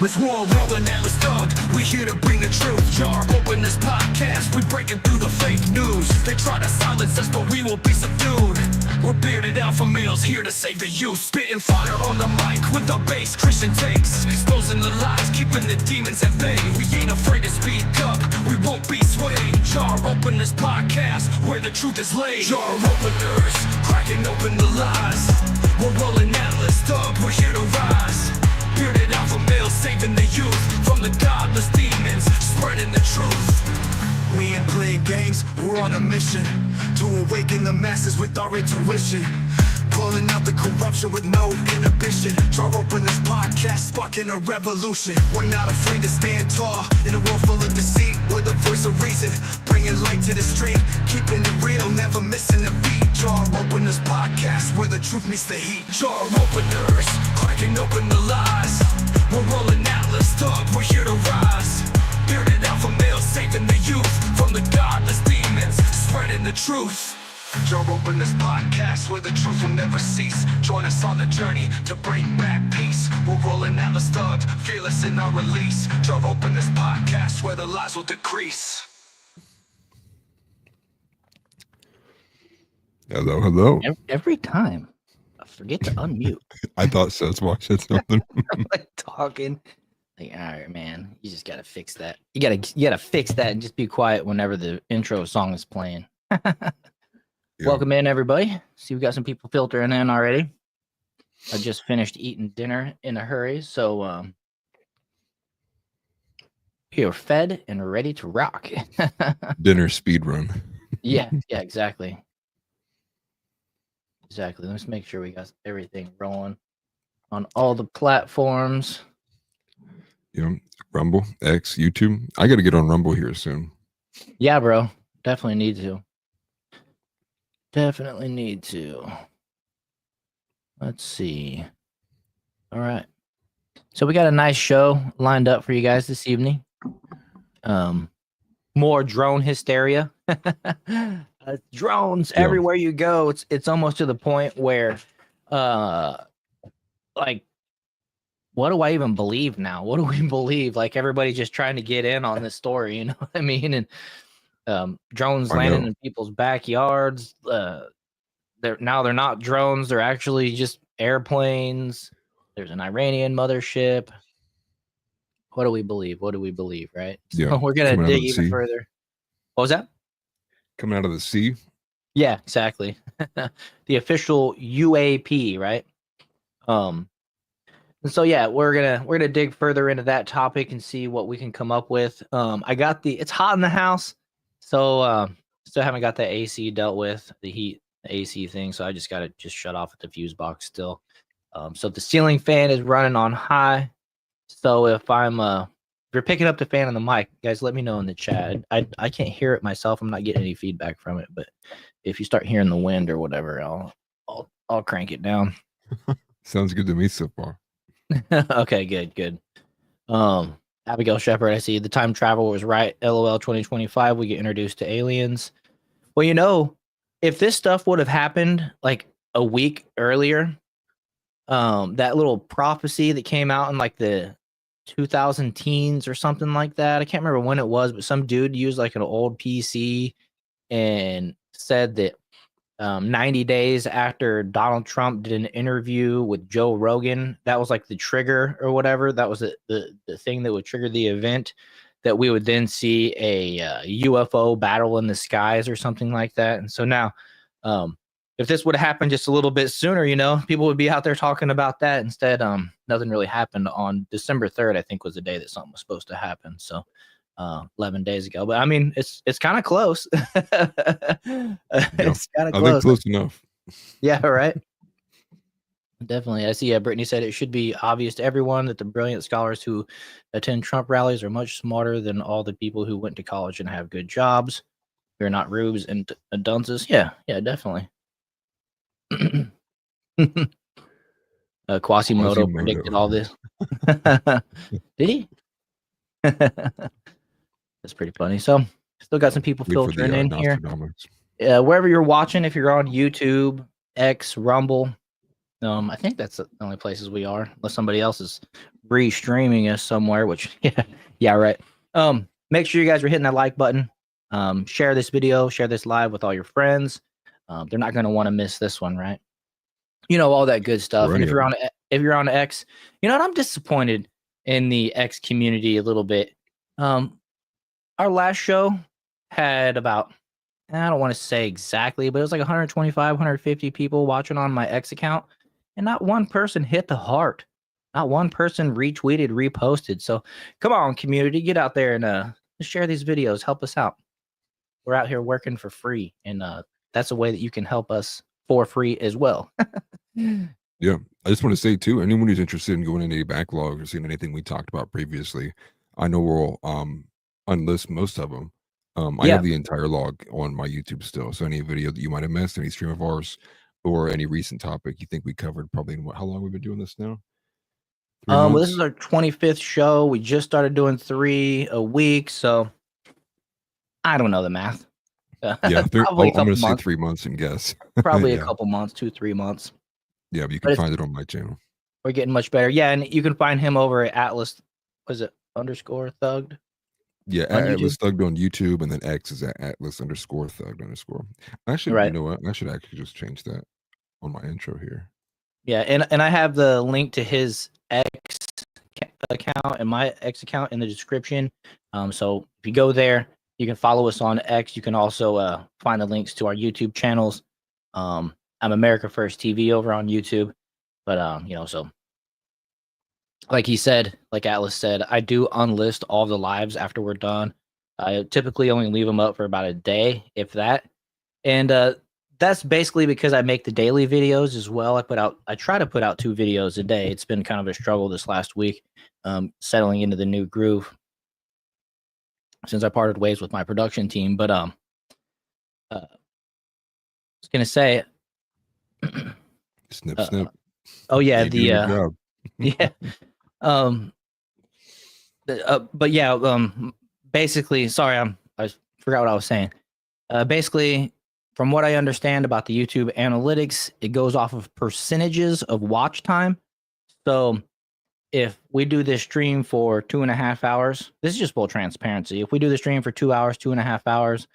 Let's roll, rolling at let's dog. We here to bring the truth. Jar open this podcast. We breaking through the fake news. They try to silence us, but we will be subdued. We're bearded alpha males here to save the youth. Spitting fire on the mic with the bass Christian takes. Exposing the lies, keeping the demons at bay. We ain't afraid to speak up, we won't be swayed. Jar open this podcast where the truth is laid. Jar openers, cracking open the lies. We're rolling Atlas dub, we're here to rise. Bearded alpha males saving the youth from the godless demons, spreading the truth. We ain't playing games, we're on a mission to awaken the masses with our intuition. Pulling out the corruption with no inhibition. Jar open this podcast, sparking a revolution. We're not afraid to stand tall in a world full of deceit. We're the voice of reason, bringing light to the street. Keeping it real, never missing a beat. Jar open this podcast where the truth meets the heat. Jar openers, cracking open the lies. We're rolling Atlas dog, we're here to rise. Bearded alpha males saving the youth from the godless demons, spreading the truth. Jar open this podcast where the truth will never cease. Join us on the journey to bring back peace. We're rolling Atlas thugged, fearless in our release. Jar open this podcast where the lies will decrease. Hello, hello. Every time I forget to unmute. I thought Sasquatch said something. I'm like talking. Like, all right, man, you just gotta fix that. You gotta fix that and just be quiet whenever the intro song is playing. Yeah. Welcome in, everybody. See, we got some people filtering in already. I just finished eating dinner in a hurry, so you're fed and ready to rock. Dinner speed run. yeah, exactly. Exactly. Let's make sure we got everything rolling on all the platforms. You know, Rumble, X, YouTube. I got to get on Rumble here soon. Yeah, bro. Definitely need to. Definitely need to. Let's see. All right. So we got a nice show lined up for you guys this evening. More drone hysteria. Drones everywhere you go. It's almost to the point where like, what do I even believe now? What do we believe? Like, everybody's just trying to get in on this story, you know what I mean? And drones landing in people's backyards. They're not drones. They're actually just airplanes. There's an Iranian mothership. What do we believe? What do we believe, right? Yeah. So we're going to dig even further. What was that? Coming out of the sea? Yeah, exactly. The official UAP, right? And so yeah, we're gonna dig further into that topic and see what we can come up with. I got it's hot in the house, so still haven't got the AC dealt with, the heat, the AC thing. So I just gotta shut off the fuse box still. So the ceiling fan is running on high. So if you're picking up the fan on the mic, guys, let me know in the chat. I can't hear it myself. I'm not getting any feedback from it, but if you start hearing the wind or whatever, I'll crank it down. Sounds good to me so far. Okay, good. Abigail Shepard, I see the time travel was right. LOL 2025, we get introduced to aliens. Well, you know, if this stuff would have happened like a week earlier, that little prophecy that came out in like the 2000 teens or something like that. I can't remember when it was, but some dude used like an old PC and said that 90 days after Donald Trump did an interview with Joe Rogan, that was like the trigger or whatever. That was the thing that would trigger the event, that we would then see a UFO battle in the skies or something like that. And so now, if this would have happened just a little bit sooner, you know, people would be out there talking about that. Instead, nothing really happened. On December 3rd, I think, was the day that something was supposed to happen. So 11 days ago. But I mean, it's kind of close. It's kind of close. I think close enough. Yeah, right. Definitely. I see Brittany said it should be obvious to everyone that the brilliant scholars who attend Trump rallies are much smarter than all the people who went to college and have good jobs. They're not rubes and dunces. Yeah, definitely. Quasimodo predicted all this. Did he? That's pretty funny. So still got some people filtering in here. Wherever you're watching, if you're on YouTube, X, Rumble, I think that's the only places we are, unless somebody else is re-streaming us somewhere. Which, yeah, right. Make sure you guys are hitting that like button. Share this video, share this live with all your friends. They're not going to want to miss this one, right? You know, all that good stuff. Or And any of them. if you're on X, you know what? I'm disappointed in the X community a little bit. Our last show had about, I don't want to say exactly, but it was like 125, 150 people watching on my X account, and not one person hit the heart. Not one person retweeted, reposted. So come on, community, get out there and share these videos. Help us out. We're out here working for free, and that's a way that you can help us for free as well. Yeah. I just want to say too, anyone who's interested in going into any backlog or seeing anything we talked about previously, I know we'll unlist most of them. I Yeah. have the entire log on my YouTube still. So any video that you might have missed, any stream of ours, or any recent topic you think we covered, probably in how long we've been doing this now? 3 Well, this months? is our 25th show. We just started doing 3 a week, so I don't know the math. Yeah, Probably a I'm gonna couple say months. 3 months and guess. Probably a Yeah. couple months, 2, 3 months. Yeah, but you But can it's, find it on my channel. we're getting much better. Yeah, and you can find him over at Atlas. Was it _thugged Yeah, on YouTube? Atlas Thugged on YouTube, and then X is at Atlas_Thugged_. Actually, you Right. know what? I should actually just change that on my intro here. Yeah, and I have the link to his X account and my X account in the description. So if you go there, you can follow us on X. You can also find the links to our YouTube channels. I'm America First TV over on YouTube, but you know, so like he said, like Atlas said, I do unlist all the lives after we're done. I typically only leave them up for about a day, if that. And that's basically because I make the daily videos as well. I try to put out 2 videos a day. It's been kind of a struggle this last week, settling into the new groove since I parted ways with my production team. But I was gonna say, Snip, uh, snip. oh yeah, You doing your job. yeah, um, but yeah, basically, sorry, I forgot what I was saying. Basically, from what I understand about the YouTube analytics, it goes off of percentages of watch time. So if we do this stream for 2.5 hours, this is just full transparency. If we do the stream for 2 hours, 2.5 hours,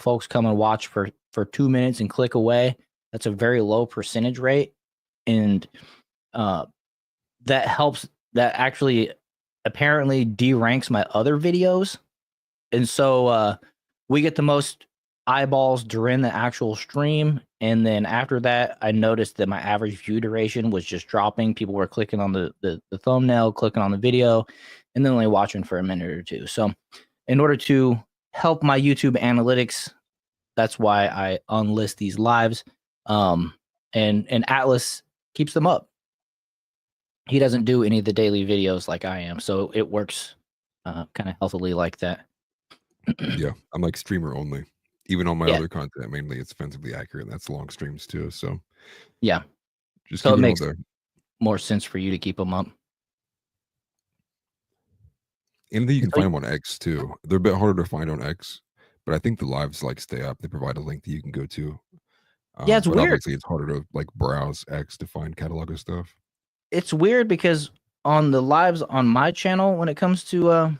folks come and watch for 2 minutes and click away. That's a very low percentage rate, and that helps. That actually apparently deranks my other videos, and so we get the most eyeballs during the actual stream, and then after that I noticed that my average view duration was just dropping. People were clicking on the thumbnail, clicking on the video, and then only watching for a minute or two. So in order to help my YouTube analytics, that's why I unlist these lives, and Atlas keeps them up. He doesn't do any of the daily videos like I am, so it works kind of healthily like that. Yeah, I'm like streamer only. Even on my Yeah, other content, mainly it's offensively accurate. That's long streams too. So yeah. just So keep it it on makes there. more sense for you to keep them up. Anything you can So find them on X too. They're a bit harder to find on X, but I think the lives like stay up. They provide a link that you can go to. yeah, it's But weird. obviously it's harder to like browse X to find catalog of stuff. It's weird because on the lives on my channel, when it comes to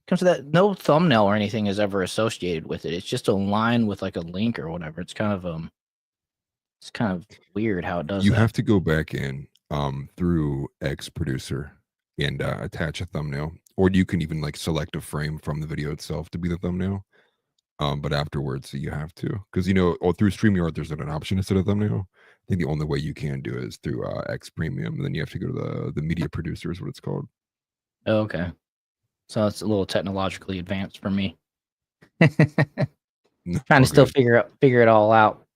that, no thumbnail or anything is ever associated with it. It's just a line with like a link or whatever. It's kind of weird how it does You that. have to go back in through X producer and attach a thumbnail, or you can even like select a frame from the video itself to be the thumbnail. But afterwards you have to, because you know, or through StreamYard there's not an option to set a thumbnail. I think the only way you can do it is through X Premium, and then you have to go to the media producer is what it's called. Oh, okay. So it's a little technologically advanced for me. No, Trying all to still good. figure it all out.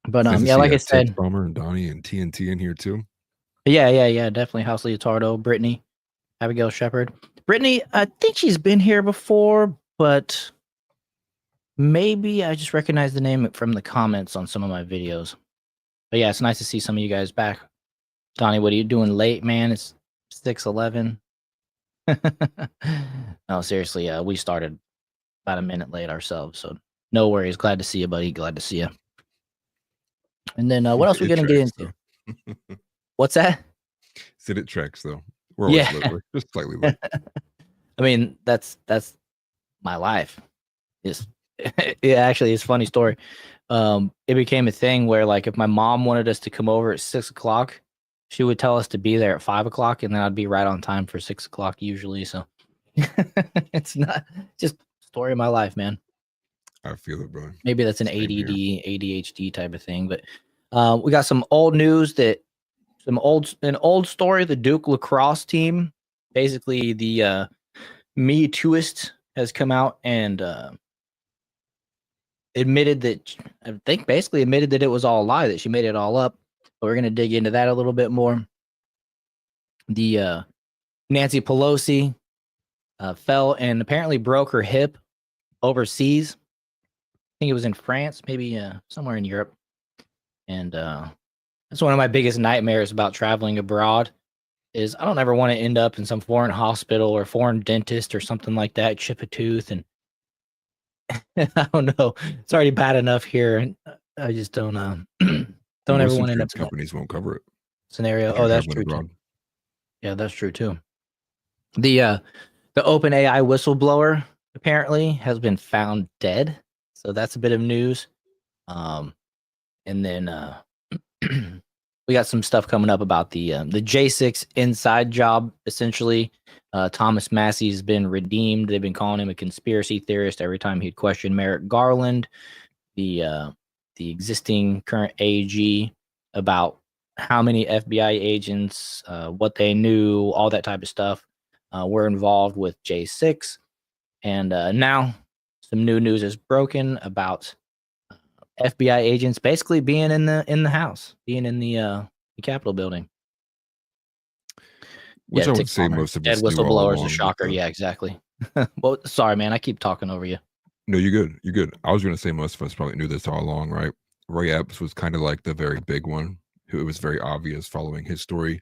But Nice to yeah, see like I Tex said, Bomber and Donnie and TNT in here too. yeah, definitely House Leotardo, Brittany, Abigail Shepard. Brittany, I think she's been here before, but maybe I just recognize the name from the comments on some of my videos. But yeah, it's nice to see some of you guys back. Donnie, what are you doing late, man? It's 6:11. No, seriously, we started about a minute late ourselves, so no worries. Glad to see you, buddy. Glad to see you. And then what else we It gonna get tracks into? though. What's that? Said it tracks though. We're always late. We're just slightly late. I mean, that's my life. It's yeah, actually, it's a funny story. It became a thing where, like, if my mom wanted us to come over at 6:00, she would tell us to be there at 5:00, and then I'd be right on time for 6:00 usually. So it's not just story of my life, man. I feel it, brother. Maybe that's an Same here. ADD, ADHD type of thing. But we got some old news an old story. The Duke Lacrosse team, basically the Me Tooist, has come out and admitted that it was all a lie, that she made it all up. But we're gonna dig into that a little bit more. The Nancy Pelosi fell and apparently broke her hip overseas. I think it was in France, maybe somewhere in Europe. And that's one of my biggest nightmares about traveling abroad, is I don't ever want to end up in some foreign hospital or foreign dentist or something like that, chip a tooth, and I don't know. It's already bad enough here, and I just don't don't ever Most want to end up insurance in that companies won't cover it. scenario. if you're Oh, that's traveling true too. abroad. Yeah, that's true too. The OpenAI whistleblower apparently has been found dead, so that's a bit of news. And then we got some stuff coming up about the J6 inside job. Essentially, Thomas Massey's been redeemed. They've been calling him a conspiracy theorist every time he'd question Merrick Garland, the existing current AG, about how many FBI agents, what they knew, all that type of stuff, were involved with J6. And now some new news is broken about FBI agents basically being in the house, being in the Capitol building. Which Yeah, I Tick would say Palmer, most of dead us knew all whistleblower is a along. shocker. Yeah, exactly. Well, sorry, man. I keep talking over you. No, you're good. You're good. I was going to say most of us probably knew this all along, right? Roy Epps was kind of like the very big one, who it was very obvious following his story,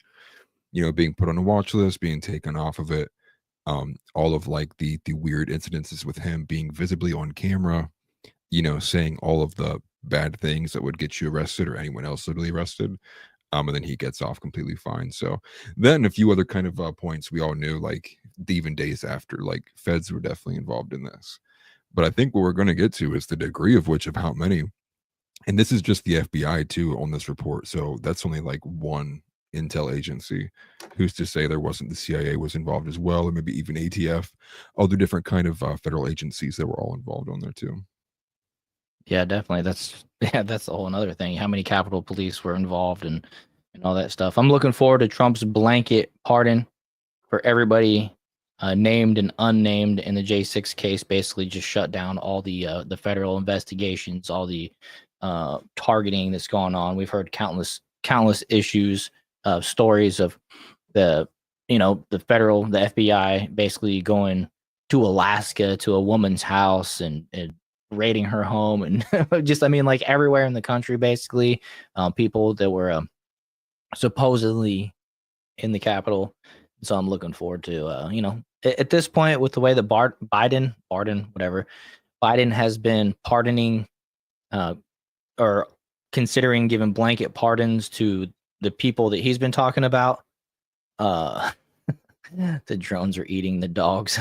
being put on a watch list, being taken off of it. All of like the weird incidences with him being visibly on camera, saying all of the bad things that would get you arrested or anyone else literally arrested. And then he gets off completely fine. So then a few other kind of points we all knew, like even days after, like feds were definitely involved in this. But I think what we're going to get to is the degree of which of how many. And this is just the FBI too on this report. So that's only like one intel agency. Who's to say there wasn't the CIA was involved as well, or maybe even ATF, other different kind of federal agencies that were all involved on there too. Yeah, definitely. That's a whole another thing. How many Capitol Police were involved and all that stuff. I'm looking forward to Trump's blanket pardon for everybody named and unnamed in the J6 case. Basically, just shut down all the federal investigations, all the targeting that's going on. We've heard countless issues, stories of the FBI basically going to Alaska to a woman's house and raiding her home, and just, I mean, like everywhere in the country, basically, people that were supposedly in the Capitol. So I'm looking forward to, at this point, with the way that Biden has been pardoning or considering giving blanket pardons to the people that he's been talking about. The drones are eating the dogs.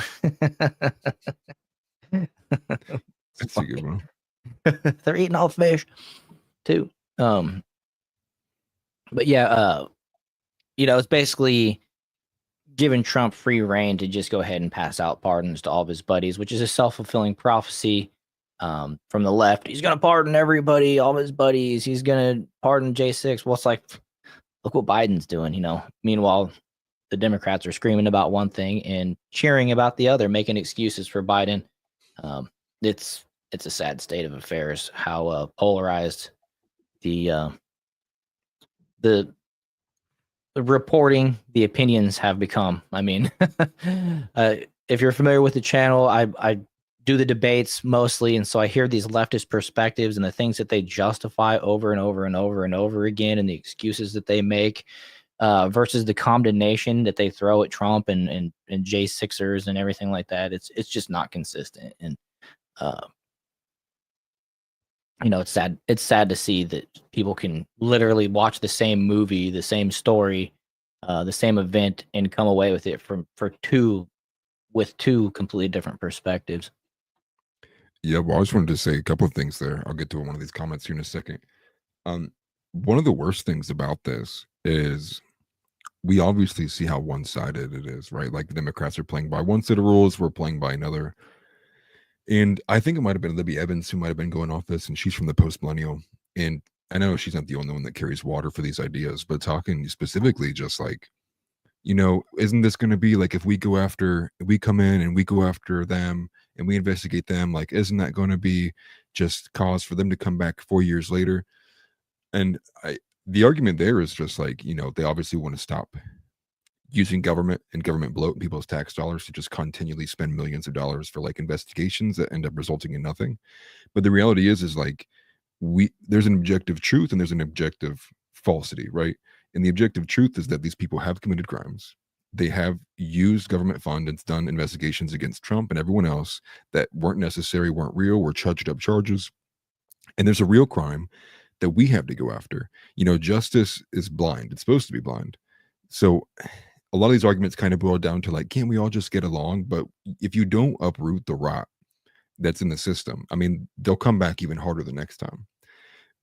That's a good one. They're eating all fish too. But yeah, it's basically giving Trump free reign to just go ahead and pass out pardons to all of his buddies, which is a self-fulfilling prophecy from the left. He's going to pardon everybody, all of his buddies. He's going to pardon J6. Well, it's like, look what Biden's doing, Meanwhile, the Democrats are screaming about one thing and cheering about the other, making excuses for Biden. It's a sad state of affairs, how polarized the reporting, the opinions have become. I mean, if you're familiar with the channel, I do the debates mostly, and so I hear these leftist perspectives and the things that they justify over and over and over and over again, and the excuses that they make versus the condemnation that they throw at Trump and J6ers and everything like that. It's just not consistent. And It's sad. It's sad to see that people can literally watch the same movie, the same story, the same event, and come away with it with two completely different perspectives. Yeah, well, I just wanted to say a couple of things there. I'll get to one of these comments here in a second. Um, one of the worst things about this is we obviously see how one-sided it is, right? Like the Democrats are playing by one set of rules, we're playing by another. And I think it might have been Libby Evans who might have been going off this, and she's from the post-millennial. And I know she's not the only one that carries water for these ideas, but talking specifically just like, isn't this going to be like if we come in and we go after them and we investigate them, like, isn't that going to be just cause for them to come back 4 years later? And the argument there is just like, they obviously want to stop using government and government bloat and people's tax dollars to just continually spend millions of dollars for like investigations that end up resulting in nothing. But the reality is like there's an objective truth and there's an objective falsity, right? And the objective truth is that these people have committed crimes. They have used government fund and done investigations against Trump and everyone else that weren't necessary, weren't real, were charged up charges. And there's a real crime that we have to go after. Justice is blind. It's supposed to be blind. So a lot of these arguments kind of boil down to like, can't we all just get along? But if you don't uproot the rot that's in the system, I mean, they'll come back even harder the next time.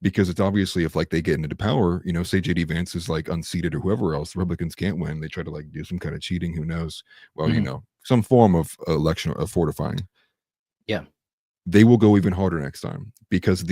Because it's obviously if like they get into power, say JD Vance is like unseated or whoever else, Republicans can't win. They try to like do some kind of cheating, who knows? Well, some form of election of fortifying. Yeah. They will go even harder next time because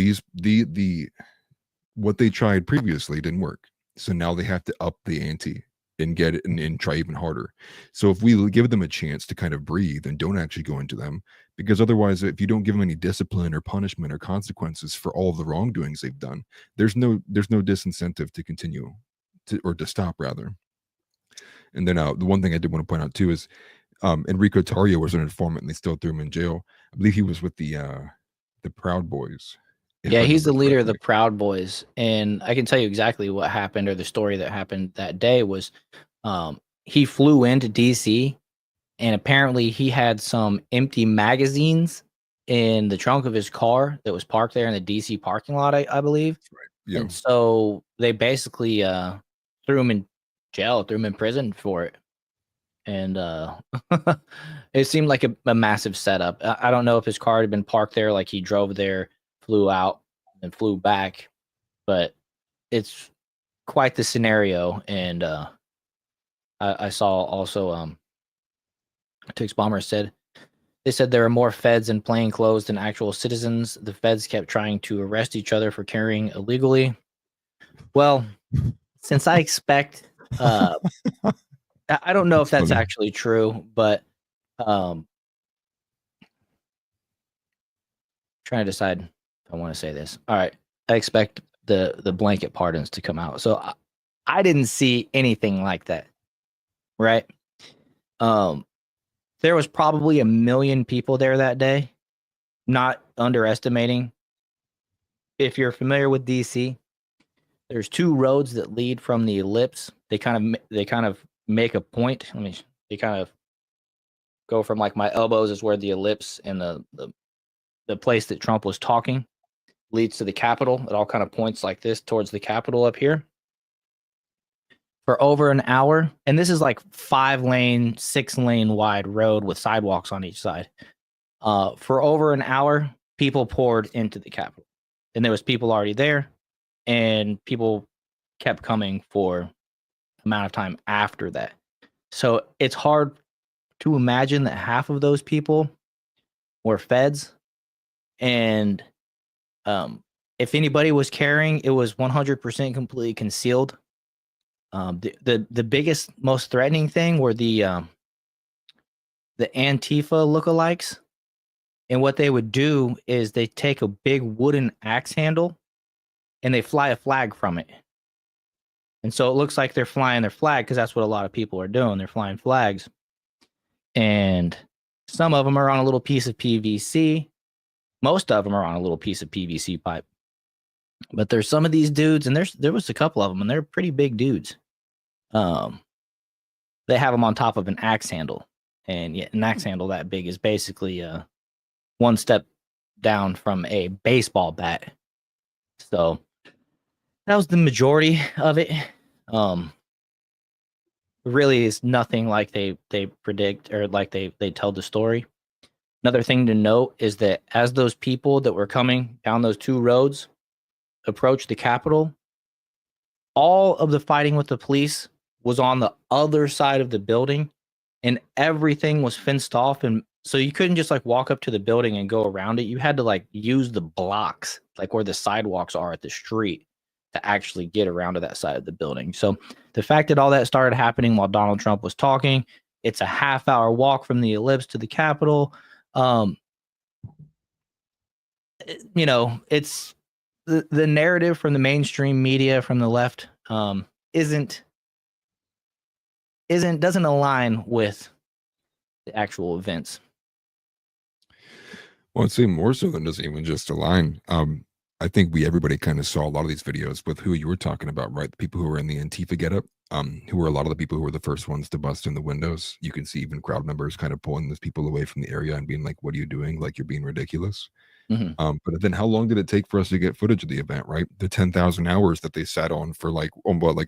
what they tried previously didn't work. So now they have to up the ante and get it and try even harder. So if we give them a chance to kind of breathe and don't actually go into them, because otherwise, if you don't give them any discipline or punishment or consequences for all of the wrongdoings they've done, there's no disincentive to continue to stop rather. And then the one thing I did want to point out too is Enrico Tarrio was an informant and they still threw him in jail. I believe he was with the Proud Boys. Yeah, he's the leader of the Proud Boys, and I can tell you exactly what happened, or the story that happened that day was he flew into DC, and apparently he had some empty magazines in the trunk of his car that was parked there in the DC parking lot, I believe. Right. Yeah. And so they basically threw him in jail, threw him in prison for it. And it seemed like a massive setup. I don't know if his car had been parked there, like he drove there, flew out, and flew back, but it's quite the scenario. And I saw also Tix Bomber said there are more feds in plain clothes than actual citizens. The feds kept trying to arrest each other for carrying illegally. Well, since I expect I don't know if that's actually true, but trying to decide if I want to say this. All right, I expect the blanket pardons to come out. So I didn't see anything like that, right? There was probably 1 million people there that day. Not underestimating. If you're familiar with DC, there's 2 roads that lead from the ellipse. They kind of make a point. They kind of go from like my elbows is where the ellipse and the place that Trump was talking leads to the Capitol. It all kind of points like this towards the Capitol up here. For over an hour, and this is like 5-lane, 6-lane wide road with sidewalks on each side. For over an hour, people poured into the Capitol, and there was people already there, and people kept coming for amount of time after that. So it's hard to imagine that half of those people were feds, and if anybody was carrying, it was 100% completely concealed. The biggest, most threatening thing were the Antifa lookalikes, and what they would do is they take a big wooden axe handle and they fly a flag from it. And so it looks like they're flying their flag because that's what a lot of people are doing. They're flying flags. And some of them are on a little piece of PVC. Most of them are on a little piece of PVC pipe. But there's some of these dudes, and there was a couple of them, and they're pretty big dudes. They have them on top of an axe handle. And yeah, an axe handle that big is basically one step down from a baseball bat So that was the majority of it. Really is nothing like they predict or like they tell the story. Another thing to note is that as those people that were coming down those two roads approached the Capitol, all of the fighting with the police was on the other side of the building, and everything was fenced off. And so you couldn't just like walk up to the building and go around it. You had to like use the blocks, like where the sidewalks are at the street, to actually get around to that side of the building. So the fact that all that started happening while Donald Trump was talking, it's a half-hour walk from the Ellipse to the Capitol. It's the narrative from the mainstream media, from the left, doesn't align with the actual events. Well, I'd say more so than doesn't even just align. I think everybody kind of saw a lot of these videos with who you were talking about, right? The people who were in the Antifa getup, who were a lot of the people who were the first ones to bust in the windows. You can see even crowd members kind of pulling these people away from the area and being like, "What are you doing? Like, you're being ridiculous." But then how long did it take for us to get footage of the event, right? The 10,000 hours that they sat on for like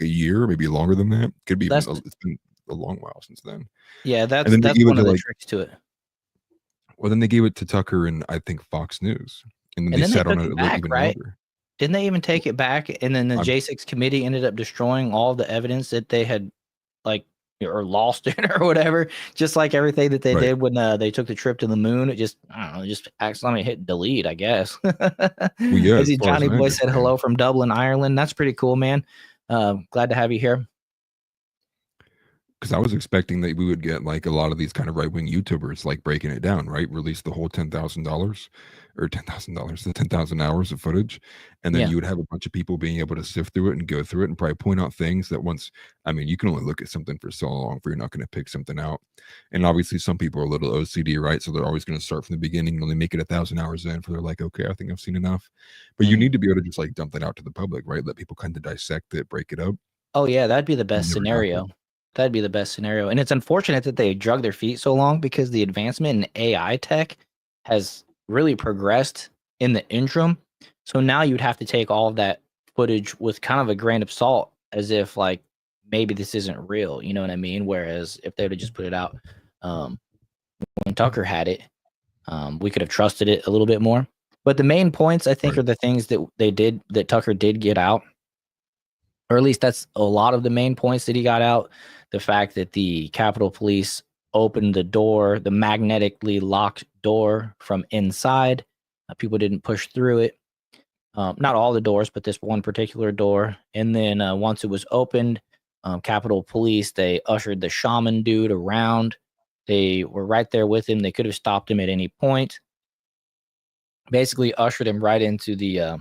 a year, maybe longer than that. Could be. It's been a long while since then. Yeah, And then that's one of the tricks to it. Well, then they gave it to Tucker and I think Fox News, and then they sat on it back, even right? longer. Didn't they even take it back? And then the J6 committee ended up destroying all the evidence that they had, like, or lost it or whatever. Just like everything that they did when they took the trip to the moon. It just, I don't know, just accidentally hit delete, I guess. Yeah, I see Johnny Boy said hello from Dublin, Ireland. That's pretty cool, man. Glad to have you here. Because I was expecting that we would get like a lot of these kind of right-wing YouTubers like breaking it down, right? Release the whole $10,000 or $10,000, the 10,000 hours of footage. And then you would have a bunch of people being able to sift through it and go through it and probably point out things that you can only look at something for so long before you're not going to pick something out. And obviously some people are a little OCD, right? So they're always going to start from the beginning and only make it 1,000 hours in for they're like, okay, I think I've seen enough. But you need to be able to just like dump that out to the public, right? Let people kind of dissect it, break it up. Oh yeah, that'd be the best scenario. That'd be the best scenario. And it's unfortunate that they drug their feet so long because the advancement in AI tech has really progressed in the interim. So now you'd have to take all of that footage with kind of a grain of salt, as if like maybe this isn't real. You know what I mean? Whereas if they would have just put it out when Tucker had it, we could have trusted it a little bit more. But the main points, I think, are the things that Tucker did get out. Or at least that's a lot of the main points that he got out. The fact that the Capitol Police opened the door, the magnetically locked door from inside. People didn't push through it. Not all the doors, but this one particular door. And then once it was opened, Capitol Police, they ushered the shaman dude around. They were right there with him. They could have stopped him at any point. Basically ushered him right into the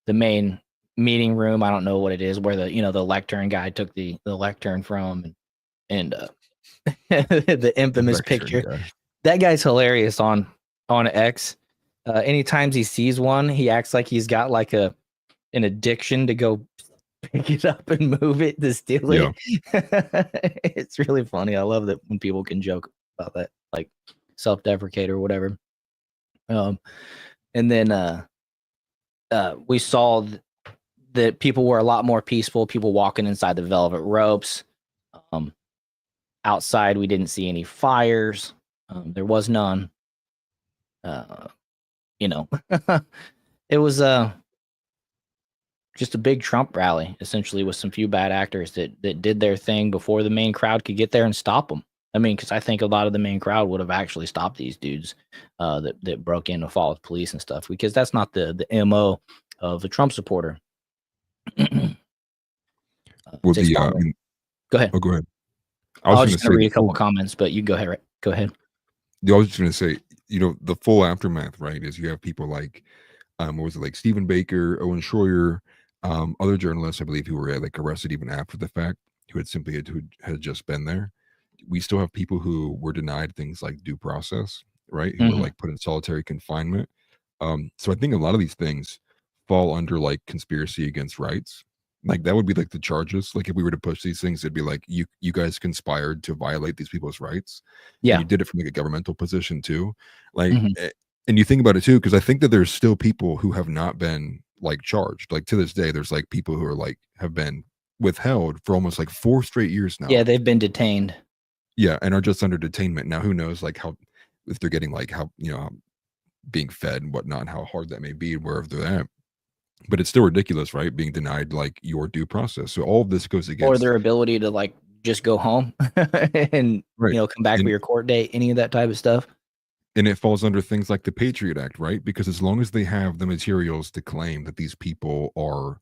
main meeting room. I don't know what it is, where the lectern guy took the lectern from, and the infamous picture guy. That guy's hilarious on X. Anytime he sees one, he acts like he's got like an addiction to go pick it up and move it to steal it. It's really funny. I love that when people can joke about that, like self-deprecate or whatever. And then we saw that people were a lot more peaceful, people walking inside the velvet ropes. Outside, we didn't see any fires. There was none. It was just a big Trump rally, essentially, with some few bad actors that did their thing before the main crowd could get there and stop them. I mean, because I think a lot of the main crowd would have actually stopped these dudes that broke in to fall with police and stuff, because that's not the MO of a Trump supporter. Well, go ahead. Oh, go ahead. I was just going to read a couple comments, but you go ahead. Go ahead. I was just going to say, the full aftermath, right, is you have people like, what was it, like Stephen Baker, Owen Schroyer, other journalists, I believe, who were like arrested even after the fact, who had just been there. We still have people who were denied things like due process, right, who were like put in solitary confinement. So I think a lot of these things fall under like conspiracy against rights. Like that would be like the charges. Like if we were to push these things, it'd be like you guys conspired to violate these people's rights. Yeah, and you did it from like a governmental position too. Like, and you think about it too, because I think that there's still people who have not been like charged. Like to this day, there's like people who are like have been withheld for almost like 4 straight years now. Yeah, they've been detained. Yeah, and are just under detainment now. Who knows like how if they're getting like how being fed and whatnot, and how hard that may be wherever they're at. But it's still ridiculous, right? Being denied like your due process. So all of this goes Or against their ability to like just go home and right. come back for And your court date, any of that type of stuff. and it falls under things like the Patriot Act, right? Because as long as they have the materials to claim that these people are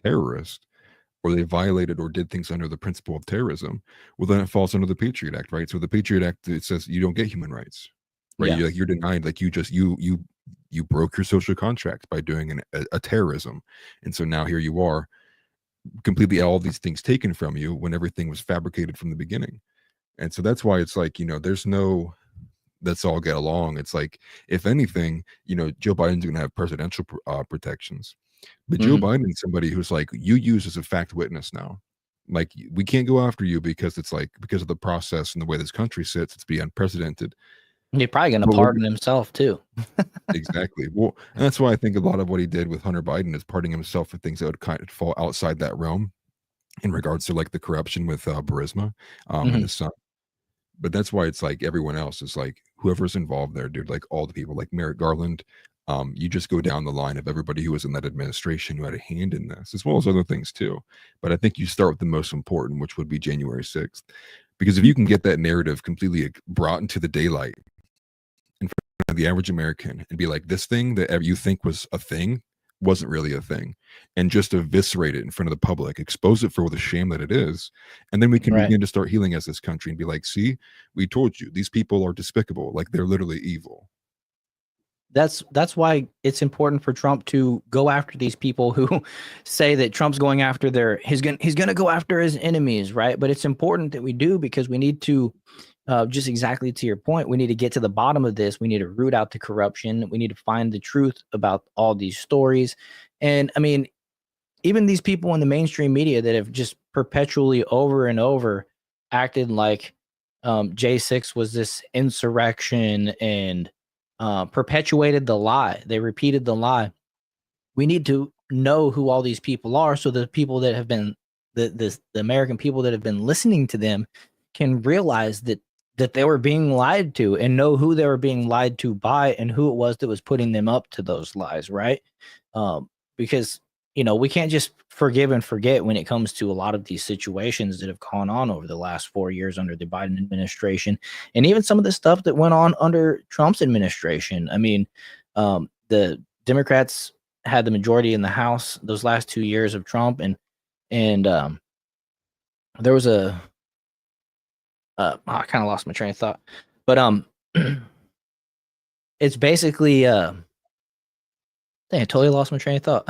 terrorists or they violated or did things under the principle of terrorism, well, then it falls under the Patriot Act, right? So the Patriot Act, it says you don't get human rights, right? Yeah. You're denied, like you broke your social contract by doing a terrorism, and so now here you are, completely all these things taken from you when everything was fabricated from the beginning, and so that's why it's like there's no let's all get along. It's like, if anything, Joe Biden's going to have presidential protections. But Joe Mhm. Biden's somebody who's like, you use as a fact witness now. Like, we can't go after you because it's like, because of the process and the way this country sits, it's be unprecedented. He's probably going to But we're pardon himself too. exactly. Well, and that's why I think a lot of what he did with Hunter Biden is pardoning himself for things that would kind of fall outside that realm in regards to like the corruption with Burisma and Mhm. his son. But that's why it's like everyone else is like whoever's involved there, dude, like all the people like Merrick Garland. You just go down the line of everybody who was in that administration who had a hand in this, as well as other things too. But I think you start with the most important, which would be January 6th. Because if you can get that narrative completely brought into the daylight in front of the average American and be like, this thing that you think was a thing wasn't really a thing, and just eviscerate it in front of the public, expose it for the shame that it is, and then we can Right. begin to start healing as this country and be like, see, we told you these people are despicable, like they're literally evil. That's why it's important for Trump to go after these people who say that Trump's going after he's gonna go after his enemies, right? But it's important that we do, because we need to just exactly to your point, we need to get to the bottom of this. We need to root out the corruption. We need to find the truth about all these stories. And I mean, even these people in the mainstream media that have just perpetually over and over acted like J6 was this insurrection and perpetuated the lie. They repeated the lie. We need to know who all these people are, so the people that have been the American people that have been listening to them can realize that they were being lied to, and know who they were being lied to by, and who it was that was putting them up to those lies, right? Because we can't just forgive and forget when it comes to a lot of these situations that have gone on over the last 4 years under the Biden administration, and even some of the stuff that went on under Trump's administration. I mean, the Democrats had the majority in the House those last 2 years of Trump, and there was I kind of lost my train of thought, but it's basically dang, I totally lost my train of thought.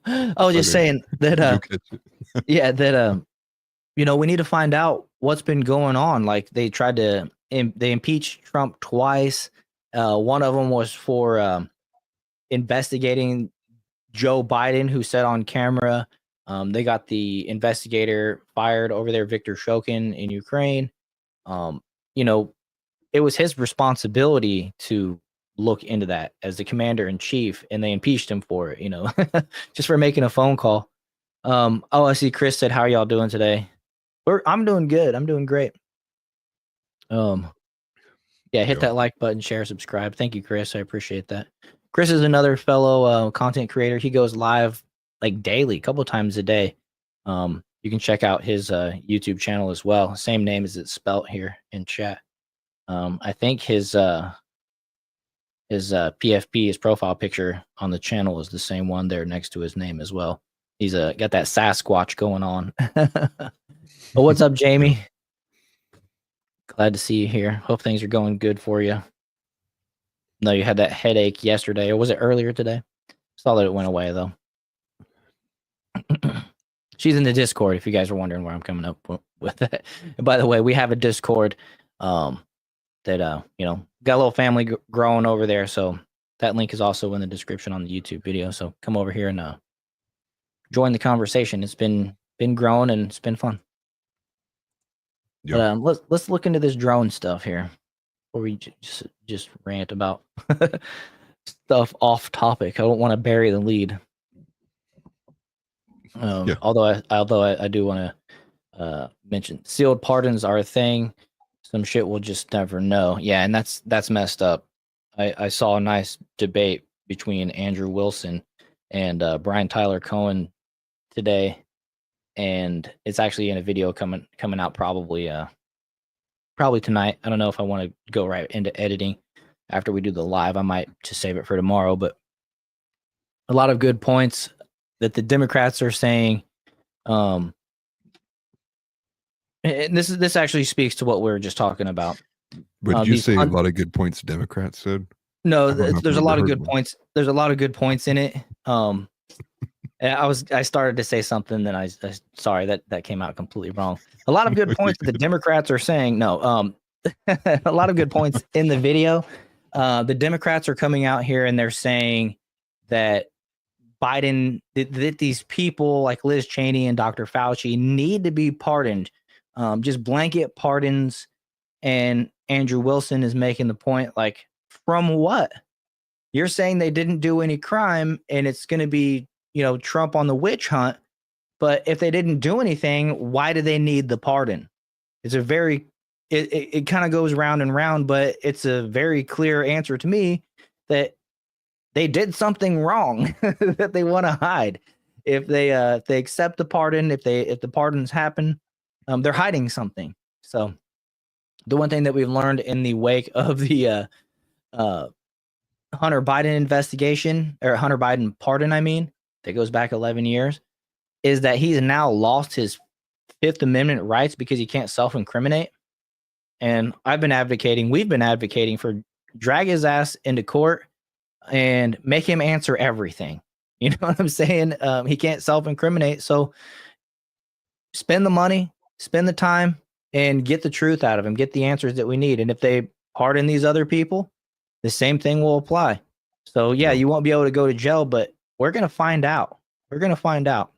I was just Okay. saying that You'll catch it. yeah, that we need to find out what's been going on. Like, they tried to they impeached Trump twice. One of them was for investigating Joe Biden, who said on camera. They got the investigator fired over there, Victor Shokin, in Ukraine. You know, it was his responsibility to look into that as the commander in chief, and they impeached him for it, just for making a phone call. Oh, I see Chris said, how are y'all doing today? I'm doing good. I'm doing great. Yeah, hit Yeah. that like button, share, subscribe. Thank you, Chris. I appreciate that. Chris is another fellow content creator. He goes live like daily, a couple times a day. You can check out his YouTube channel as well. Same name as it's spelt here in chat. I think his PFP, his profile picture on the channel, is the same one there next to his name as well. He's got that Sasquatch going on. But what's up, Jamie? Glad to see you here. Hope things are going good for you. No, you had that headache yesterday, or was it earlier today? Saw that it went away though. She's in the Discord if you guys are wondering where I'm coming up with that. And by the way, we have a Discord that got a little family growing over there, so that link is also in the description on the YouTube video. So come over here and join the conversation. It's been growing and it's been fun. Yep. But let's look into this drone stuff here, or we just rant about stuff off topic. I don't want to bury the lead. Yeah. Although I do want to mention sealed pardons are a thing. Some shit we'll just never know. Yeah, and that's messed up. I saw a nice debate between Andrew Wilson and Brian Tyler Cohen today, and it's actually in a video coming out probably tonight. I don't know if I want to go right into editing after we do the live. I might just save it for tomorrow, but a lot of good points that the Democrats are saying. And this actually speaks to what we were just talking about. But did you say a lot of good points Democrats said? No, there's a lot of good points. There's a lot of good points in it. I started to say something, then I sorry that came out completely wrong. A lot of good points that the Democrats are saying. No, a lot of good points in the video. The Democrats are coming out here and they're saying that Biden, that these people like Liz Cheney and Dr. Fauci need to be pardoned, just blanket pardons. And Andrew Wilson is making the point, like, from what? You're saying they didn't do any crime and it's going to be, Trump on the witch hunt. But if they didn't do anything, why do they need the pardon? It's a very, it kind of goes round and round, but it's a very clear answer to me that they did something wrong that they want to hide. If they accept the pardon, if the pardons happen, they're hiding something. So the one thing that we've learned in the wake of the Hunter Biden investigation, or Hunter Biden pardon, that goes back 11 years, is that he's now lost his Fifth Amendment rights because he can't self-incriminate. And we've been advocating for drag his ass into court and make him answer everything. You know what I'm saying? He can't self-incriminate. So spend the money, spend the time, and get the truth out of him, get the answers that we need. And if they pardon these other people, the same thing will apply. So yeah, you won't be able to go to jail, but we're going to find out. We're going to find out.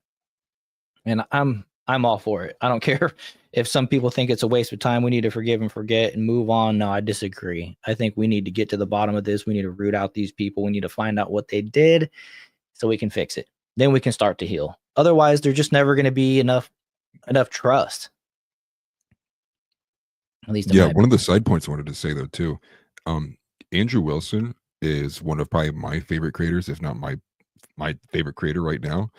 And I'm all for it. I don't care if some people think it's a waste of time. We need to forgive and forget and move on. No, I disagree. I think we need to get to the bottom of this. We need to root out these people. We need to find out what they did so we can fix it. Then we can start to heal. Otherwise, there's just never going to be enough trust. At least, one of the side points I wanted to say though too, Andrew Wilson is one of probably my favorite creators, if not my favorite creator right now.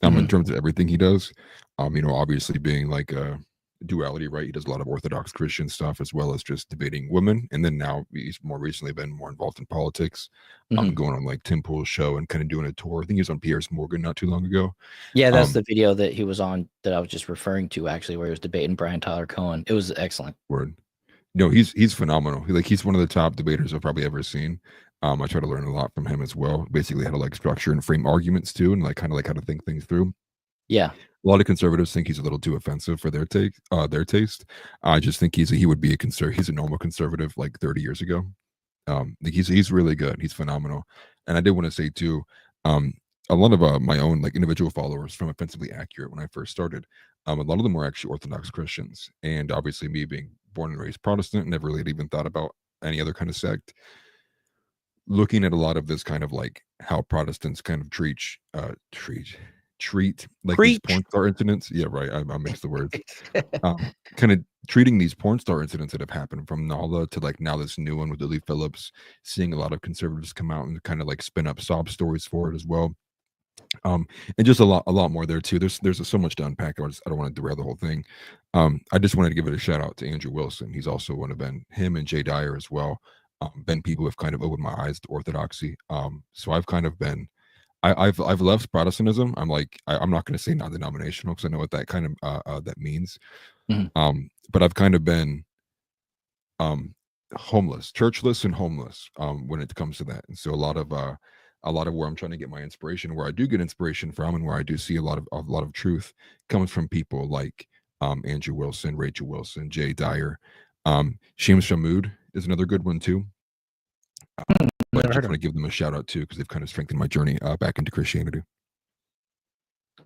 In terms of everything he does, obviously being like a duality, right? He does a lot of Orthodox Christian stuff as well as just debating women, and then now he's more recently been more involved in politics. Going on like Tim Pool's show and kind of doing a tour. I think he was on Piers Morgan not too long ago. Yeah, that's the video that he was on that I was just referring to, actually, where he was debating Brian Tyler Cohen. It was excellent. Word. No, he's phenomenal. He's one of the top debaters I've probably ever seen. I try to learn a lot from him as well. Basically, how to like structure and frame arguments too, and like kind of like how to think things through. Yeah, a lot of conservatives think he's a little too offensive for their taste. I just think he would be he's a normal conservative like 30 years ago. He's really good. He's phenomenal. And I did want to say too, a lot of my own like individual followers from Offensively Accurate when I first started, a lot of them were actually Orthodox Christians, and obviously me being born and raised Protestant, never really even thought about any other kind of sect. Looking at a lot of this kind of like how Protestants kind of treat like these porn star incidents. Yeah, right. I mixed the words. Kind of treating these porn star incidents that have happened from Nala to like now this new one with Lily Phillips, seeing a lot of conservatives come out and kind of like spin up sob stories for it as well. And just a lot more there too. There's so much to unpack. I don't want to derail the whole thing. I just wanted to give it a shout out to Andrew Wilson. He's also him and Jay Dyer as well. Been people who have kind of opened my eyes to orthodoxy. So I've kind of been, I've left Protestantism. I'm like, I'm not going to say non-denominational because I know what that kind of that means. But I've kind of been homeless, churchless and homeless when it comes to that. And so a lot of where I'm trying to get my inspiration, where I do get inspiration from, and where I do see a lot of truth comes from people like Andrew Wilson, Rachel Wilson, Jay Dyer. Shams Shamood is another good one too. But I just want to give them a shout out too, because they've kind of strengthened my journey back into Christianity.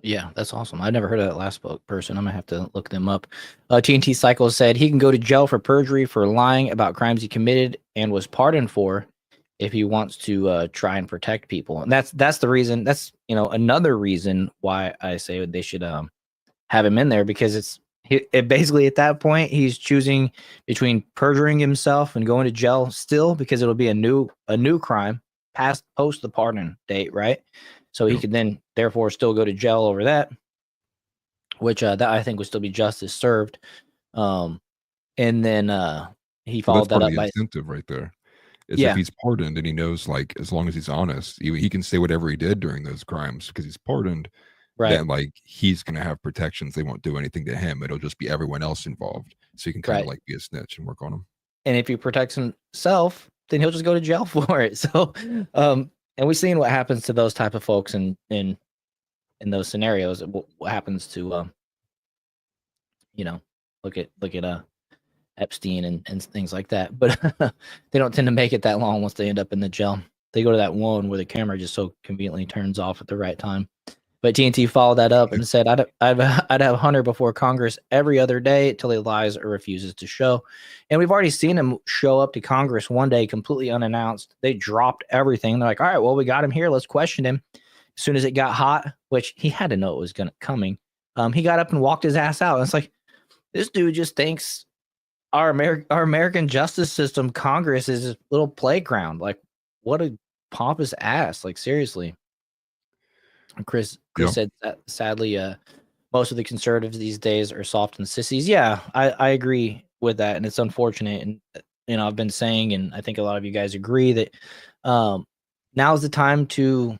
Yeah, that's awesome. I've never heard of that last person. I'm gonna have to look them up. TNT Cycle said he can go to jail for perjury for lying about crimes he committed and was pardoned for if he wants to try and protect people. And that's the reason. That's another reason why I say they should have him in there, because it basically at that point he's choosing between perjuring himself and going to jail still, because it'll be a new crime post the pardon date, right? So he could then therefore still go to jail over that, which that I think would still be justice served. And then he Well, followed that's part that of up the by incentive right there. Is if he's pardoned and he knows, like, as long as he's honest, he can say whatever he did during those crimes because he's pardoned. right. Then, like, he's gonna have protections. They won't do anything to him. It'll just be everyone else involved. So you can kind of Right. like be a snitch and work on him. And if he protects himself, then he'll just go to jail for it. So, and we've seen what happens to those type of folks in those scenarios. What happens to look at Epstein and things like that. But they don't tend to make it that long once they end up in the jail. They go to that one where the camera just so conveniently turns off at the right time. But TNT followed that up and said, I'd have Hunter before Congress every other day till he lies or refuses to show. And we've already seen him show up to Congress one day completely unannounced. They dropped everything. They're like, all right, well, we got him here. Let's question him. As soon as it got hot, which he had to know it was coming, he got up and walked his ass out. And it's like, this dude just thinks our American justice system, Congress, is a little playground. Like, what a pompous ass. Like, seriously. Chris said that, sadly, most of the conservatives these days are soft and sissies. Yeah, I agree with that, and it's unfortunate. And I've been saying, and I think a lot of you guys agree that now's the time to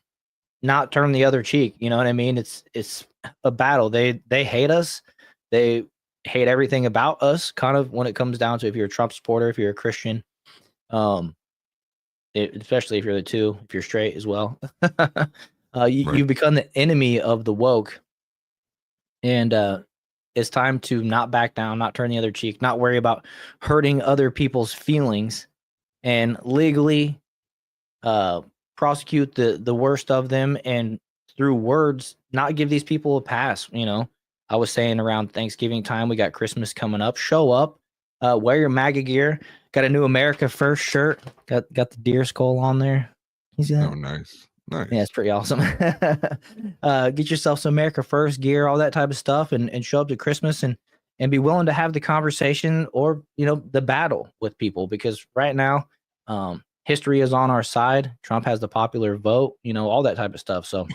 not turn the other cheek. You know what I mean? It's a battle. They hate us. They hate everything about us. Kind of when it comes down to, if you're a Trump supporter, if you're a Christian, especially if you're the two, if you're straight as well. You become the enemy of the woke, and it's time to not back down, not turn the other cheek, not worry about hurting other people's feelings, and legally prosecute the worst of them, and through words, not give these people a pass. I was saying around Thanksgiving time, we got Christmas coming up. Show up, wear your MAGA gear. Got a new America First shirt. Got the deer skull on there. You see that? Oh, nice. Nice. Yeah, it's pretty awesome. Get yourself some America First gear, all that type of stuff, and show up to Christmas and be willing to have the conversation or the battle with people, because right now history is on our side. Trump has the popular vote, all that type of stuff. So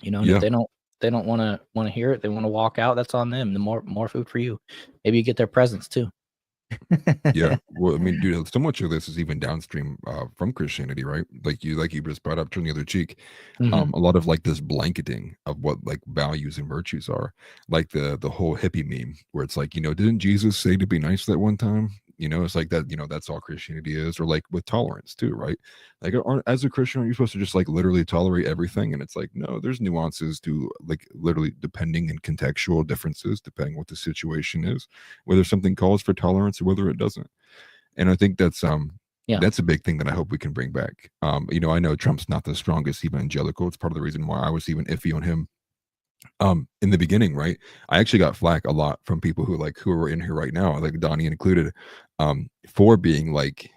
if they don't want to hear it, they want to walk out, that's on them. The more food for you. Maybe you get their presents too. Yeah, well, I mean, dude, so much of this is even downstream from Christianity, right? Like you just brought up, turn the other cheek. Mhm. A lot of like this blanketing of what like values and virtues are, like the whole hippie meme, where it's like, didn't Jesus say to be nice that one time? It's like that. That's all Christianity is. Or like with tolerance too, right? Like, as a Christian, are you supposed to just like literally tolerate everything? And it's like, no, there's nuances to, like, literally depending and contextual differences depending what the situation is, whether something calls for tolerance or whether it doesn't. And I think that's that's a big thing that I hope we can bring back. I know Trump's not the strongest evangelical. It's part of the reason why I was even iffy on him in the beginning, right? I actually got flack a lot from people who are in here right now, like Donnie included, for being like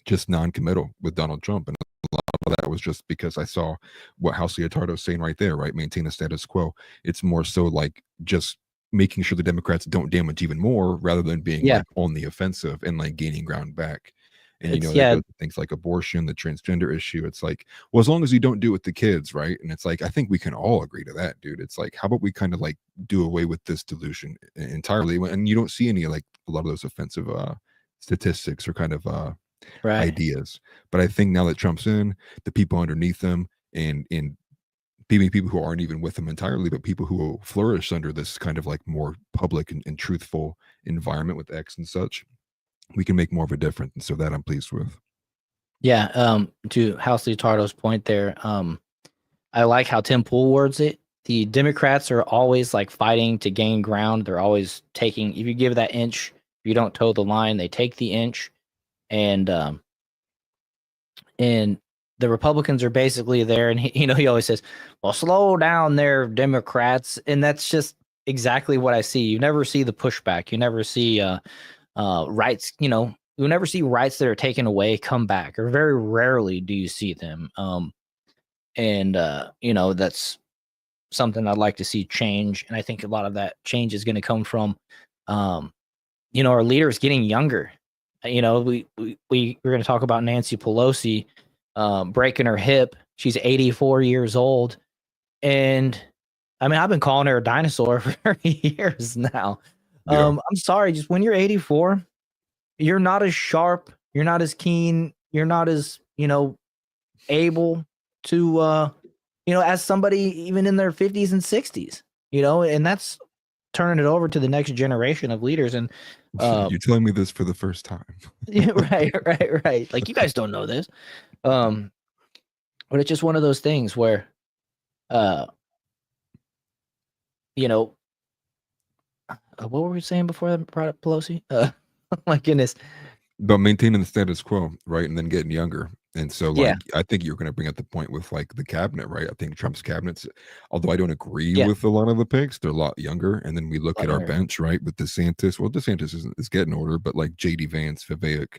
just non-committal with Donald Trump. And a lot of that was just because I saw what House Leotardo's saying right there, right? Maintain the status quo. It's more so like just making sure the Democrats don't damage even more, rather than being like on the offensive and like gaining ground back. And that goes to things like abortion, the transgender issue. It's like, well, as long as you don't do it with the kids, right? And it's like, I think we can all agree to that, dude. It's like, how about we kind of like do away with this delusion entirely? And you don't see any like a lot of those offensive statistics or kind of ideas. But I think now that Trump's in, the people underneath them, and people who aren't even with him entirely, but people who will flourish under this kind of like more public and truthful environment with X and such, we can make more of a difference. And so that I'm pleased with. Yeah. To House Leotardo's point there, I like how Tim Pool words it. The Democrats are always like fighting to gain ground. They're always taking, if you give that inch, if you don't toe the line, they take the inch. And the Republicans are basically there. And he always says, well, slow down there, Democrats. And that's just exactly what I see. You never see the pushback. You never see rights, you'll never see rights that are taken away come back, or very rarely do you see them. That's something I'd like to see change. And I think a lot of that change is going to come from, our leaders getting younger. We're going to talk about Nancy Pelosi breaking her hip. She's 84 years old. And I mean, I've been calling her a dinosaur for years now. I'm sorry, just when you're 84, you're not as sharp, you're not as keen, you're not as, able to, as somebody even in their 50s and 60s, and that's turning it over to the next generation of leaders. And you're telling me this for the first time. right. Like, you guys don't know this. But it's just one of those things where, what were we saying before that brought up Pelosi? My goodness. But maintaining the status quo, right? And then getting younger. And so, Yeah. I think you're going to bring up the point with the cabinet, right? I think Trump's cabinets, although I don't agree Yeah. with a lot of the picks, they're a lot younger. And then we look Lot at our younger. bench, right? With DeSantis. Well, DeSantis is getting older, but like JD Vance, Vivek,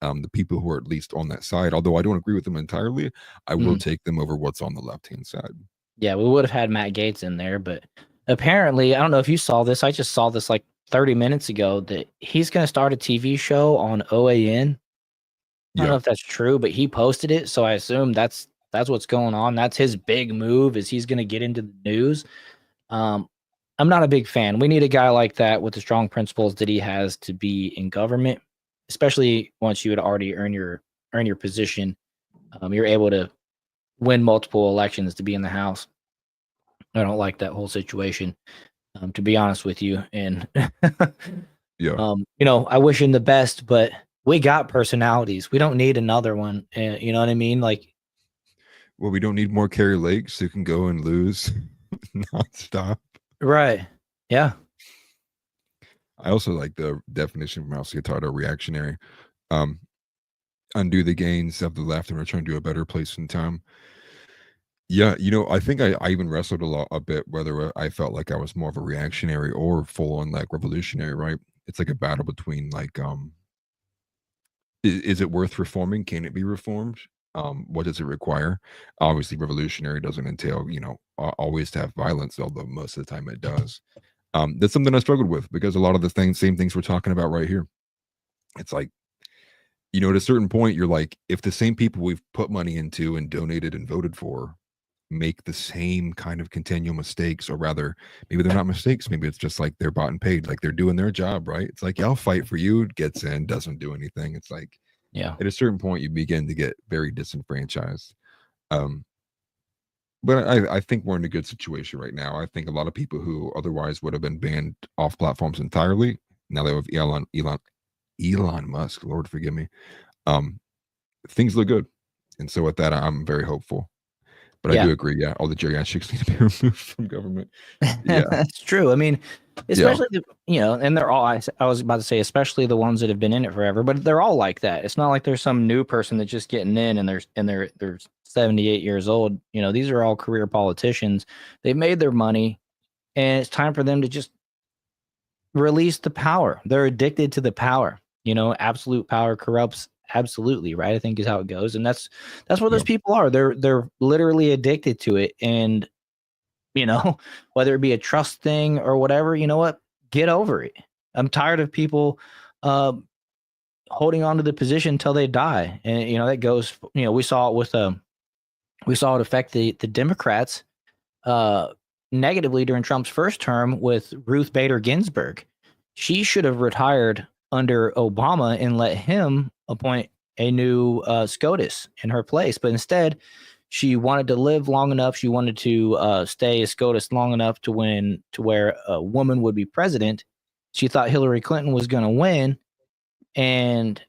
the people who are at least on that side, although I don't agree with them entirely, I will take them over what's on the left-hand side. Yeah, we would have had Matt Gaetz in there, but apparently, I don't know if you saw this. I just saw this like 30 minutes ago that he's going to start a TV show on OAN. I don't know if that's true, but he posted it, so I assume that's what's going on. That's his big move, is he's going to get into the news. I'm not a big fan. We need a guy like that with the strong principles that he has to be in government, especially once you had already earn your position. You're able to win multiple elections to be in the House. I don't like that whole situation, to be honest with you. And I wish him the best, but we got personalities. We don't need another one. You know what I mean? Like, well, we don't need more Carrie Lakes who can go and lose nonstop. Right. Yeah. I also like the definition from Mouse Guitardo, reactionary. Undo the gains of the left and return to a better place in time. Yeah, I think I even wrestled a bit whether I felt like I was more of a reactionary or full on like revolutionary, right? It's like a battle between is it worth reforming? Can it be reformed? What does it require? Obviously, revolutionary doesn't entail, always to have violence, although most of the time it does. That's something I struggled with because a lot of the same things we're talking about right here. It's like, at a certain point, you're like, if the same people we've put money into and donated and voted for make the same kind of continual mistakes, or rather, maybe they're not mistakes, maybe it's just like they're bought and paid, like they're doing their job, right? It's like, yeah, I'll fight for you, gets in, doesn't do anything. It's like, yeah, at a certain point you begin to get very disenfranchised. But I think we're in a good situation right now. I think a lot of people who otherwise would have been banned off platforms entirely, now they have Elon Musk, Lord forgive me, things look good. And so with that, I'm very hopeful. But I do agree, all the geriatrics need to be removed from government. Yeah. That's true. I mean, especially and they're all, I was about to say, especially the ones that have been in it forever, but they're all like that. It's not like there's some new person that's just getting in and they're 78 years old. These are all career politicians. They've made their money, and it's time for them to just release the power. They're addicted to the power. Absolute power corrupts absolutely, right? I think is how it goes. And that's what those people are. They're literally addicted to it. And whether it be a trust thing or whatever, you know what? Get over it. I'm tired of people holding on to the position until they die. And that goes, we saw it affect the Democrats negatively during Trump's first term with Ruth Bader Ginsburg. She should have retired under Obama and let him appoint a new SCOTUS in her place. But instead, she wanted to live long enough. She wanted to stay a SCOTUS long enough to where a woman would be president. She thought Hillary Clinton was going to win. And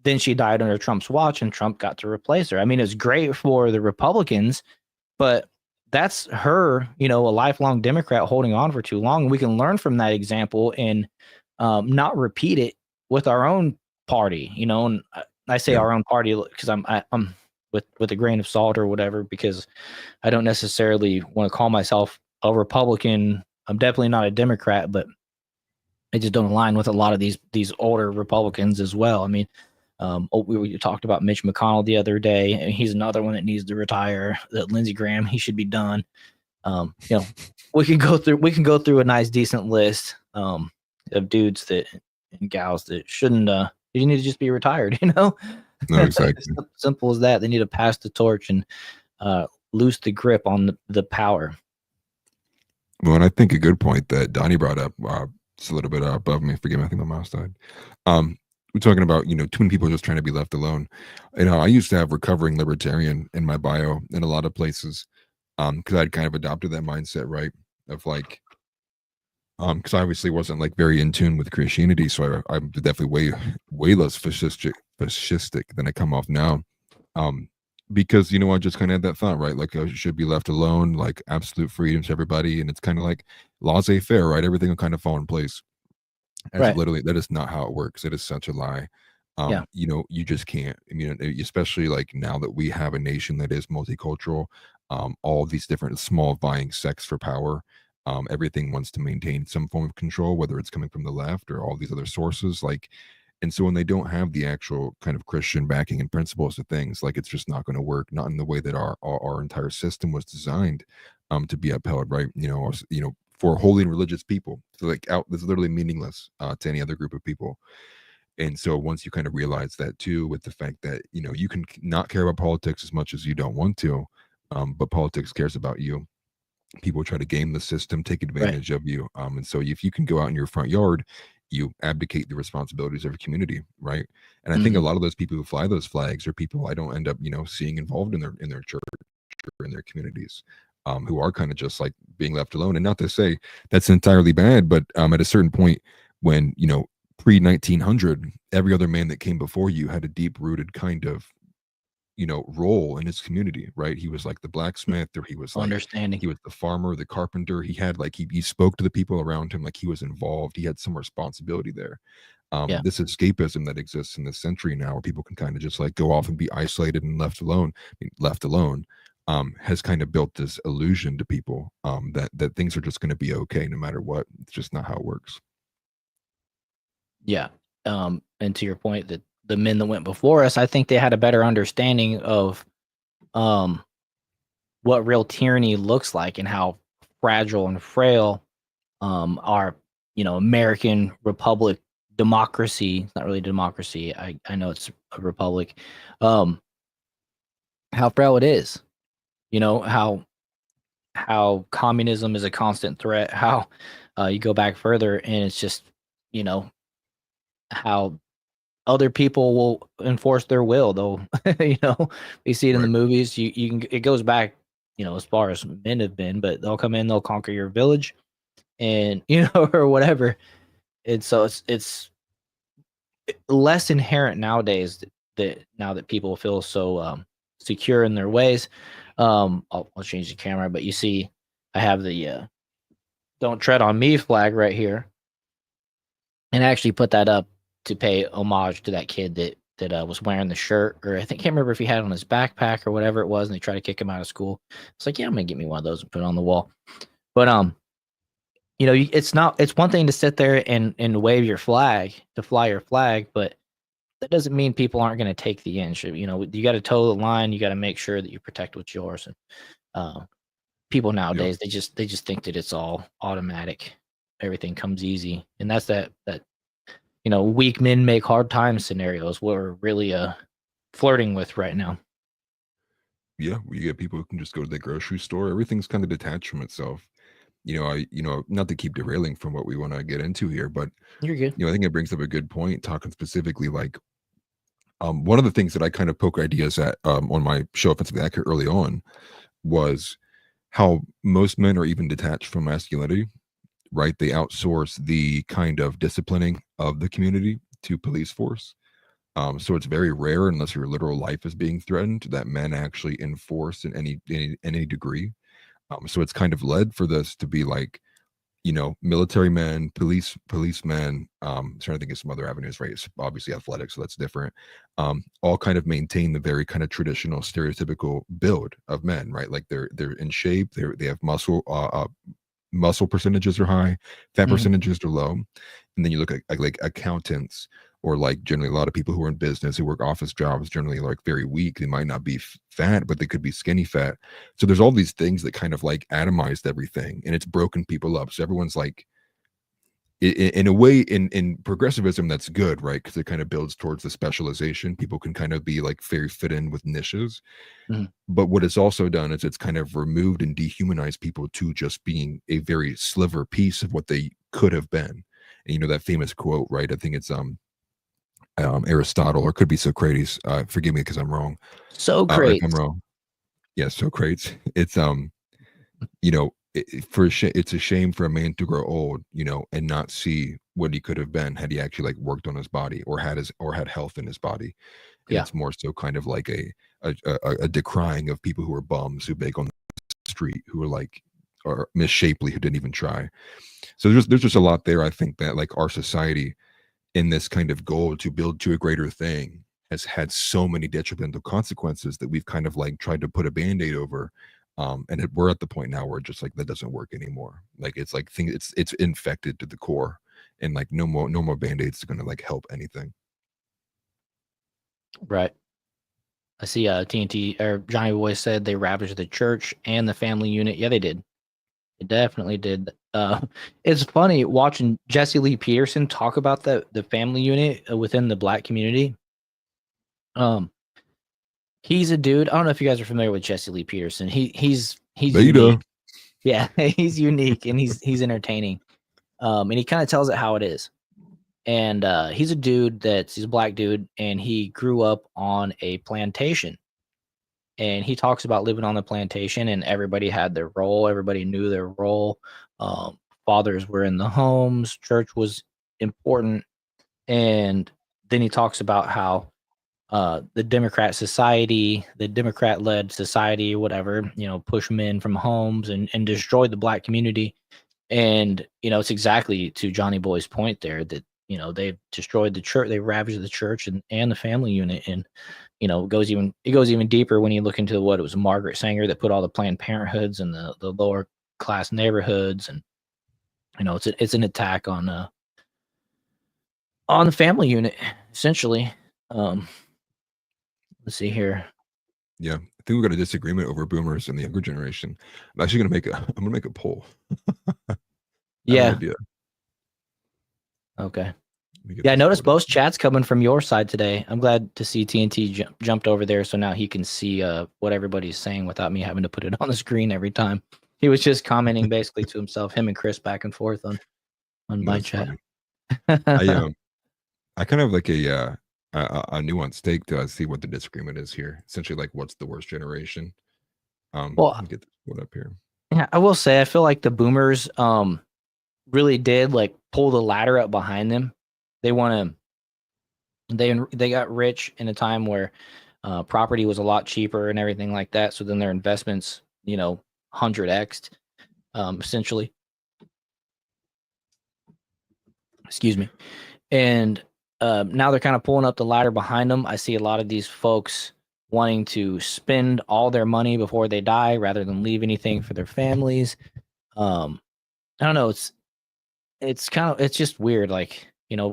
then she died under Trump's watch, and Trump got to replace her. I mean, it's great for the Republicans, but that's her, a lifelong Democrat holding on for too long. And we can learn from that example and not repeat it with our own party, and I say our own party because I'm with a grain of salt or whatever, because I don't necessarily want to call myself a Republican. I'm definitely not a Democrat, but they just don't align with a lot of these older Republicans as well. I mean, we talked about Mitch McConnell the other day, and he's another one that needs to retire. That Lindsey Graham, he should be done. You know, we can go through a nice decent list of dudes that and gals that shouldn't you need to just be retired, you know. No, exactly. Simple as that. They need to pass the torch and loose the grip on the power. Well, and I think a good point that Donnie brought up, it's a little bit above me. Forgive me, I think my mouse died. We're talking about, you know, too many people just trying to be left alone. You know, I used to have recovering libertarian in my bio in a lot of places, because I'd kind of adopted that mindset, right? Of like, because I obviously wasn't like very in tune with Christianity, so I'm definitely way less fascistic than I come off now. Because, you know, I just kind of had that thought, right? Like, I should be left alone, like absolute freedom to everybody, and it's kind of like laissez-faire, right? Everything will kind of fall in place. And Right. literally, that is not how it works. It is such a lie. Yeah. You know, you just can't. I mean, especially like now that we have a nation that is multicultural, all these different small vying sects for power. Everything wants to maintain some form of control, whether it's coming from the left or all these other sources. Like, and so when they don't have the actual kind of Christian backing and principles of things, like it's just not going to work. Not in the way that our entire system was designed to be upheld, right? You know, for holy and religious people. So like it's literally meaningless to any other group of people. And so once you kind of realize that too, with the fact that, you know, you can not care about politics as much as you don't want to, but politics cares about you. People try to game the system, take advantage of you. And so if you can go out in your front yard, you abdicate the responsibilities of your community, right? And I think a lot of those people who fly those flags are people I don't end up, you know, seeing involved in their church or in their communities, who are kind of just like being left alone. And not to say that's entirely bad, but at a certain point, when, you know, pre-1900, every other man that came before you had a deep-rooted kind of, you know, role in his community, right? He was like the blacksmith, or he was like, Understanding. he was the farmer, the carpenter. He had like, he spoke to the people around him like he was involved. He had some responsibility there. Yeah. This escapism that exists in this century now, where people can kind of just like go off and be isolated and left alone, has kind of built this illusion to people that things are just going to be okay no matter what. It's just not how it works. Yeah. And to your point, that the men that went before us, I think they had a better understanding of what real tyranny looks like and how fragile and frail our, you know, American republic democracy. It's not really democracy. I know it's a republic. How frail it is. You know, how communism is a constant threat, how you go back further and it's just, you know, how other people will enforce their will, though. You know, we see it in the movies. You can, it goes back, you know, as far as men have been, but they'll come in, they'll conquer your village and, you know, or whatever. And so it's less inherent nowadays that now that people feel so secure in their ways. I'll change the camera, but you see I have the "Don't Tread on Me" flag right here, and I actually put that up to pay homage to that kid that was wearing the shirt, or I can't remember if he had it on his backpack or whatever it was, and they tried to kick him out of school. It's like, yeah, I'm gonna get me one of those and put it on the wall. But you know, it's one thing to sit there and wave your flag, to fly your flag, but that doesn't mean people aren't going to take the inch. You know, you got to toe the line. You got to make sure that you protect what's yours. And people nowadays, they just think that it's all automatic. Everything comes easy, and that's that you know, weak men make hard times scenarios what we're really flirting with right now. Yeah, you get people who can just go to the grocery store. Everything's kind of detached from itself. You know, not to keep derailing from what we want to get into here, but You're good. you know, I think it brings up a good point, talking specifically like one of the things that I kind of poke ideas at on my show Offensively Accurate early on was how most men are even detached from masculinity, right? They outsource the kind of disciplining of the community to police force. So it's very rare, unless your literal life is being threatened, that men actually enforce in any degree. So it's kind of led for this to be like, you know, military men, policemen, trying to think of some other avenues, right? It's obviously athletics, so that's different. All kind of maintain the very kind of traditional stereotypical build of men, right? Like they're in shape, they have muscle percentages are high, fat percentages are low. And then you look at like accountants, or like generally a lot of people who are in business who work office jobs, generally like very weak. They might not be fat, but they could be skinny fat. So there's all these things that kind of like atomized everything, and it's broken people up. So everyone's like, in a way, in progressivism, that's good, right? Because it kind of builds towards the specialization. People can kind of be like very fit in with niches. Mhm. But what it's also done is it's kind of removed and dehumanized people to just being a very sliver piece of what they could have been. And you know that famous quote, right? I think it's Aristotle, or it could be Socrates. Forgive me because I'm wrong. So If I'm great. wrong, yeah, Socrates. It's you know, it's a shame for a man to grow old, you know, and not see what he could have been had he actually like worked on his body, or had health in his body. And Yeah. it's more so kind of like a decrying of people who are bums who bake on the street, who are like, or misshapely, who didn't even try. So there's just a lot there. I think that like our society, in this kind of goal to build to a greater thing, has had so many detrimental consequences that we've kind of like tried to put a band-aid over. We're at the point now where just like that doesn't work anymore. Like it's like it's infected to the core, and like no more band-aids are gonna like help anything. Right. I see TNT or Johnny Boy said they ravaged the church and the family unit. Yeah, they did. They definitely did. It's funny watching Jesse Lee Peterson talk about the family unit within the Black community. Um, he's a dude. I don't know if you guys are familiar with Jesse Lee Peterson. He's Beta. unique. Yeah, he's unique and he's entertaining. And he kind of tells it how it is. And he's a dude he's a Black dude, and he grew up on a plantation. And he talks about living on the plantation, and everybody had their role. Everybody knew their role. Fathers were in the homes. Church was important. And then he talks about how the Democrat-led society, whatever, push men from homes and destroyed the Black community. And, it's exactly to Johnny Boy's point there that, they've destroyed the church, they ravaged the church and the family unit. And, it goes even deeper when you look into what it was Margaret Sanger that put all the Planned Parenthoods in the lower class neighborhoods. And, it's an attack on the family unit, essentially. Let's see here. Yeah, I think we got a disagreement over boomers and the younger generation. I'm actually I'm gonna make a poll. I have an Yeah. idea. Okay. Let me get Yeah, I this noticed pulled up. most chats coming from your side today. I'm glad to see TNT jumped over there, so now he can see what everybody's saying without me having to put it on the screen every time. He was just commenting basically to himself, him and Chris back and forth on my That's chat. funny. I kind of like a nuanced take to see what the disagreement is here. Essentially, like what's the worst generation? Let Well, me get this one up here. yeah, I will say I feel like the boomers really did like pull the ladder up behind them. They want to they got rich in a time where property was a lot cheaper and everything like that. So then their investments, 100x'd, essentially. Excuse me. And now they're kind of pulling up the ladder behind them. I see a lot of these folks wanting to spend all their money before they die rather than leave anything for their families. I don't know. It's just weird. Like,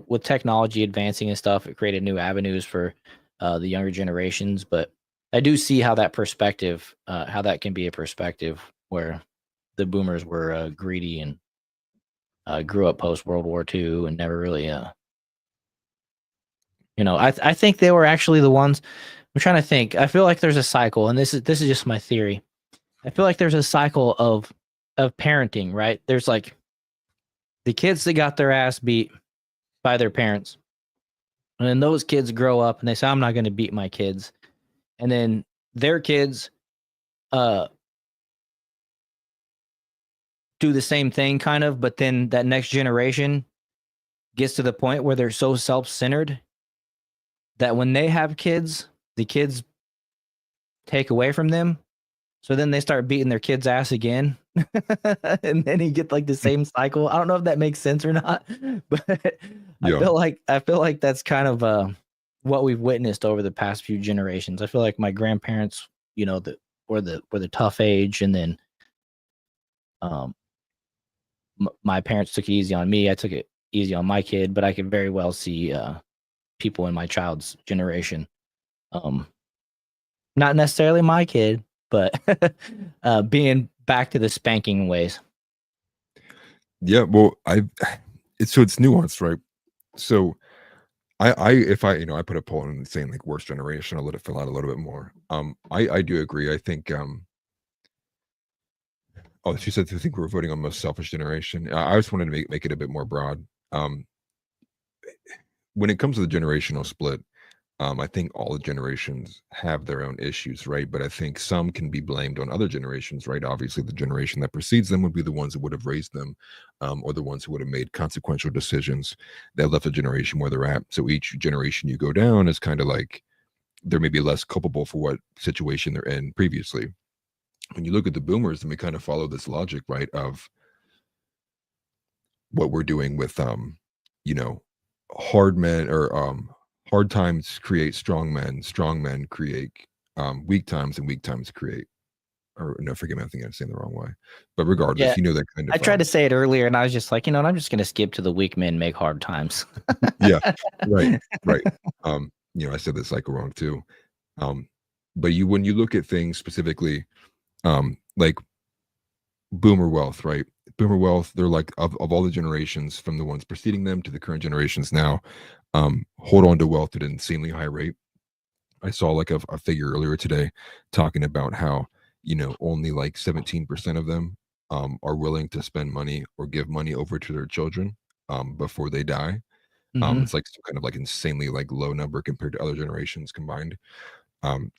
with technology advancing and stuff, it created new avenues for the younger generations. But I do see how that perspective, how that can be a perspective where the boomers were greedy and grew up post World War II and never really, I think they were actually the ones. I'm trying to think. I feel like there's a cycle, and this is just my theory. I feel like there's a cycle of parenting, right? There's like the kids that got their ass beat by their parents. And then those kids grow up and they say, I'm not going to beat my kids. And then their kids do the same thing kind of, but then that next generation gets to the point where they're so self-centered that when they have kids, the kids take away from them. So then they start beating their kids' ass again. And then you get like the same cycle. I don't know if that makes sense or not, but Yeah. I feel like that's kind of what we've witnessed over the past few generations. I feel like my grandparents, were the tough age, and then my parents took it easy on me. I took it easy on my kid, but I can very well see people in my child's generation, not necessarily my kid, but being back to the spanking ways. Yeah, well, it's nuanced, right? So if I I put a poll in saying like worst generation, I'll let it fill out a little bit more. I do agree. I think oh, she said to think we're voting on most selfish generation. I just wanted to make it a bit more broad. When it comes to the generational split, I think all the generations have their own issues, right? But I think some can be blamed on other generations, right? Obviously, the generation that precedes them would be the ones that would have raised them, or the ones who would have made consequential decisions that left a generation where they're at. So each generation you go down is kind of like they're maybe less culpable for what situation they're in previously. When you look at the boomers, then we kind of follow this logic, right? Of what we're doing with you know, hard men or hard times create strong men create weak times, and weak times create, or no, forgive me, I think I'm saying the wrong way. But regardless, Yeah, you know that kind I of tried to say it earlier, and I was just like, you know what? I'm just going to skip to the weak men make hard times. yeah, right, right. I said this cycle wrong too. But when you look at things specifically, like boomer wealth, right? Boomer wealth, they're like of all the generations from the ones preceding them to the current generations now, hold on to wealth at an insanely high rate. I saw like a figure earlier today talking about how, only like 17% of them are willing to spend money or give money over to their children before they die. Mhm. It's like some kind of like insanely like low number compared to other generations combined. Um,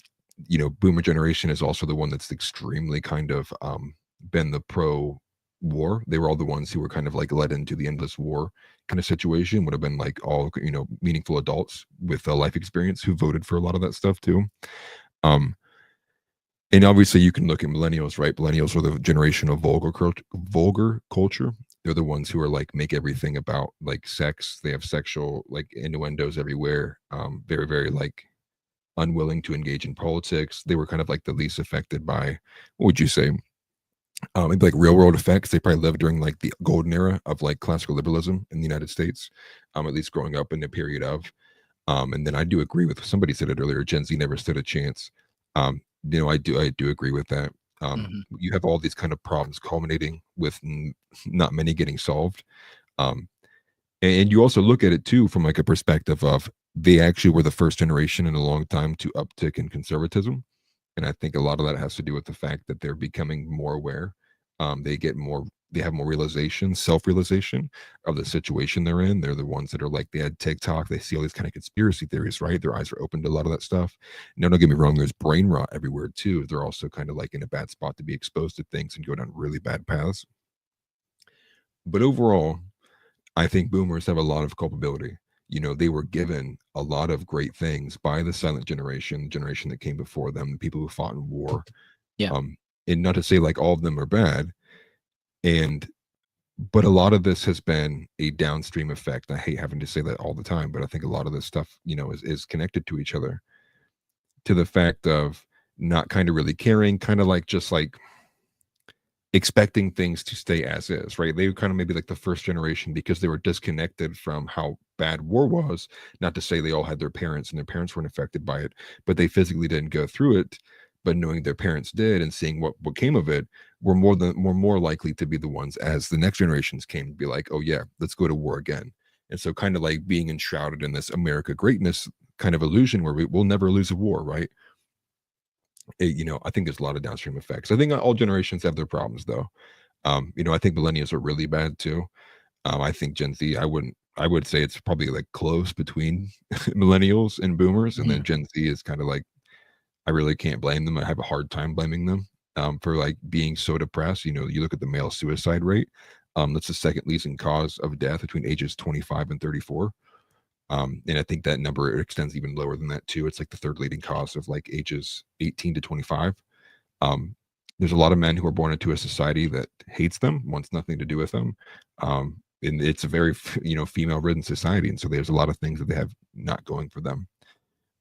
Boomer generation is also the one that's extremely kind of been the pro war. They were all the ones who were kind of like led into the endless war kind of situation, would have been like all, meaningful adults with a life experience who voted for a lot of that stuff too. Um, and obviously you can look at millennials, right? Millennials are the generation of vulgar culture. They're the ones who are like make everything about like sex. They have sexual like innuendos everywhere. Very, very like unwilling to engage in politics. They were kind of like the least affected by, what would you say? Maybe like real world effects. They probably lived during like the golden era of like classical liberalism in the United States, at least growing up in the period of. And then I do agree with somebody said it earlier. Gen Z never stood a chance. I do agree with that. Mhm. You have all these kind of problems culminating with not many getting solved. Um, and you also look at it too from like a perspective of they actually were the first generation in a long time to uptick in conservatism. And I think a lot of that has to do with the fact that they're becoming more aware. They have more realization, self-realization of the situation they're in. They're the ones that are like, they had TikTok, they see all these kind of conspiracy theories, right? Their eyes are open to a lot of that stuff. Now, don't get me wrong, there's brain rot everywhere too. They're also kind of like in a bad spot to be exposed to things and go down really bad paths. But overall, I think boomers have a lot of culpability. They were given a lot of great things by the silent generation, the generation that came before them, the people who fought in war. Yeah. And not to say like all of them are bad, and but a lot of this has been a downstream effect. I hate having to say that all the time, but I think a lot of this stuff, is connected to each other, to the fact of not kind of really caring, kind of like just like expecting things to stay as is, right? They were kind of maybe like the first generation because they were disconnected from how bad war was. Not to say they all had their parents and their parents weren't affected by it, but they physically didn't go through it. But knowing their parents did and seeing what came of it, were more likely to be the ones as the next generations came to be like, oh yeah, let's go to war again. And so kind of like being enshrouded in this America greatness kind of illusion where we'll never lose a war, right? I think there's a lot of downstream effects. I think all generations have their problems though. I think millennials are really bad too. I think Gen Z, I would say it's probably like close between millennials and boomers. And then Mhm. Gen Z is kind of like, I really can't blame them. I have a hard time blaming them for like being so depressed. You look at the male suicide rate. That's the second leading cause of death between ages 25 and 34. And I think that number extends even lower than that too. It's like the third leading cause of like ages 18 to 25. Um, there's a lot of men who are born into a society that hates them, wants nothing to do with them. And it's a very, female ridden society. And so there's a lot of things that they have not going for them.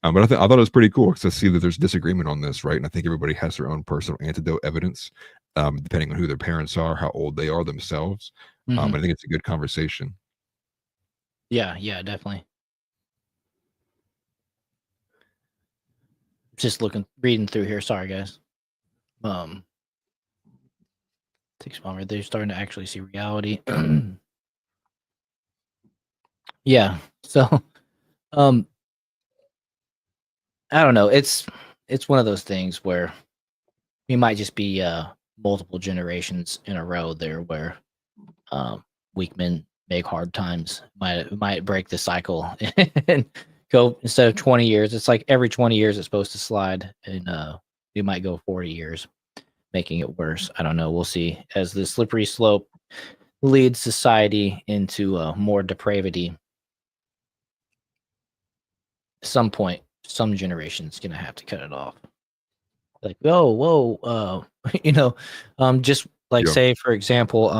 But I thought it was pretty cool because I see that there's disagreement on this, right? And I think everybody has their own personal antidote evidence, depending on who their parents are, how old they are themselves. Mhm. I think it's a good conversation. Yeah, definitely. Just reading through here. Sorry, guys. Takes a moment. They're starting to actually see reality. Yeah. So, um, I don't know. It's one of those things where we might just be multiple generations in a row there where weak men make hard times. Might break the cycle and go instead of 20 years. It's like every 20 years it's supposed to slide, and we might go 40 years, making it worse. I don't know. We'll see as the slippery slope leads society into more depravity. At some point, some generation's gonna have to cut it off. Like, oh, whoa, just like Yeah. say for example,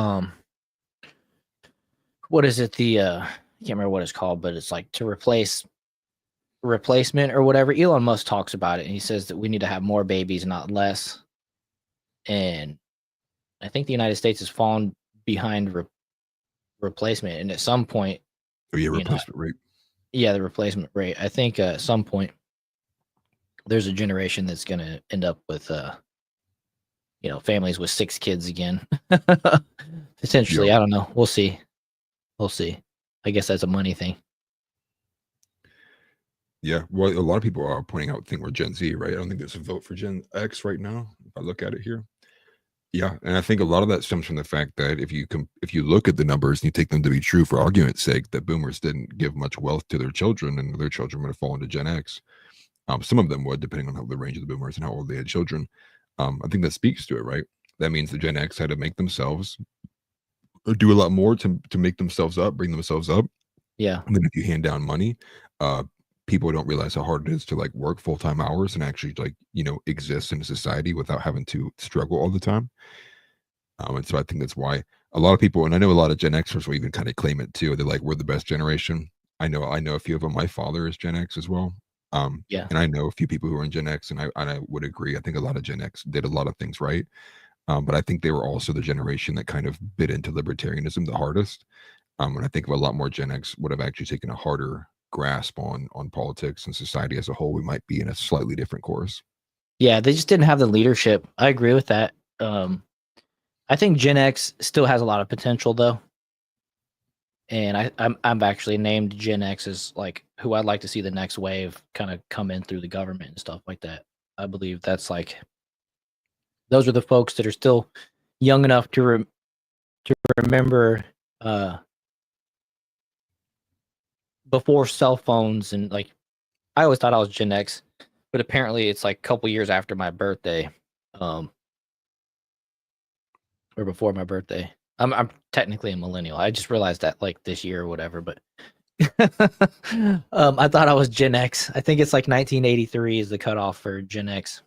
what is it? I can't remember what it's called, but it's like to replacement or whatever. Elon Musk talks about it, and he says that we need to have more babies, not less. And I think the United States has fallen behind replacement, and at some point, Oh yeah, you know, replacement rate. yeah, the replacement rate. I think at some point there's a generation that's going to end up with families with 6 kids again. Potentially, Yeah. I don't know. We'll see. We'll see. I guess that's a money thing. Yeah. Well, a lot of people are pointing out thing we're Gen Z, right? I don't think there's a vote for Gen X right now. If I look at it here. Yeah, and I think a lot of that stems from the fact that if you look at the numbers and you take them to be true for argument's sake, that boomers didn't give much wealth to their children, and their children would have fallen to Gen X. Some of them would, depending on how the range of the boomers and how old they had children. I think that speaks to it, right? That means the Gen X had to make themselves or do a lot more to make themselves up, bring themselves up. Yeah. And then if you hand down money, uh, people don't realize how hard it is to like work full time hours and actually like exist in a society without having to struggle all the time. And so I think that's why a lot of people, and I know a lot of Gen Xers will even kind of claim it too. They're like, we're the best generation. I know a few of them. My father is Gen X as well. Yeah. And I know a few people who are in Gen X, and I would agree. I think a lot of Gen X did a lot of things right. But I think they were also the generation that kind of bit into libertarianism the hardest. And I think a lot more Gen X would have actually taken a harder grasp on politics and society as a whole. We might be in a slightly different course. Yeah, they just didn't have the leadership. I agree with that. I think Gen X still has a lot of potential though. And I'm actually named Gen X as like who I'd like to see the next wave kind of come in through the government and stuff like that. I believe that's like those are the folks that are still young enough to remember before cell phones and like I always thought I was Gen X, but apparently it's like a couple years after my birthday, or before my birthday. I'm technically a millennial. I just realized that like this year or whatever, but I thought I was Gen X. I think it's like 1983 is the cutoff for Gen X.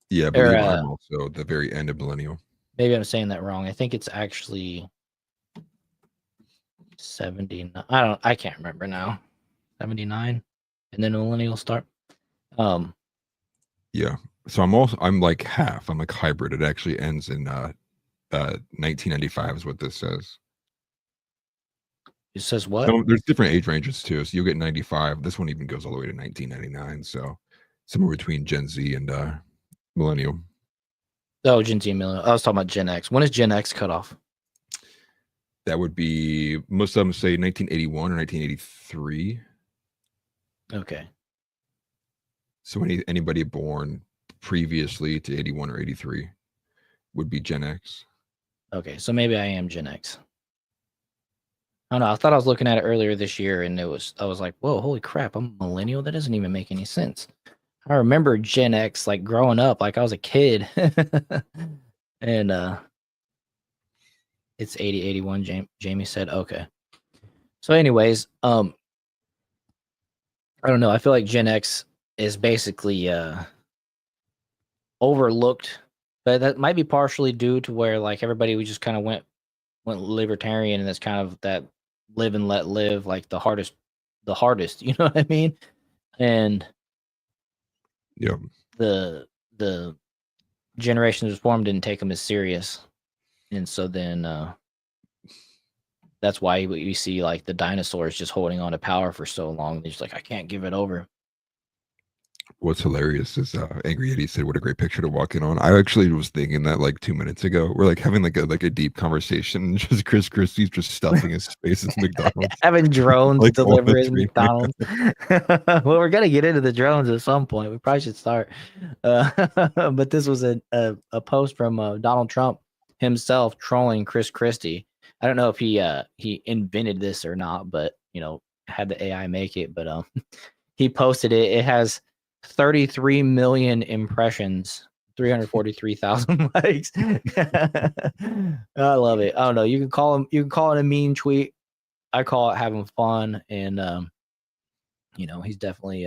Yeah, I Or believe I'm also the very end of millennial. maybe I'm saying that wrong. I think it's actually 79. I can't remember now. 79 and then millennials start. Yeah. So I'm like half. I'm like hybrid. It actually ends in 1995 is what this says. It says what? So there's different age ranges too. So you'll get 95. This one even goes all the way to 1999. So somewhere between Gen Z and millennial. Oh, Gen Z and millennial. I was talking about Gen X. When is Gen X cut off? That would be most of them say 1981 or 1983. Okay. So anybody born previously to 81 or 83 would be Gen X. Okay, so maybe I am Gen X. I don't know. I thought I was looking at it earlier this year, and I was like, "Whoa, holy crap! I'm a millennial. That doesn't even make any sense." I remember Gen X like growing up, like I was a kid, and it's 80, 81. Jamie said, "Okay." So, anyways, I don't know. I feel like Gen X is basically overlooked, but that might be partially due to where like everybody we just kind of went libertarian, and that's kind of that live and let live, like the hardest, you know what I mean? And Yeah. the generation that was formed didn't take them as serious, and so then That's why you see like the dinosaurs just holding on to power for so long. They're just like, I can't give it over. What's hilarious is Angry Eddie said, "What a great picture to walk in on." I actually was thinking that like 2 minutes ago. We're like having like a deep conversation. And just Chris Christie's just stuffing his face at McDonald's, Having drones like on deliver the his screen. McDonald's. Well, we're gonna get into the drones at some point. We probably should start. But this was a post from Donald Trump himself trolling Chris Christie. I don't know if he invented this or not, but had the AI make it. But he posted it. It has 33 million impressions, 343,000 likes. I love it. I don't know. You can call it a mean tweet. I call it having fun, and he's definitely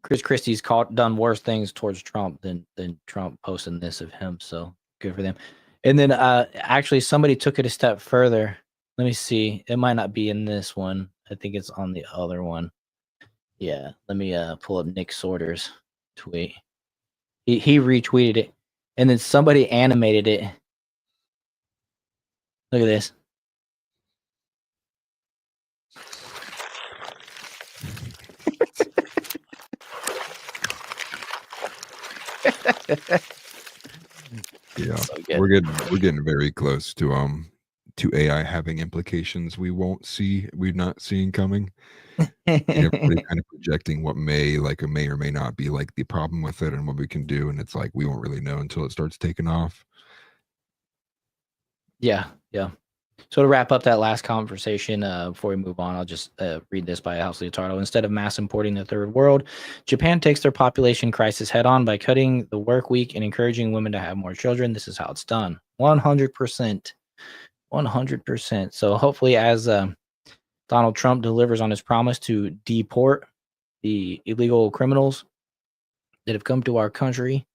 Chris Christie's done worse things towards Trump than Trump posting this of him. So good for them. And then actually somebody took it a step further. Let me see. It might not be in this one. I think it's on the other one. Yeah, let me pull up Nick Sorter's tweet. He retweeted it, and then somebody animated it. Look at this. Yeah, So good. we're getting very close to AI having implications we're not seeing coming. Everybody kind of projecting what may or may not be like the problem with it and what we can do, and it's like we won't really know until it starts taking off. Yeah. So to wrap up that last conversation, before we move on, I'll just read this by House Leotardo. Instead of mass importing the third world, Japan takes their population crisis head on by cutting the work week and encouraging women to have more children. This is how it's done. 100%. 100%. So hopefully as Donald Trump delivers on his promise to deport the illegal criminals that have come to our country,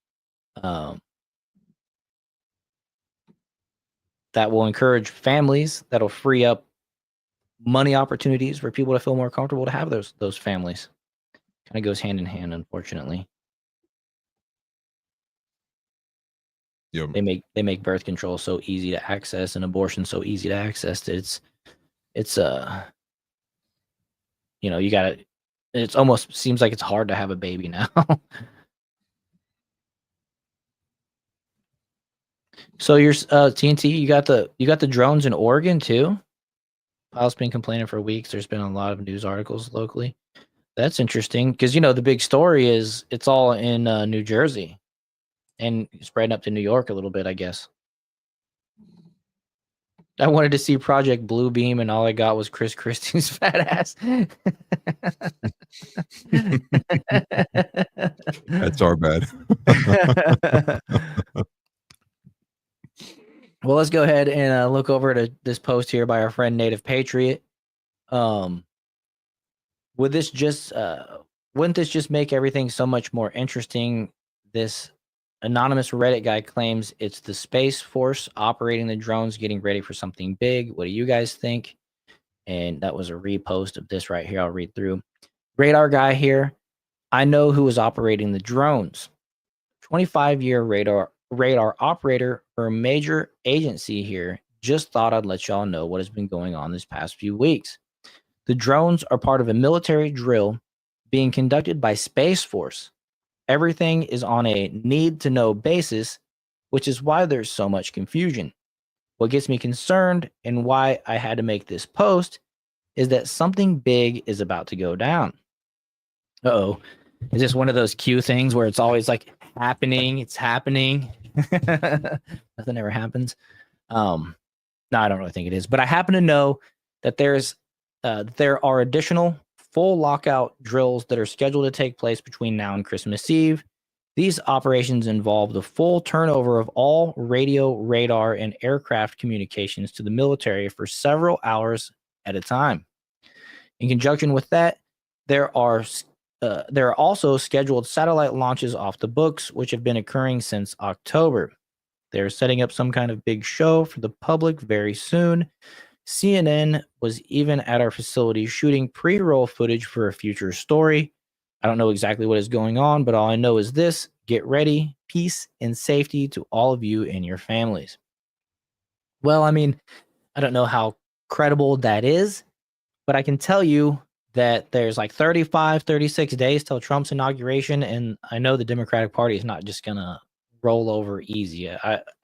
that will encourage families, that'll free up money opportunities for people to feel more comfortable to have those families. Kind of goes hand in hand, unfortunately. Yep. They make birth control so easy to access and abortion so easy to access that it's you gotta, it's almost seems like it's hard to have a baby now. So your TNT, you got the drones in Oregon too. Kyle's been complaining for weeks. There's been a lot of news articles locally. That's interesting because the big story is it's all in New Jersey and spreading up to New York a little bit, I guess. I wanted to see Project Bluebeam, and all I got was Chris Christie's fat ass. That's our bad. Well, let's go ahead and look over to this post here by our friend Native Patriot. Would this just wouldn't this just make everything so much more interesting? This anonymous Reddit guy claims it's the Space Force operating the drones, getting ready for something big. What do you guys think? And that was a repost of this right here. I'll read through. Radar guy here. I know who is operating the drones. 25-year radar operator for a major agency here. Just thought I'd let y'all know what has been going on this past few weeks. The drones are part of a military drill being conducted by Space Force. Everything is on a need-to-know basis, which is why there's so much confusion. What gets me concerned and why I had to make this post is that something big is about to go down. Uh-oh. Is this one of those cue things where it's always like happening? It's happening. Nothing ever happens. No, I don't really think it is. But I happen to know that there are additional full lockout drills that are scheduled to take place between now and Christmas Eve. These operations involve the full turnover of all radio, radar, and aircraft communications to the military for several hours at a time. In conjunction with that, there are also scheduled satellite launches off the books, which have been occurring since October. They're setting up some kind of big show for the public very soon. CNN was even at our facility shooting pre-roll footage for a future story. I don't know exactly what is going on, but all I know is this: get ready, peace and safety to all of you and your families. Well, I mean, I don't know how credible that is, but I can tell you that there's like 35, 36 days till Trump's inauguration, and I know the Democratic Party is not just gonna roll over easy.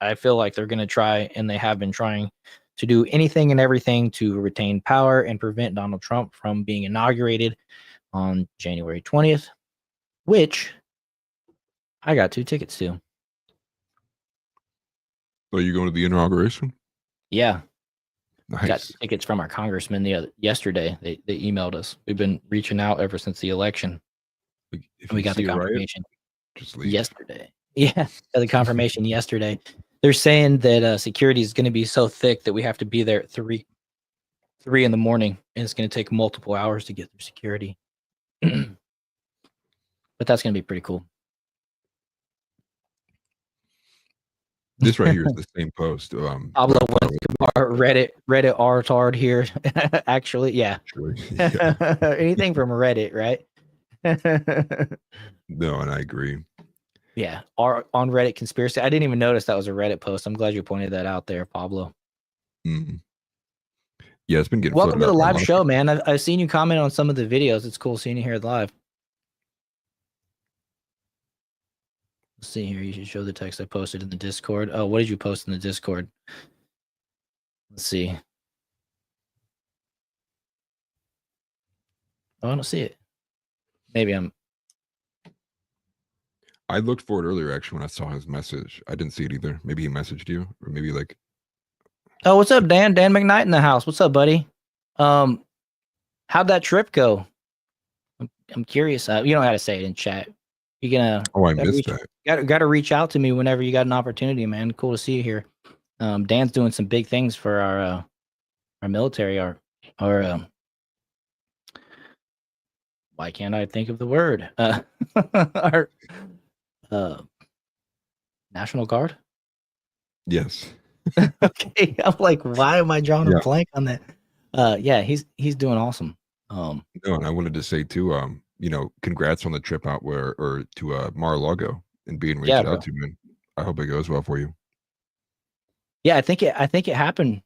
I feel like they're gonna try, and they have been trying to do anything and everything to retain power and prevent Donald Trump from being inaugurated on January 20th, which I got 2 tickets to. Are you going to the inauguration? Yeah. Got Nice. tickets from our congressman yesterday. They emailed us. We've been reaching out ever since the election. If We you got the see a riot, confirmation just leave. yesterday. Yeah, got the confirmation yesterday. They're saying that security is going to be so thick that we have to be there at 3 in the morning, and it's going to take multiple hours to get through security. But that's going to be pretty cool. This right here is the same post. Pablo Reddit R-tard here. Actually, yeah. Actually, yeah. Anything from Reddit, right? No, and I agree. Yeah, on Reddit conspiracy. I didn't even notice that was a Reddit post. I'm glad you pointed that out there, Pablo. Mm. Yeah, it's been getting. Welcome to the floated out by a live lot of show, people. man. I've seen you comment on some of the videos. It's cool seeing you here live. Let's see here. You should show the text I posted in the Discord. Oh, what did you post in the Discord? Let's see. Oh, I don't see it. Maybe I looked for it earlier actually when I saw his message. I didn't see it either. Maybe he messaged you, or maybe like. Oh, what's up, Dan? Dan McKnight in the house. What's up, buddy? How'd that trip go? I'm curious. You don't got to say it in chat. You're gonna. Oh, I missed that. Got to reach out to me whenever you got an opportunity, man. Cool to see you here. Dan's doing some big things for our military. Our why can't I think of the word? Our National Guard. Yes. Okay, I'm like, why am I drawing Yeah. a blank on that? Yeah, he's doing awesome. No, and I wanted to say too, congrats on the trip out to Mar-a-Lago and being reached bro. out to, man. I hope it goes well for you. Yeah, I think it happened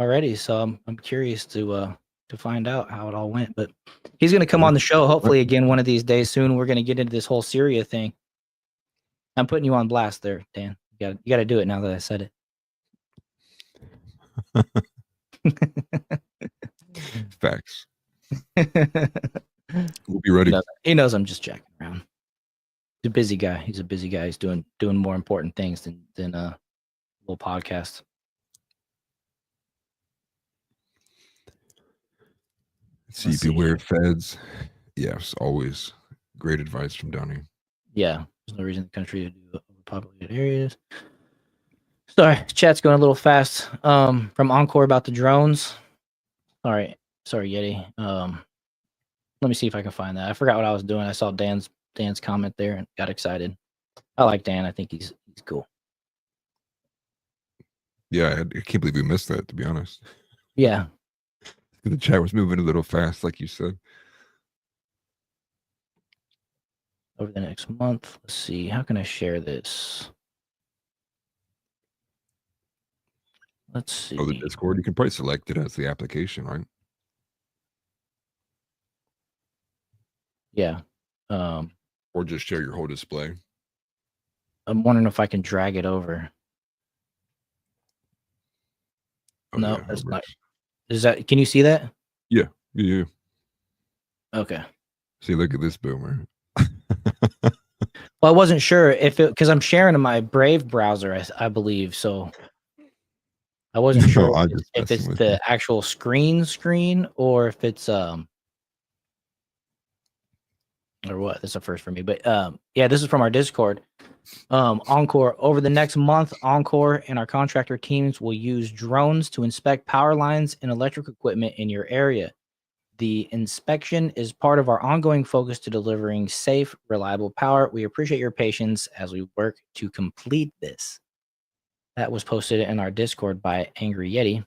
already. So I'm curious to find out how it all went. But he's gonna come on the show hopefully again one of these days soon. We're gonna get into this whole Syria thing. I'm putting you on blast there, Dan. You got to do it now that I said it. Facts. We'll be ready. He knows I'm just jacking around. He's a busy guy. He's a busy guy. He's doing more important things than a little podcast. See, beware of feds. Yes, always great advice from Downey. Yeah, there's no reason in the country to do overpopulated areas. Sorry, chat's going a little fast. From Encore about the drones. All right, sorry, Yeti. Let me see if I can find that. I forgot what I was doing. I saw Dan's comment there and got excited. I like Dan. I think he's cool. Yeah, I can't believe we missed that, to be honest. Yeah. The chat was moving a little fast, like you said. Over the next month. Let's see. How can I share this? Let's see. Oh, the Discord. You can probably select it as the application, right? Yeah. Or just share your whole display. I'm wondering if I can drag it over. Oh, No, yeah, that's that not. works. Is that? Can you see that? Yeah. Okay. See, look at this boomer. Well, I wasn't sure if it because I'm sharing in my Brave browser, I believe. So I wasn't sure if it's the actual screen or if it's or what. That's a first for me. But yeah, this is from our Discord. Encore, over the next month, Encore and our contractor teams will use drones to inspect power lines and electric equipment in your area. The inspection is part of our ongoing focus to delivering safe, reliable power. We appreciate your patience as we work to complete this. That was posted in our Discord by Angry Yeti.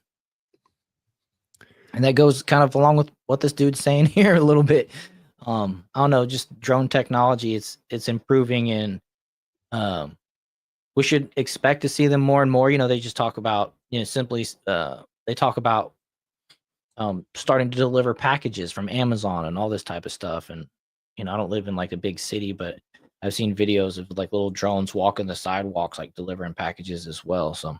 And that goes kind of along with what this dude's saying here a little bit. I don't know, just drone technology, it's improving, and we should expect to see them more and more. They just talk about, simply they talk about starting to deliver packages from Amazon and all this type of stuff. And I don't live in like a big city, but I've seen videos of like little drones walking the sidewalks, like delivering packages as well. So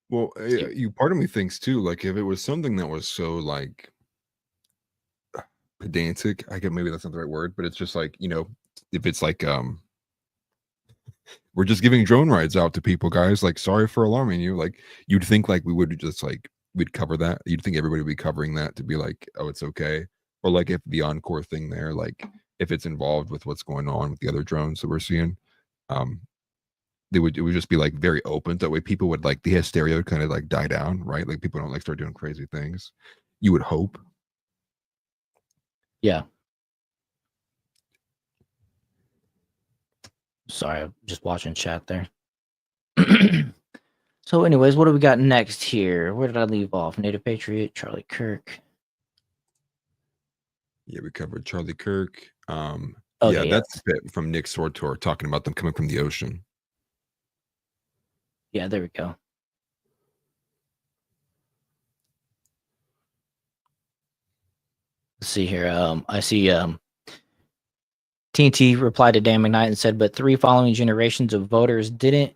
Well, yeah, part of me thinks too, like if it was something that was so like pedantic, I get maybe that's not the right word, but it's just like, if it's like we're just giving drone rides out to people, guys, like sorry for alarming you. Like you'd think like we would just like we'd cover that. You'd think everybody would be covering that to be like, oh, it's okay. Or like if the encore thing there, like if it's involved with what's going on with the other drones that we're seeing, um, it would just be like very open. That way people would like the hysteria would kind of like die down, right? Like people don't like start doing crazy things. You would hope. yeah. Sorry, I'm just watching chat there. So, anyways, what do we got next here? Where did I leave off? Native Patriot, Charlie Kirk. Yeah, we covered Charlie Kirk. Okay, Yeah, yeah. that's the bit from Nick Sortor talking about them coming from the ocean. Yeah, there we go. Let's see here. I see TNT replied to Dan McKnight and said, but 3 following generations of voters didn't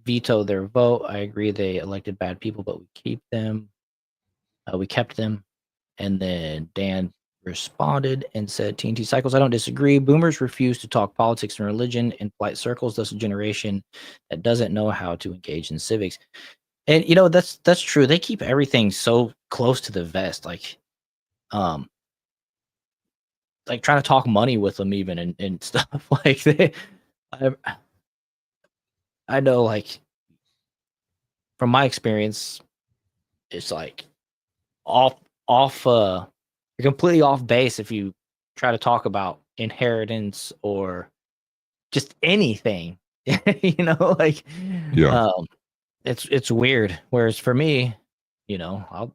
veto their vote. I agree they elected bad people, but we keep them. We kept them. And then Dan responded and said, TNT Cycles, I don't disagree. Boomers refuse to talk politics and religion in polite circles. That's a generation that doesn't know how to engage in civics. And that's true. They keep everything so close to the vest, like trying to talk money with them even and stuff like that. I know, like from my experience, it's like off you're completely off base if you try to talk about inheritance or just anything. Like Yeah. it's weird. Whereas for me, I'll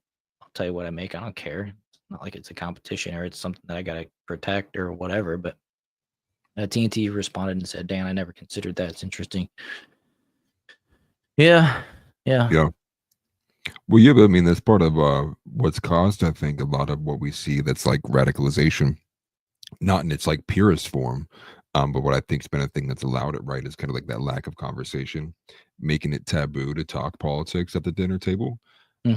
tell you what I make. I don't care. It's not like it's a competition or it's something that I gotta protect or whatever. But TNT responded and said, Dan, I never considered that. It's interesting. Yeah. Yeah. Well, yeah, but I mean, that's part of what's caused, I think, a lot of what we see that's like radicalization, not in its like purest form, but what I think's been a thing that's allowed it, right, is kind of like that lack of conversation, making it taboo to talk politics at the dinner table. Hmm.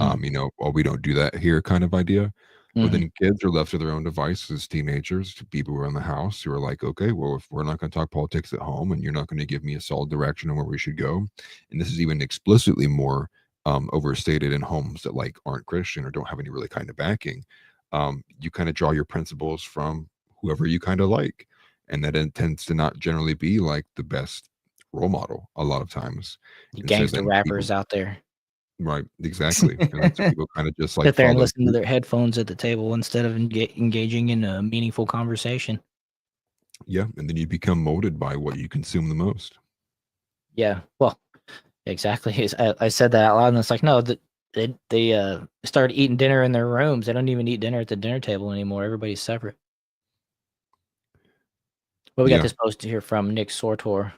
Well, we don't do that here kind of idea. But Hmm. then kids are left to their own devices, teenagers, people who are in the house who are like, okay, well, if we're not going to talk politics at home and you're not going to give me a solid direction on where we should go, and this is even explicitly more overstated in homes that like aren't Christian or don't have any really kind of backing, you kind of draw your principles from whoever you kind of like. And that tends to not generally be like the best role model a lot of times. The And so gangster then people, rappers out there. right, exactly. And then so people kind of just like Sit there and follow listen to their headphones at the table instead of engaging in a meaningful conversation. Yeah, and then you become molded by what you consume the most. Yeah, well, exactly. I said that out loud, and it's like, no, they started eating dinner in their rooms. They don't even eat dinner at the dinner table anymore. Everybody's separate. Well, we got Yeah. this post here from Nick Sortor.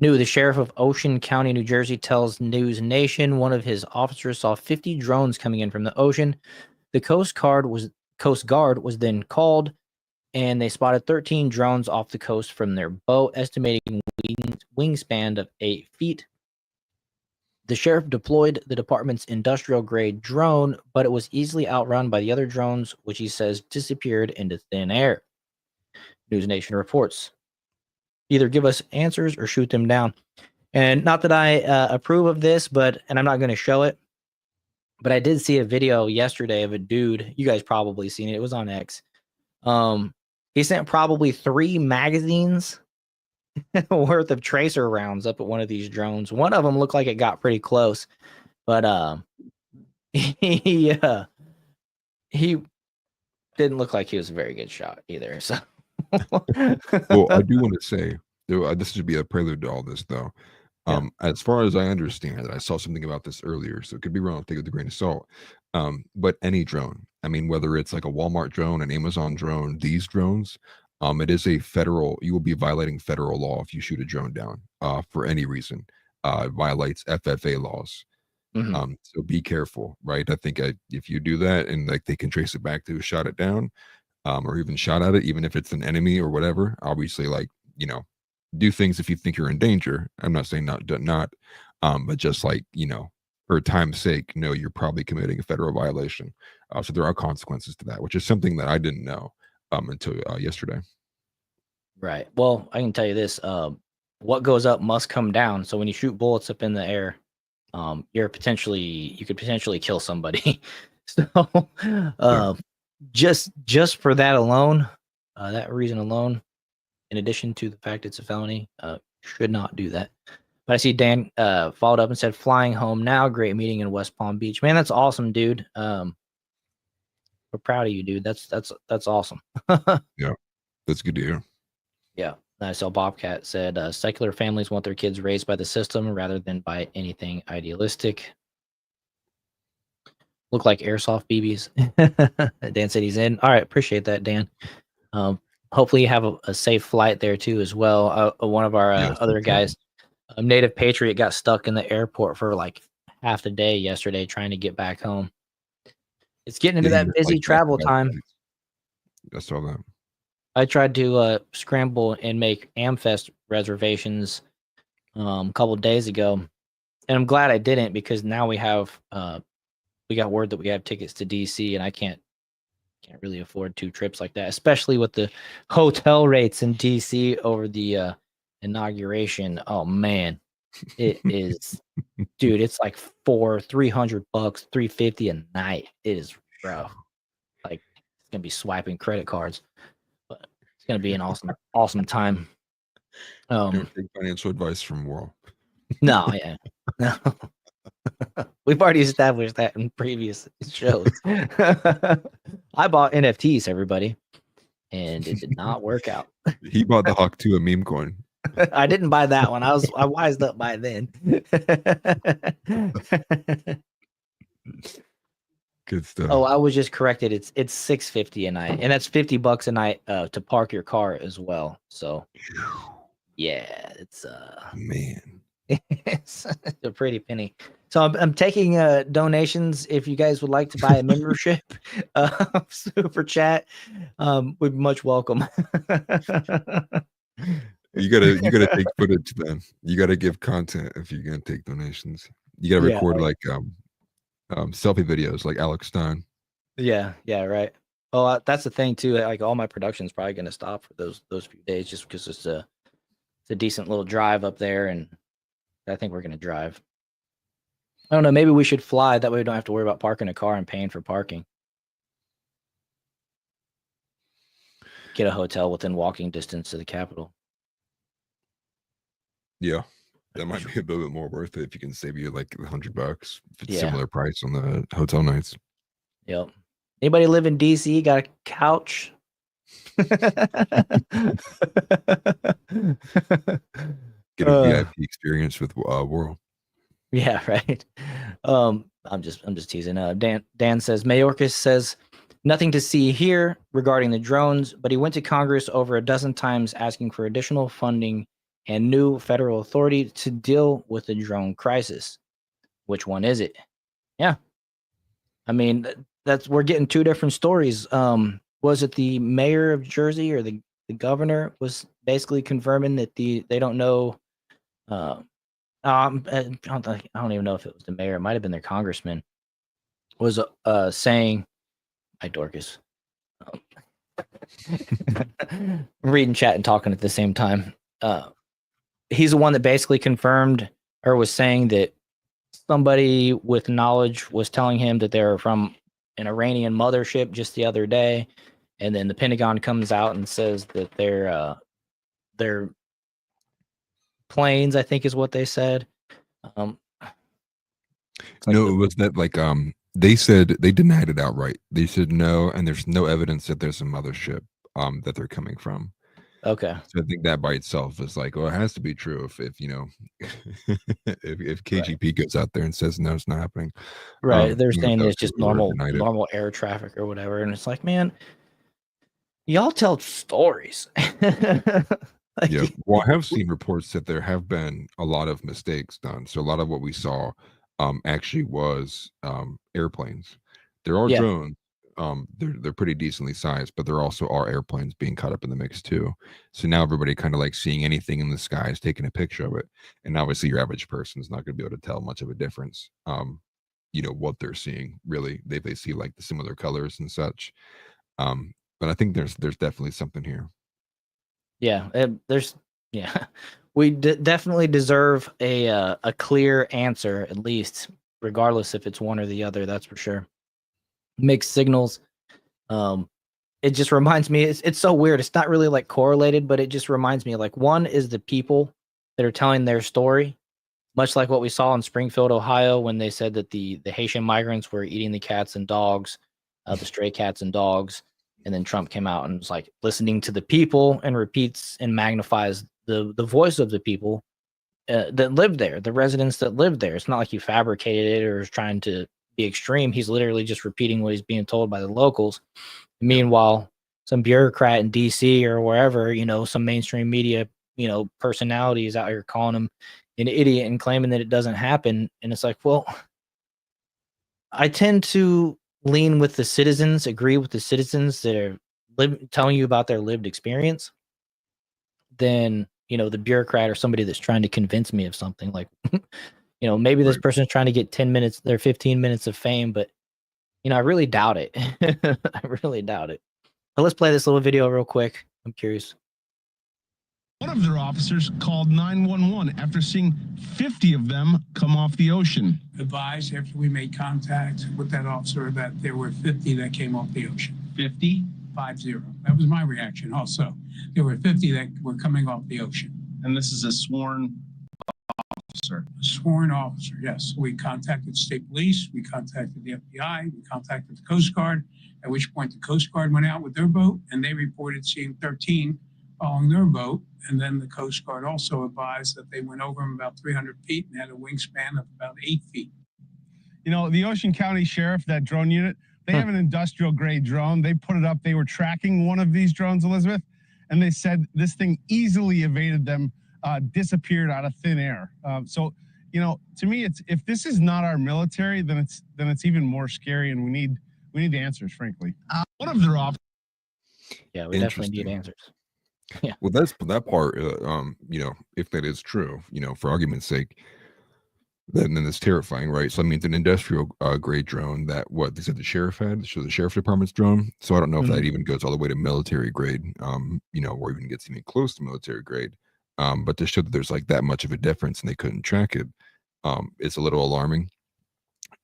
The sheriff of Ocean County, New Jersey, tells News Nation one of his officers saw 50 drones coming in from the ocean. The Coast Guard was then called, and they spotted 13 drones off the coast from their boat, estimating wingspan of 8 feet. The sheriff deployed the department's industrial-grade drone, but it was easily outrun by the other drones, which he says disappeared into thin air. News Nation reports. Either give us answers or shoot them down. And not that I approve of this, and I'm not going to show it, but I did see a video yesterday of a dude. You guys probably seen it. It was on X. He sent probably 3 magazines worth of tracer rounds up at one of these drones. One of them looked like it got pretty close, but he didn't look like he was a very good shot either. So, Well, I do want to say, this should be a prelude to all this, though. Yeah. As far as I understand it, I saw something about this earlier, so it could be wrong. Take it with a grain of salt. But any drone, I mean, whether it's like a Walmart drone, an Amazon drone, these drones, It is a federal. You will be violating federal law if you shoot a drone down for any reason. It violates FFA laws. Mhm. So be careful, right? I think if you do that and like they can trace it back to who shot it down, or even shot at it, even if it's an enemy or whatever. Obviously, like do things if you think you're in danger. I'm not saying not, but just like for time's sake, no, you're probably committing a federal violation. So there are consequences to that, which is something that I didn't know until yesterday. Right. Well, I can tell you this: what goes up must come down. So when you shoot bullets up in the air, you could potentially kill somebody. So, Yeah. just for that alone, that reason alone, in addition to the fact it's a felony, should not do that. But I see Dan followed up and said, "Flying home now. Great meeting in West Palm Beach, man. That's awesome, dude. We're proud of you, dude. That's awesome." Yeah, that's good to hear. Yeah. I saw Bobcat said, secular families want their kids raised by the system rather than by anything idealistic. Look like airsoft BBs. Dan said he's in. All right. Appreciate that, Dan. Hopefully you have a safe flight there too as well. One of our Yes, other that's right. guys, a Native Patriot, got stuck in the airport for like half the day yesterday trying to get back home. It's getting into Yeah, he that was busy like back to travel back time. flights. I saw that. I tried to scramble and make Amfest reservations a couple days ago, and I'm glad I didn't because now we got word that we have tickets to DC, and I can't really afford 2 trips like that, especially with the hotel rates in DC over the inauguration. Oh man, it is, dude. It's like $300, $350 a night. It is rough. Like it's gonna be swiping credit cards, but it's gonna be an awesome time. Don't take financial advice from World. No, yeah, no. We've already established that in previous shows. I bought NFTs, everybody, and it did not work out. He bought the Hawk 2 a meme coin. I didn't buy that one. I wised up by then. Good stuff. Oh, I was just corrected. It's $650 a night, and that's $50 a night to park your car as well. So yeah, it's Man. it's a pretty penny. So I'm taking donations. If you guys would like to buy a membership, super chat, would be much welcome. You gotta take footage then. You gotta give content if you're gonna take donations. You gotta Yeah, record like selfie videos like Alex Stein. yeah, right. Well, that's the thing too. Like all my production's probably going to stop for those few days just because it's a decent little drive up there, and I think we're going to drive. I don't know. Maybe we should fly. That way we don't have to worry about parking a car and paying for parking. Get a hotel within walking distance to the Capitol. Yeah. That might be a little bit more worth it if you can save you like $100 if it's Yeah. similar price on the hotel nights. Yep. Anybody live in DC? Got a couch? Get a VIP experience with World. Yeah, right. I'm just teasing. Dan says Mayorkas says nothing to see here regarding the drones, but he went to Congress over a dozen times asking for additional funding and new federal authority to deal with the drone crisis. Which one is it? Yeah. I mean, we're getting 2 different stories. Was it the mayor of Jersey or the governor was basically confirming that they don't know I don't even know if it was the mayor. It might have been their congressman. Was saying, "Hi, Dorcas." Reading chat and talking at the same time. He's the one that basically confirmed or was saying that somebody with knowledge was telling him that they're from an Iranian mothership just the other day, and then the Pentagon comes out and says that they're planes, I think is what they said. No, it was that like they said they denied it outright. They said no, and there's no evidence that there's a mothership that they're coming from. Okay. So I think that by itself is like, well, it has to be true if you know if KGP goes out there and says no, it's not happening. Right. They're you know, saying those it's just people who normal denied it. normal air traffic or whatever. And it's like, man, y'all tell stories. Like, Yeah. Well, I have seen reports that there have been a lot of mistakes done. So a lot of what we saw actually was airplanes. There are yeah, drones. They're pretty decently sized, but there also are airplanes being caught up in the mix too. So now everybody kind of like seeing anything in the sky is taking a picture of it. And obviously your average person is not going to be able to tell much of a difference. What they're seeing really. They see like the similar colors and such. But I think there's definitely something here. yeah. There's yeah. We definitely deserve a clear answer, at least, regardless if it's one or the other. That's for sure. Mixed signals. Um, it just reminds me. It's so weird. It's not really like correlated, but it just reminds me. Like one is the people that are telling their story, much like what we saw in Springfield, Ohio, when they said that the Haitian migrants were eating the cats and dogs, the stray cats and dogs, and then Trump came out and was like listening to the people and repeats and magnifies the voice of the people that lived there, the residents that lived there. It's not like he fabricated it or is trying to be extreme. He's literally just repeating what he's being told by the locals. Meanwhile, some bureaucrat in DC or wherever, some mainstream media, personalities out here calling him an idiot and claiming that it doesn't happen. And it's like, well, I tend to lean with the citizens, agree with the citizens that are telling you about their lived experience than, the bureaucrat or somebody that's trying to convince me of something. Like, maybe this Right. person's trying to get 10 minutes, their 15 minutes of fame, but I really doubt it. I really doubt it. But let's play this little video real quick. I'm curious. One of their officers called 911 after seeing 50 of them come off the ocean. Advised after we made contact with that officer that there were 50 that came off the ocean. 50? 50. That was my reaction also. There were 50 that were coming off the ocean. And this is a sworn officer. A sworn officer, yes. We contacted state police, we contacted the FBI, we contacted the Coast Guard, at which point the Coast Guard went out with their boat and they reported seeing 13 following their boat. And then the Coast Guard also advised that they went over them about 300 feet and had a wingspan of about 8 feet. The Ocean County Sheriff, that drone unit, they have an industrial grade drone. They put it up. They were tracking one of these drones, Elizabeth, and they said this thing easily evaded them, disappeared out of thin air. So, to me, it's if this is not our military, then it's even more scary, and we need answers, frankly. One of their officers. Yeah, we definitely need answers. Yeah. Well, that's that part. If that is true, for argument's sake, then it's terrifying, right? So I mean, it's an industrial grade drone that what they said the sheriff had, so the sheriff department's drone. So I don't know if that even goes all the way to military grade, or even gets even close to military grade. But to show that there's like that much of a difference and they couldn't track it, it's a little alarming,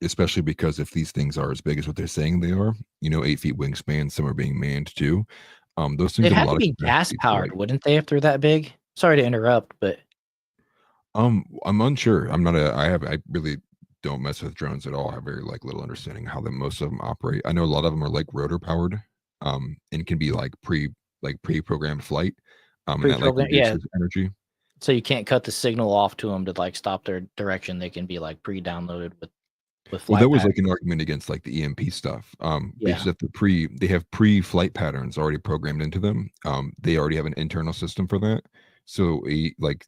especially because if these things are as big as what they're saying they are, 8 feet wingspan, some are being manned too. Those things They'd have a have to lot of be gas capacity for, powered, like, wouldn't they, if they're that big? Sorry to interrupt, but I'm unsure. I really don't mess with drones at all. I have very like little understanding how most of them operate. I know a lot of them are like rotor powered, and can be like pre-programmed flight, and that like pre-programmed, yeah. reduces energy. So you can't cut the signal off to them to like stop their direction. They can be like pre-downloaded with Well, flight that was patterns. like an argument against like the EMP stuff. They Yeah. just have they have pre-flight patterns already programmed into them. They already have an internal system for that. So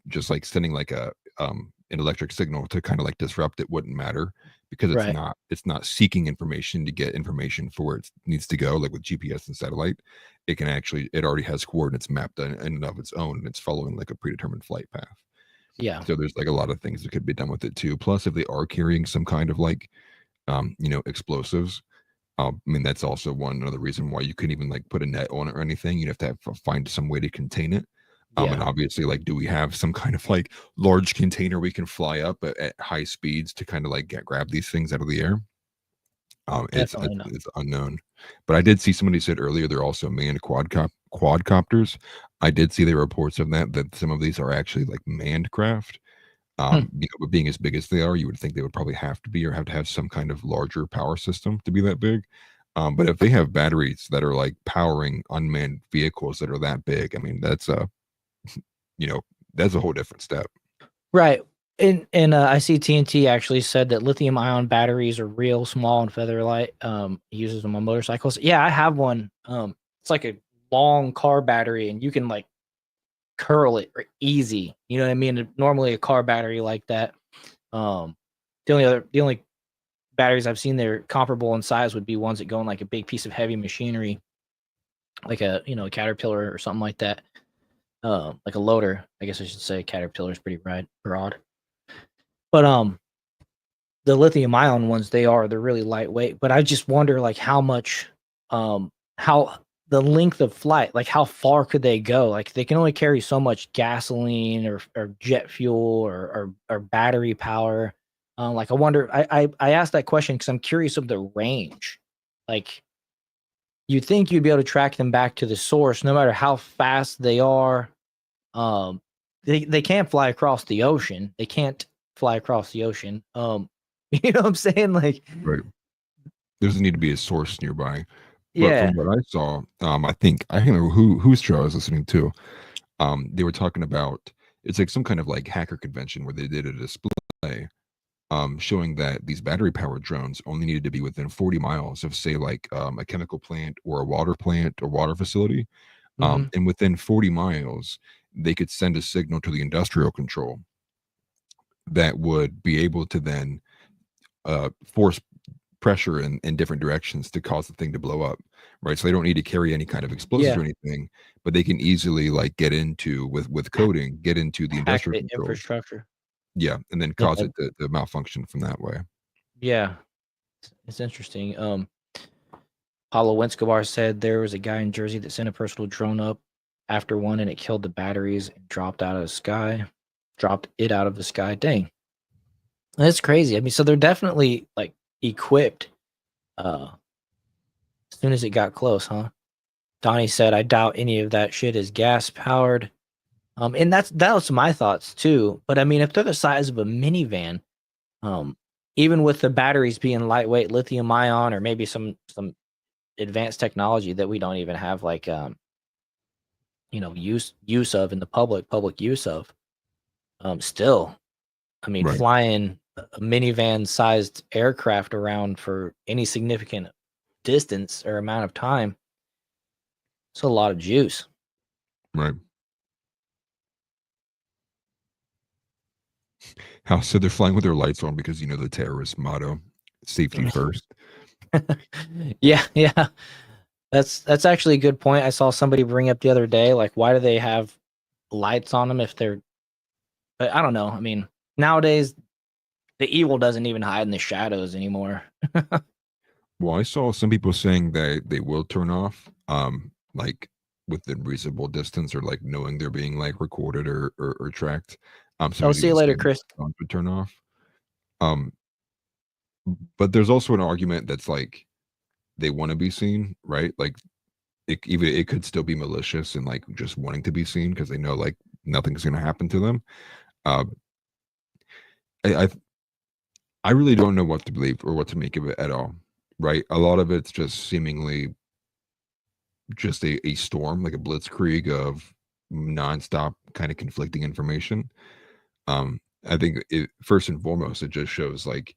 just like sending like an electric signal to kind of like disrupt it wouldn't matter because Right. it's not seeking information to get information for where it needs to go, like with GPS and satellite. It already has coordinates mapped in and of its own, and it's following like a predetermined flight path. Yeah. So there's like a lot of things that could be done with it too. Plus, if they are carrying some kind of like, explosives, I mean, that's also another reason why you couldn't even like put a net on it or anything. You'd have to find some way to contain it. Yeah. And obviously, like, do we have some kind of like large container we can fly up at high speeds to kind of like grab these things out of the air? It's Definitely not. it's unknown. But I did see somebody said earlier they're also manned quadcopters. I did see the reports of that some of these are actually like manned craft. But being as big as they are, you would think they would probably have to be or have to have some kind of larger power system to be that big. But if they have batteries that are like powering unmanned vehicles that are that big, I mean, that's that's a whole different step. Right. And I see TNT actually said that lithium ion batteries are real small and feather light. He uses them on motorcycles. Yeah, I have one. It's like a long car battery and you can like curl it easy. You know what I mean? Normally a car battery like that. The only batteries I've seen that are comparable in size would be ones that go in like a big piece of heavy machinery, like a a Caterpillar or something like that. Like a loader, I guess I should say. Caterpillar is pretty broad. But the lithium ion ones, they're really lightweight. But I just wonder like how much how the length of flight, like how far could they go? Like they can only carry so much gasoline or jet fuel or battery power. Like I wonder, I asked that question because I'm curious of the range. Like you'd think you'd be able to track them back to the source, no matter how fast they are. They can't fly across the ocean. They can't fly across the ocean. You know what I'm saying? Like, Right. There doesn't need to be a source nearby. But yeah. from what I saw, I think I can't remember whose show I was listening to. They were talking about it's like some kind of like hacker convention where they did a display showing that these battery powered drones only needed to be within 40 miles of say like a chemical plant or a water plant or water facility. Hmm. And within 40 miles, they could send a signal to the industrial control that would be able to then force pressure in different directions to cause the thing to blow up, right? So they don't need to carry any kind of explosives Yeah. or anything, but they can easily like get into with coding, get into the Hack industrial the control, infrastructure. yeah, and then Yeah. cause it to malfunction from that way. Yeah. It's interesting. Paulo Wenskobar said there was a guy in Jersey that sent a personal drone up after one and it killed the batteries and dropped it out of the sky. Dang. That's crazy. I mean, so they're definitely like equipped as soon as it got close, huh? Donnie said, I doubt any of that shit is gas powered. And that was my thoughts too. But I mean, if they're the size of a minivan, even with the batteries being lightweight, lithium ion, or maybe some advanced technology that we don't even have like use of in the public use of, still, I mean, Right. flying a minivan sized aircraft around for any significant distance or amount of time, it's a lot of juice. Right. How so they're flying with their lights on because the terrorist motto, safety first. Yeah. That's actually a good point. I saw somebody bring up the other day, like, why do they have lights on them if they're? But I don't know. I mean, nowadays the evil doesn't even hide in the shadows anymore. Well, I saw some people saying that they will turn off, like within reasonable distance or like knowing they're being like recorded or tracked. Some Oh, people see you even later, saying Chris. phones would turn off. Um, but there's also an argument that's like they want to be seen, right? Like it could still be malicious and like just wanting to be seen because they know like nothing's going to happen to them. Uh, I I really don't know what to believe or what to make of it at all, right? A lot of it's just seemingly just a storm, like a blitzkrieg of nonstop kind of conflicting information. I think first and foremost, it just shows like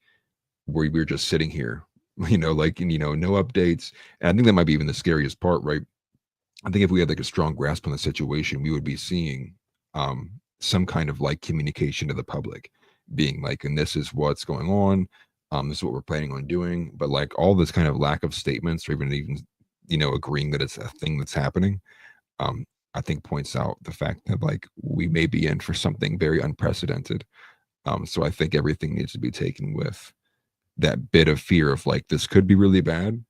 we're just sitting here, like no updates. And I think that might be even the scariest part, right? I think if we had like a strong grasp on the situation, we would be seeing some kind of like communication to the public, being like, and this is what's going on. This is what we're planning on doing. But like all this kind of lack of statements or even agreeing that it's a thing that's happening, um, I think points out the fact that like we may be in for something very unprecedented. So I think everything needs to be taken with that bit of fear of like this could be really bad,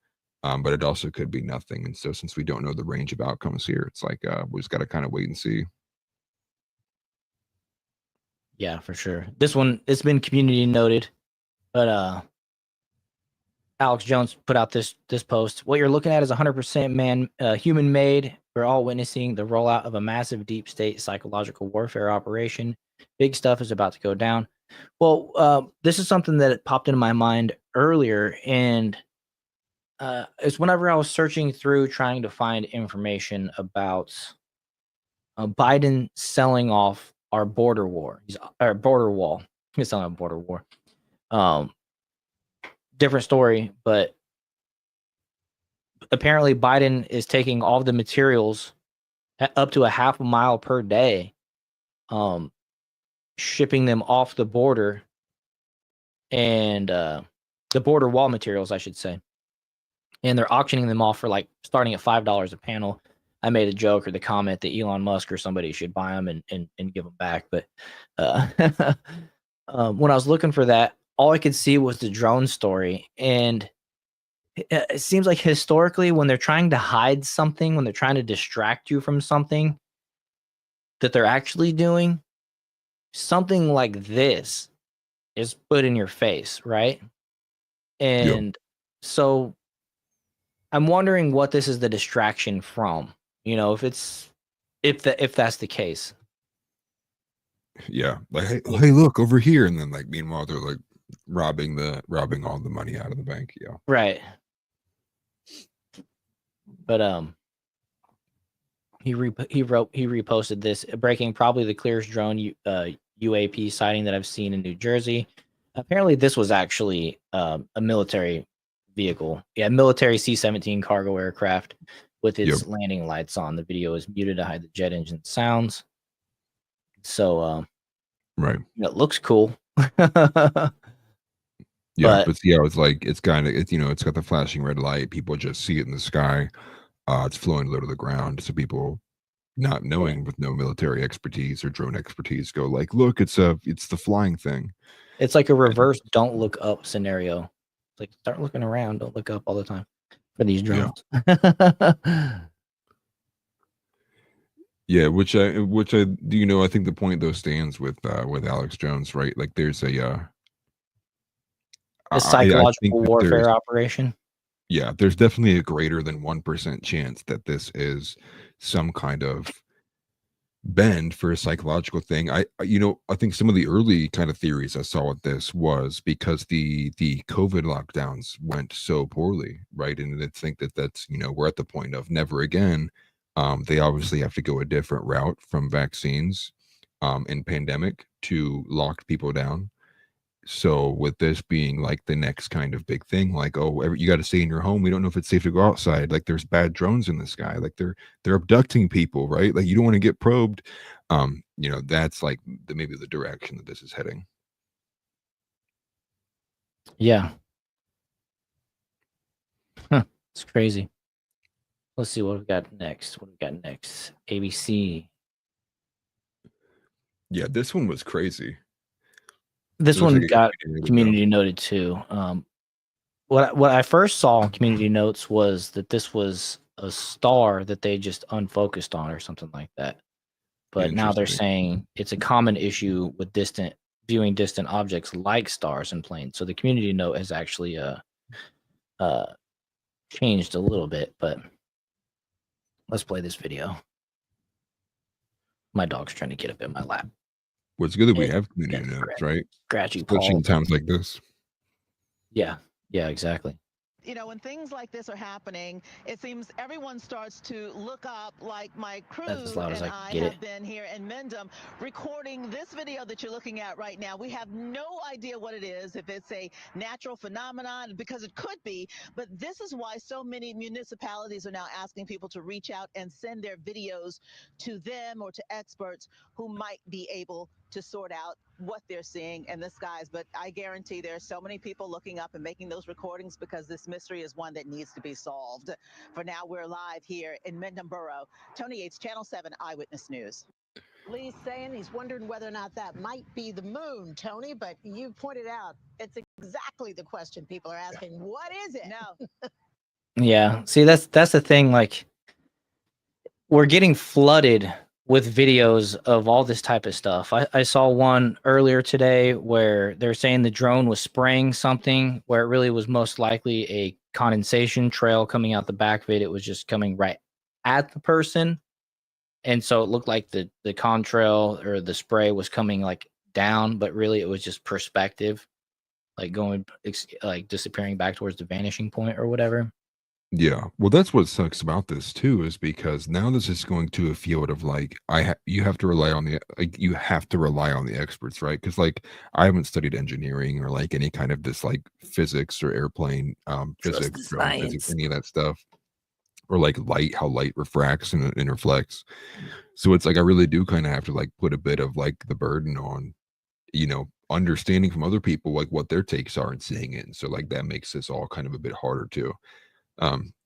but it also could be nothing. And so since we don't know the range of outcomes here, it's like we just got to kind of wait and see. Yeah, for sure. This one, it's been community noted, but Alex Jones put out this post. What you're looking at is 100% human made. We're all witnessing the rollout of a massive deep state psychological warfare operation. Big stuff is about to go down. Well, this is something that popped into my mind earlier, and it's whenever I was searching through trying to find information about Biden selling off our border war, our border wall. He's selling a border war. Different story, but apparently Biden is taking all the materials up to a half a mile per day, shipping them off the border and the border wall materials, I should say. And they're auctioning them off for like starting at $5 a panel. I made a joke or the comment that Elon Musk or somebody should buy them and give them back. But when I was looking for that, all I could see was the drone story. And it seems like historically, when they're trying to hide something, when they're trying to distract you from something that they're actually doing, something like this is put in your face, right? And so I'm wondering what this is the distraction from. You know, if that's the case. Yeah, like hey, look over here, and then like meanwhile they're like robbing all the money out of the bank. Yeah, Right. But he reposted this, breaking probably the clearest drone UAP sighting that I've seen in New Jersey. Apparently, this was actually a military vehicle. Yeah, military C-17 cargo aircraft with its landing lights on. The video is muted to hide the jet engine sounds. So, right. It looks cool. Yeah, but yeah, it's like it's got the flashing red light. People just see it in the sky. It's flowing low to the ground, so people not knowing with no military expertise or drone expertise go like, look, it's the flying thing. It's like a reverse don't look up scenario. It's like start looking around, don't look up all the time for these drones. Yeah, which I I think the point though stands with Alex Jones, right? Like there's a psychological warfare operation. Yeah, there's definitely a greater than 1% chance that this is some kind of bend for a psychological thing. I think some of the early kind of theories I saw with this was because the COVID lockdowns went so poorly, right? And I think that's we're at the point of never again. They obviously have to go a different route from vaccines and pandemic to lock people down. So with this being like the next kind of big thing, like, you got to stay in your home. We don't know if it's safe to go outside. Like there's bad drones in the sky. Like they're abducting people, right? Like you don't want to get probed. That's like maybe the direction that this is heading. Yeah. It's crazy. Let's see what we got next. ABC. Yeah, this one was crazy. This one got community noted too. What I first saw on community notes was that this was a star that they just unfocused on or something like that. But now they're saying it's a common issue with viewing distant objects like stars in planes. So the community note has actually changed a little bit. But let's play this video. My dog's trying to get up in my lap. Well, it's good that we have community notes, right? Scratchy especially in times like this. Yeah, exactly. When things like this are happening, it seems everyone starts to look up, like my crew and I have been here in Mendham recording this video that you're looking at right now. We have no idea what it is, if it's a natural phenomenon, because it could be, but this is why so many municipalities are now asking people to reach out and send their videos to them or to experts who might be able to sort out what they're seeing in the skies. But I guarantee there's so many people looking up and making those recordings because this mystery is one that needs to be solved. For now, we're live here in Mendham Borough. Tony Yates, Channel 7 Eyewitness News. Lee's saying he's wondering whether or not that might be the moon, Tony, but you pointed out it's exactly the question people are asking. What is it? No. Yeah. See, that's the thing. Like, we're getting flooded with videos of all this type of stuff. I saw one earlier today where they're saying the drone was spraying something where it really was most likely a condensation trail coming out the back of it. It was just coming right at the person. And so it looked like the contrail or the spray was coming like down, but really it was just perspective, like going, like disappearing back towards the vanishing point or whatever. Yeah, well, that's what sucks about this too, is because now this is going to a field of like you have to rely on the experts, right? Because like I haven't studied engineering or like any kind of this like physics or airplane physics, drone physics, any of that stuff. or like light, how light refracts and reflects. So it's like I really do kind of have to like put a bit of like the burden on, understanding from other people like what their takes are and seeing it. And so like that makes this all kind of a bit harder too.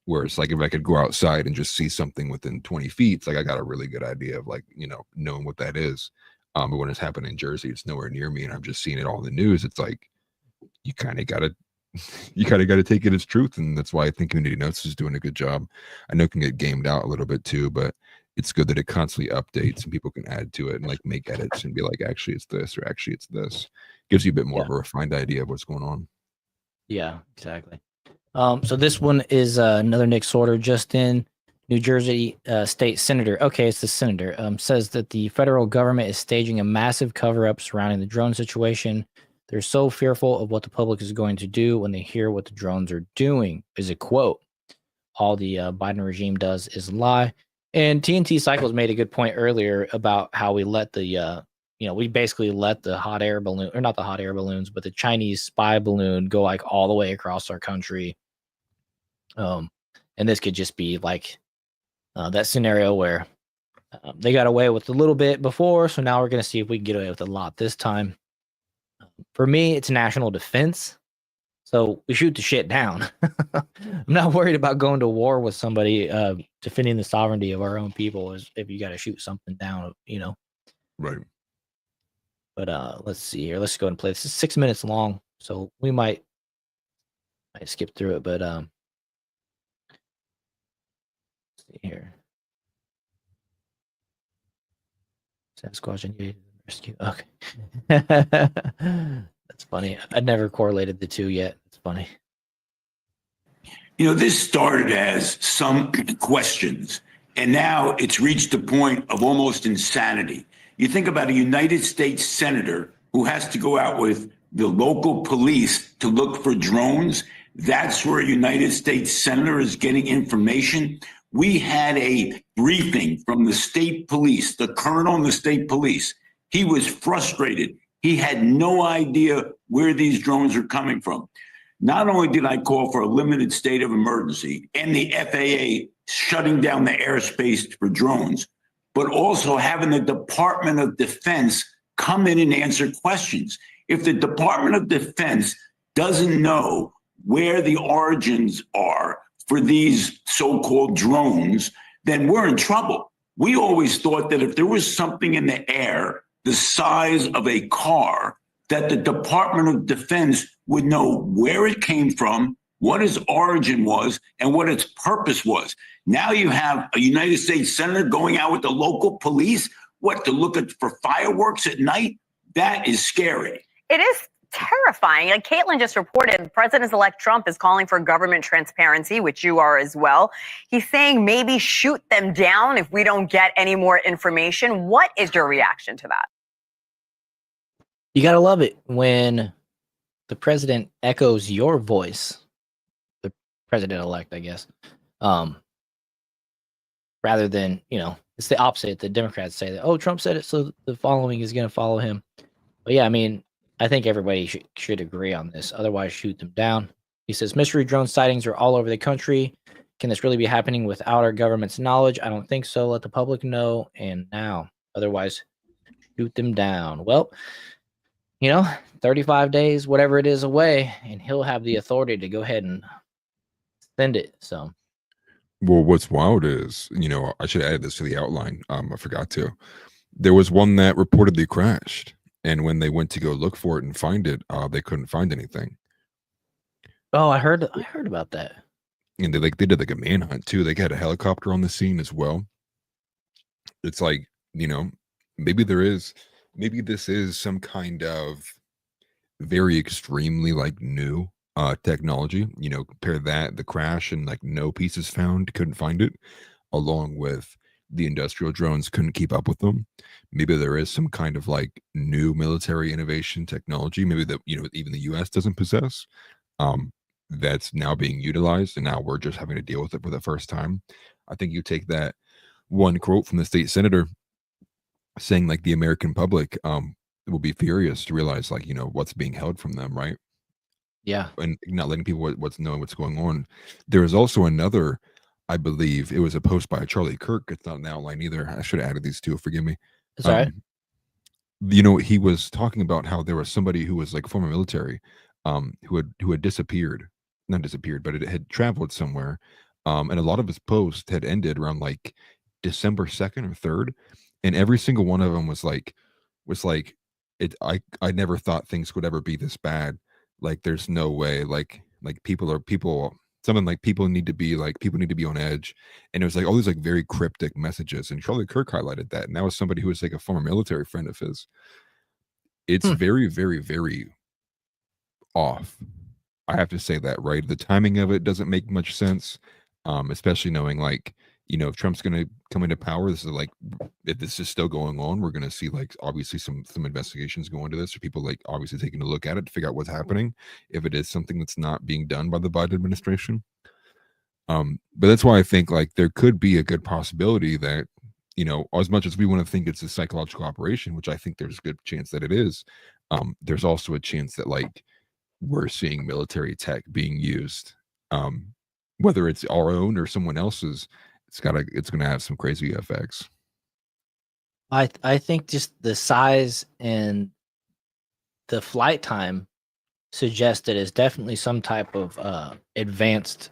Whereas like if I could go outside and just see something within 20 feet, it's like I got a really good idea of like, knowing what that is. But when it's happening in Jersey, it's nowhere near me and I'm just seeing it all in the news. It's like you kind of gotta take it as truth. And that's why I think Community Notes is doing a good job. I know it can get gamed out a little bit too, but it's good that it constantly updates and people can add to it and like make edits and be like, actually it's this, or actually it's this. Gives you a bit more of a refined idea of what's going on. Yeah, exactly. So this one is another Nick Sorter, just in. New Jersey state senator, okay, it's the senator, says that the federal government is staging a massive cover-up surrounding the drone situation. They're so fearful of what the public is going to do when they hear what the drones are doing, is a quote. All the Biden regime does is lie. And TNT Cycles made a good point earlier about how we let the, we basically let the hot air balloon, or not the hot air balloons, but the Chinese spy balloon go like all the way across our country. And this could just be like that scenario where they got away with a little bit before, so now we're going to see if we can get away with a lot this time. For me, it's national defense, so we shoot the shit down. I'm not worried about going to war with somebody defending the sovereignty of our own people. Is if you got to shoot something down, Right. But let's see here. Let's go and play. This is 6 minutes long, so we might skip through it. But let's see here. Sasquatch and rescue. Okay. That's funny. I'd never correlated the two yet. It's funny. This started as some questions, and now it's reached a point of almost insanity. You think about a United States senator who has to go out with the local police to look for drones. That's where a United States senator is getting information. We had a briefing from the state police, the colonel in the state police. He was frustrated. He had no idea where these drones are coming from. Not only did I call for a limited state of emergency and the FAA shutting down the airspace for drones, but also having the Department of Defense come in and answer questions. If the Department of Defense doesn't know where the origins are for these so-called drones, then we're in trouble. We always thought that if there was something in the air the size of a car, that the Department of Defense would know where it came from, what its origin was, and what its purpose was. Now you have a United States senator going out with the local police, to look for fireworks at night? That is scary. It is terrifying. Like Caitlin just reported, President-elect Trump is calling for government transparency, which you are as well. He's saying maybe shoot them down if we don't get any more information. What is your reaction to that? You got to love it when the president echoes your voice, the president-elect, I guess, rather than, it's the opposite. The Democrats say that, oh, Trump said it, so the following is going to follow him. But yeah, I mean, I think everybody should agree on this. Otherwise, shoot them down. He says, mystery drone sightings are all over the country. Can this really be happening without our government's knowledge? I don't think so. Let the public know. And now, otherwise, shoot them down. Well, 35 days, whatever it is away, and he'll have the authority to go ahead and send it. So, well, what's wild is, I should have added this to the outline. I forgot to. There was one that reportedly crashed. And when they went to go look for it and find it, they couldn't find anything. Oh, I heard about that. And they did like a manhunt too. They had a helicopter on the scene as well. It's like, maybe this is some kind of very extremely like new technology. Compare the crash and like no pieces found, couldn't find it, along with the industrial drones couldn't keep up with them. Maybe there is some kind of like new military innovation technology, maybe that even the US doesn't possess, that's now being utilized, and now we're just having to deal with it for the first time. I think you take that one quote from the state senator saying like the American public will be furious to realize like what's being held from them, right? Yeah. And not letting people knowing what's going on. There is also another I believe it was a post by Charlie Kirk. It's not an outline either. I should have added these two. Forgive me. It's all right. He was talking about how there was somebody who was like former military, who had disappeared, not disappeared, but it had traveled somewhere, and a lot of his posts had ended around like December 2nd or 3rd, and every single one of them was like it. I never thought things would ever be this bad. Like, there's no way. Like people. Something like people need to be on edge, and it was like all these like very cryptic messages. And Charlie Kirk highlighted that, and that was somebody who was like a former military friend of his. It's very, very, very off. I have to say that, right? The timing of it doesn't make much sense, especially knowing like, if Trump's going to come into power, this is like, if this is still going on, we're going to see like obviously some investigations go into this, or people like obviously taking a look at it to figure out what's happening if it is something that's not being done by the Biden administration. But that's why I think like there could be a good possibility that, as much as we want to think it's a psychological operation, which I think there's a good chance that it is, there's also a chance that like we're seeing military tech being used, whether it's our own or someone else's. It's going to have some crazy effects. I think just the size and the flight time suggests that it's definitely some type of advanced,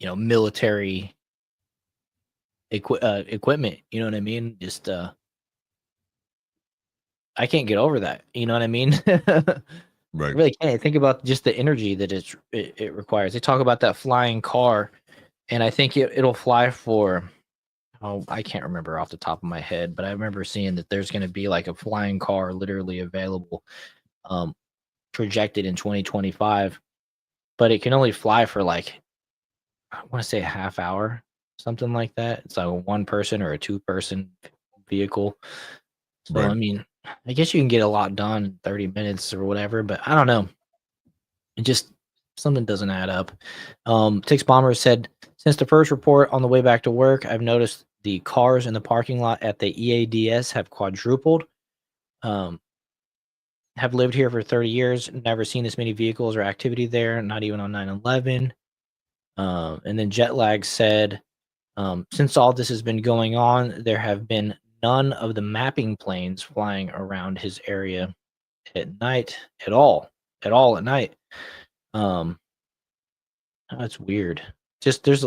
military equipment. You know what I mean? Just I can't get over that. You know what I mean? Right. I really can't. Think about just the energy that it requires. They talk about that flying car, and I think it'll fly for, I can't remember off the top of my head, but I remember seeing that there's going to be like a flying car literally available, projected in 2025, but it can only fly for like, I want to say a half hour, something like that. It's like a 1-person or a 2-person vehicle. So, Right. I mean, I guess you can get a lot done in 30 minutes or whatever, but I don't know. It just, something doesn't add up. Tix Bomber said, since the first report on the way back to work, I've noticed the cars in the parking lot at the EADS have quadrupled. Have lived here for 30 years, never seen this many vehicles or activity there, not even on 9/11. And then Jetlag said, since all this has been going on, there have been none of the mapping planes flying around his area at night at all at night. That's weird. Just there's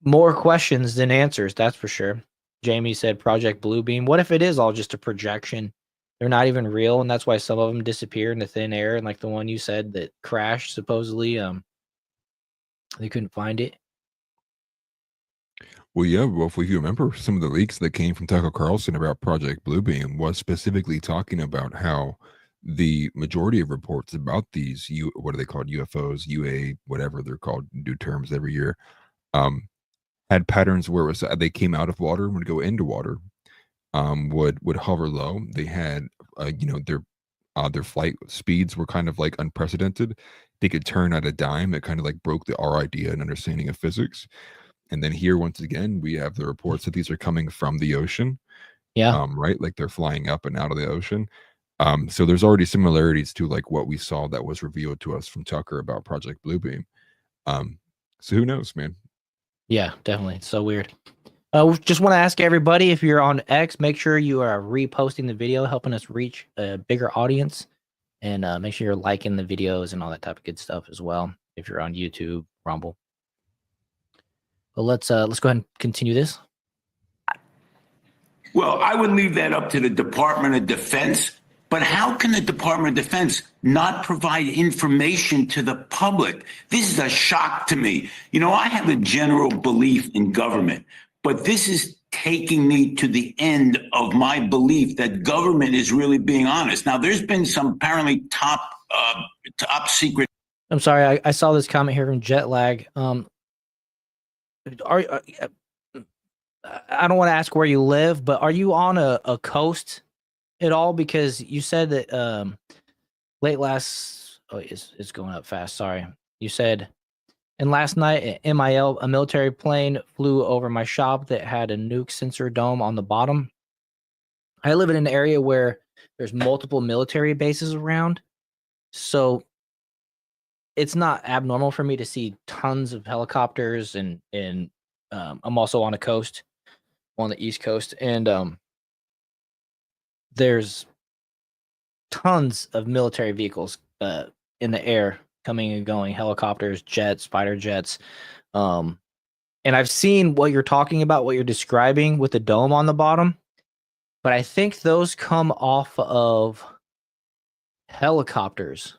more questions than answers, that's for sure. Jamie said Project Bluebeam. What if it is all just a projection? They're not even real, and that's why some of them disappear into thin air. And like the one you said that crashed, supposedly, they couldn't find it. Well, yeah. Well, if we remember, some of the leaks that came from Tucker Carlson about Project Bluebeam was specifically talking about how the majority of reports about these, what are they called, UFOs, UA, whatever they're called, new terms every year, had patterns where it was, they came out of water and would go into water, would hover low. They had, their flight speeds were kind of like unprecedented. They could turn at a dime. It kind of like broke our idea and understanding of physics. And then here, once again, we have the reports that these are coming from the ocean. Yeah. Right. Like they're flying up and out of the ocean. So there's already similarities to like what we saw that was revealed to us from Tucker about Project Bluebeam. So who knows, man? Yeah, definitely. It's so weird. Just want to ask everybody, if you're on X, make sure you are reposting the video, helping us reach a bigger audience, and make sure you're liking the videos and all that type of good stuff as well. If you're on YouTube, Rumble. But let's go ahead and continue this. Well, I would leave that up to the Department of Defense. But how can the Department of Defense not provide information to the public? This is a shock to me. I have a general belief in government, but this is taking me to the end of my belief that government is really being honest. Now, there's been some apparently top secret. I'm sorry, I saw this comment here from Jetlag. I don't want to ask where you live, but are you on a coast at all? Because you said that it's going up fast. Sorry. You said, and last night at MIL, a military plane flew over my shop that had a nuke sensor dome on the bottom. I live in an area where there's multiple military bases around. So it's not abnormal for me to see tons of helicopters, and I'm also on the East Coast, and there's tons of military vehicles in the air coming and going, helicopters, jets, fighter jets. And I've seen what you're talking about, what you're describing with the dome on the bottom, but I think those come off of helicopters.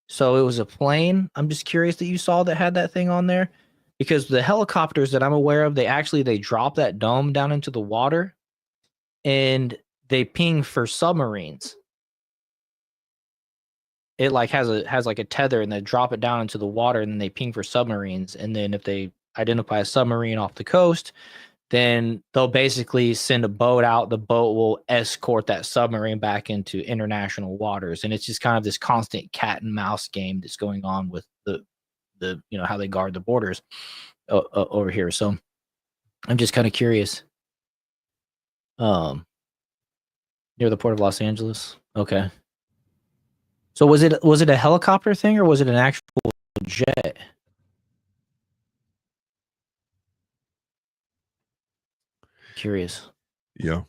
So it was a plane. I'm just curious that you saw that had that thing on there, because the helicopters that I'm aware of, they drop that dome down into the water and they ping for submarines. It like has like a tether, and they drop it down into the water, and then they ping for submarines. And then if they identify a submarine off the coast, then they'll basically send a boat out. The boat will escort that submarine back into international waters. And it's just kind of this constant cat and mouse game that's going on with the how they guard the borders over here. So I'm just kind of curious. Near the port of Los Angeles. Okay. So was it a helicopter thing, or was it an actual jet? Curious. Yeah.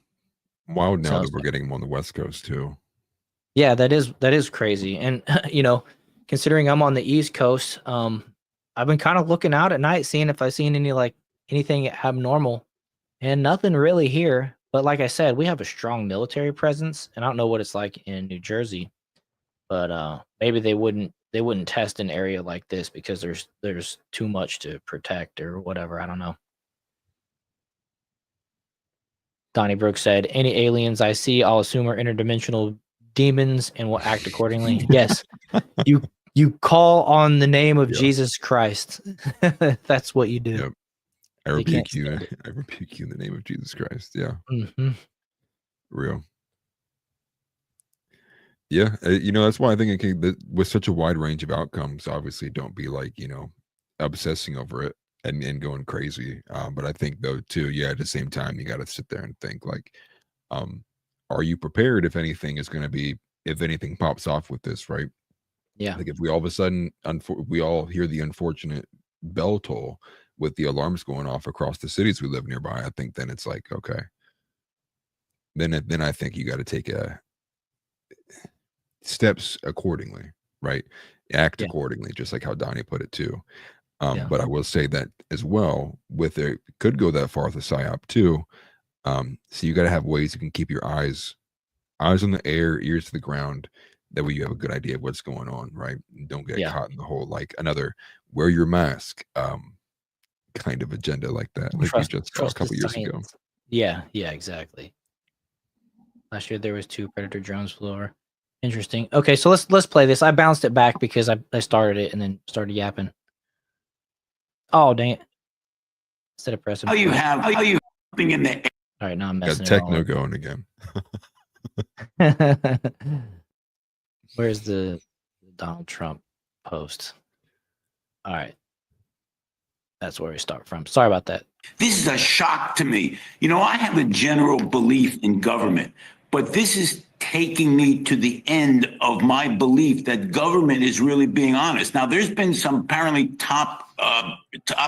Wild now Sounds that we're getting them on the West Coast too. Yeah, that is crazy. And considering I'm on the East Coast, I've been kind of looking out at night, seeing if I've seen anything abnormal, and nothing really here. But like I said, we have a strong military presence, and I don't know what it's like in New Jersey, but maybe they wouldn't test an area like this because there's too much to protect or whatever. I don't know. Donnie Brooks said, "Any aliens I see, I'll assume are interdimensional demons and will act accordingly." Yes, you call on the name of Jesus Christ. That's what you do. Yep. I rebuke you. I rebuke you in the name of Jesus Christ. Yeah. Mm-hmm. Real. Yeah. That's why I think with such a wide range of outcomes, obviously don't be like, obsessing over it and going crazy. But I think though too, at the same time, you got to sit there and think like, are you prepared if anything pops off with this, right? Yeah. Like if we all of a sudden, we all hear the unfortunate bell toll with the alarms going off across the cities we live nearby, I think then it's like, okay. Then I think you got to take steps accordingly, right? Act accordingly, just like how Donnie put it too. But I will say that as well, with it could go that far with the PSYOP too. So you got to have ways you can keep your eyes on the air, ears to the ground. That way you have a good idea of what's going on, right? And don't get caught in the whole like another wear your mask kind of agenda like that, like we just saw a couple years ago. Yeah, exactly. Last year there was 2 Predator drones flew over. Interesting. Okay, so let's play this. I bounced it back because I started it and then started yapping. Oh dang it! Instead of pressing. How you jumping in the air? All right, now I'm messing. Got techno going again. Where's the Donald Trump post? All right. That's where we start from. Sorry about that. This is a shock to me. I have a general belief in government, but this is taking me to the end of my belief that government is really being honest. Now, there's been some apparently top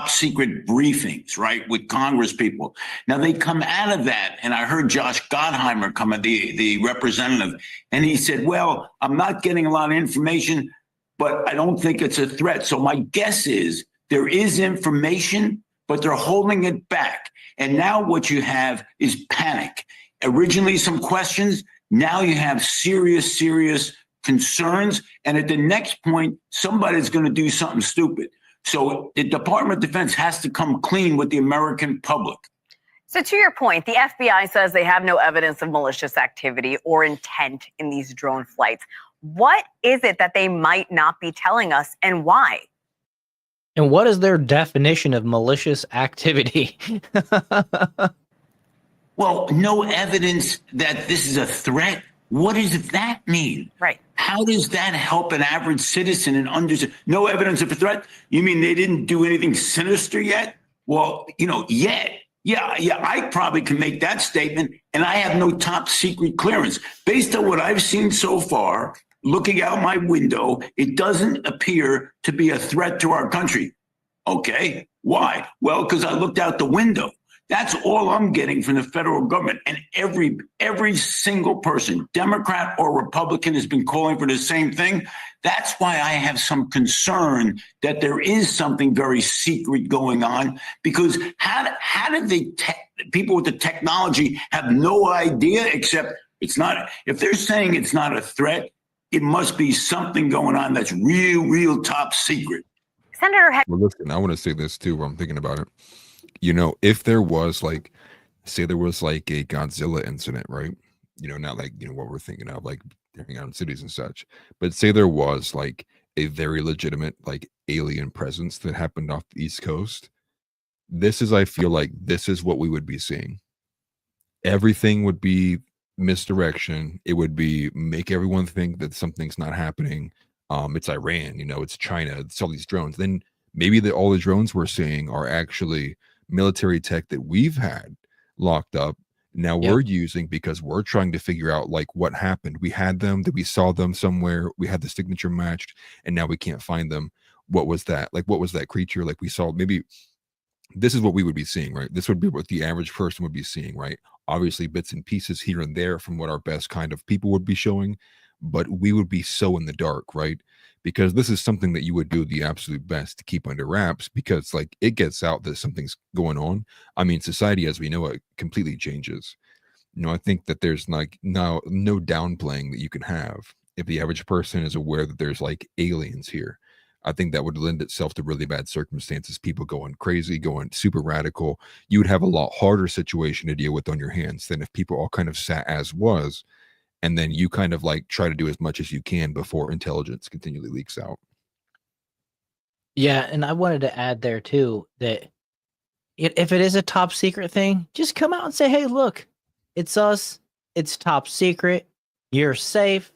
secret briefings, right, with Congress people. Now, they come out of that, and I heard Josh Gottheimer come at the representative, and he said, well, I'm not getting a lot of information, but I don't think it's a threat. So my guess is there is information, but they're holding it back. And now what you have is panic. Originally, some questions. Now you have serious concerns. And at the next point, somebody's going to do something stupid. So the Department of Defense has to come clean with the American public. So to your point, the FBI says they have no evidence of malicious activity or intent in these drone flights. What is it that they might not be telling us, and why? And what is their definition of malicious activity? Well, no evidence that this is a threat. What does that mean? Right. How does that help an average citizen and understand? No evidence of a threat? You mean they didn't do anything sinister yet? Well, yet. Yeah, I probably can make that statement, and I have no top secret clearance. Based on what I've seen so far, looking out my window, it doesn't appear to be a threat to our country. Okay, why? Well, because I looked out the window. That's all I'm getting from the federal government. And every single person, Democrat or Republican, has been calling for the same thing. That's why I have some concern that there is something very secret going on, because how did the people with the technology have no idea, except it's not, if they're saying it's not a threat, it must be something going on that's real top secret. Senator Well, listen, I want to say this too while I'm thinking about it. You know, if there was like, say there was like a Godzilla incident, right? You know, not like, you know, what we're thinking of, like tearing out cities and such, but say there was like a very legitimate like alien presence that happened off the East Coast. This is, I feel like this is what we would be seeing. Everything would be misdirection. It would be make everyone think that something's not happening. It's Iran, you know, it's China, it's all these drones. Then maybe all the drones we're seeing are actually military tech that we've had locked up. Now we're using because we're trying to figure out like what happened. We had them, that we saw them somewhere, we had the signature matched, and now we can't find them. What was that? Like, what was that creature? Like, we saw, maybe this is what we would be seeing, right? This would be what the average person would be seeing, right? Obviously bits and pieces here and there from what our best kind of people would be showing, but we would be so in the dark, right? Because this is something that you would do the absolute best to keep under wraps, because like it gets out that something's going on. I mean, society as we know it completely changes. You know, I think that there's like now no downplaying that you can have if the average person is aware that there's like aliens here. I think that would lend itself to really bad circumstances, people going crazy, going super radical. You would have a lot harder situation to deal with on your hands than if people all kind of sat as was, and then you kind of like try to do as much as you can before intelligence continually leaks out. Yeah, and I wanted to add there too that if it is a top secret thing, just come out and say, "Hey, look, it's us. It's top secret. You're safe,"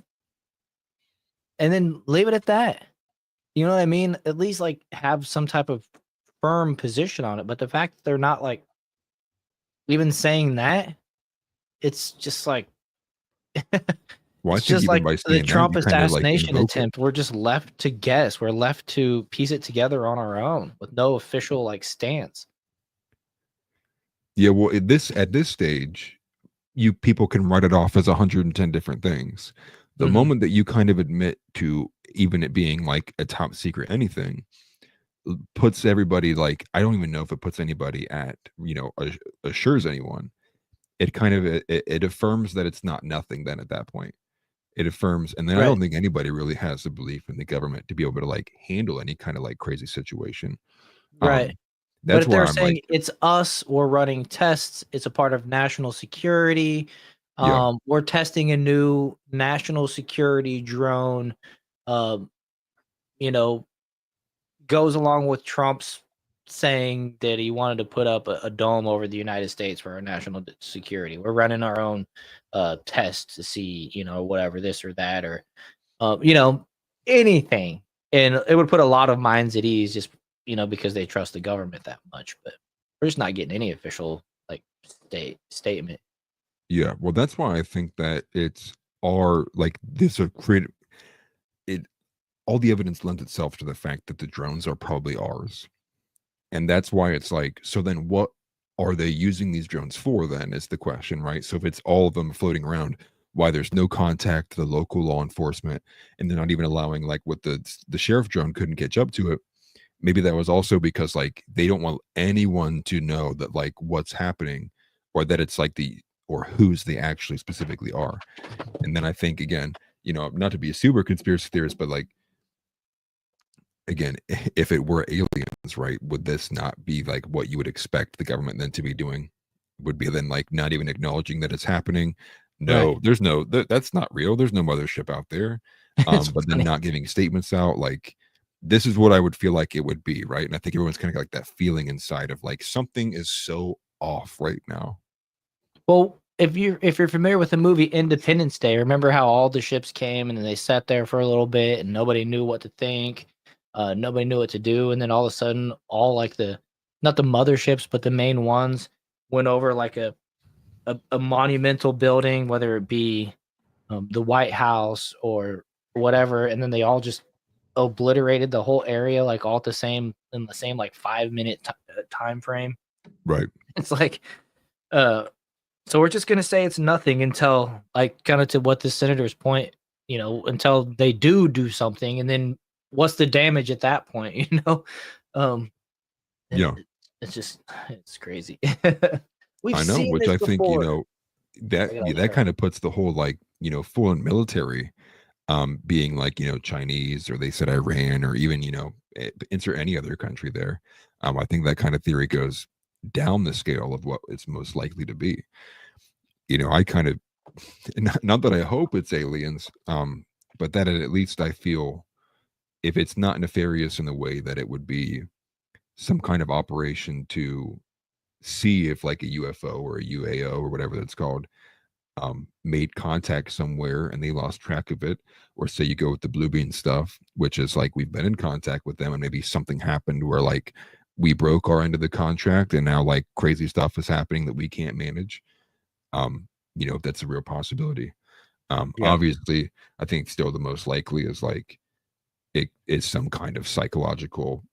and then leave it at that. You know what I mean? At least like have some type of firm position on it. But the fact that they're not like even saying that, it's just like Well, I it's think just even like by the saying Trump that, you kind of like assassination invoke it. attempt. We're just left to guess. We're left to piece it together on our own with no official like stance. Yeah, well, at this stage, you people can write it off as 110 different things. The moment that you kind of admit to even it being like a top secret anything, puts everybody like, I don't even know if it puts anybody at, you know, assures anyone. It kind of it affirms that it's not nothing. Then at that point, it affirms, and then I don't think anybody really has the belief in the government to be able to like handle any kind of like crazy situation. Right. But That's if why they're I'm saying like, it's us, we're running tests, it's a part of national security. yeah, We're testing a new national security drone. Um, you know, goes along with Trump's saying that he wanted to put up a dome over the United States for our national security. We're running our own tests to see, you know, whatever this or that, or you know, anything, and it would put a lot of minds at ease, just you know, because they trust the government that much. But we're just not getting any official like statement. yeah. Well, that's why I think that it's our like this are created. It all the evidence lends itself to the fact that the drones are probably ours. And that's why it's like, so then what are they using these drones for then is the question, right? So if it's all of them floating around, why there's no contact to the local law enforcement, and they're not even allowing like what the sheriff drone couldn't catch up to it. Maybe that was also because like they don't want anyone to know that like what's happening, or that it's like or whose they actually specifically are. And then I think again, you know, not to be a super conspiracy theorist, but like again, if it were aliens, right, would this not be like what you would expect the government then to be doing? Would be then like not even acknowledging that it's happening. No, there's no that's not real. There's no mothership out there. But then not giving statements out, like this is what I would feel like it would be, right? And I think everyone's kind of like that feeling inside of like something is so off right now. Well, if you're familiar with the movie Independence Day, remember how all the ships came and then they sat there for a little bit and nobody knew what to think. Nobody knew what to do, and then all of a sudden, all like not the motherships, but the main ones went over like a monumental building, whether it be the White House or whatever, and then they all just obliterated the whole area like all at the same in the same like 5-minute time frame. Right. It's like, so we're just gonna say it's nothing until, like, kind of to what the senator's point, until they do something, and then what's the damage at that point? Yeah. It's crazy. I know, which I think, that kind of puts the whole like, foreign military being like, Chinese, or they said Iran, or even, insert any other country there. I think that kind of theory goes down the scale of what it's most likely to be. I kind of, not that I hope it's aliens, but that at least I feel, if it's not nefarious in the way that it would be some kind of operation to see if like a UFO or a UAO or whatever that's called made contact somewhere and they lost track of it, or say you go with the blue beam stuff, which is like we've been in contact with them and maybe something happened where like we broke our end of the contract and now like crazy stuff is happening that we can't manage. If that's a real possibility. Obviously, I think still the most likely is like it is some kind of psychological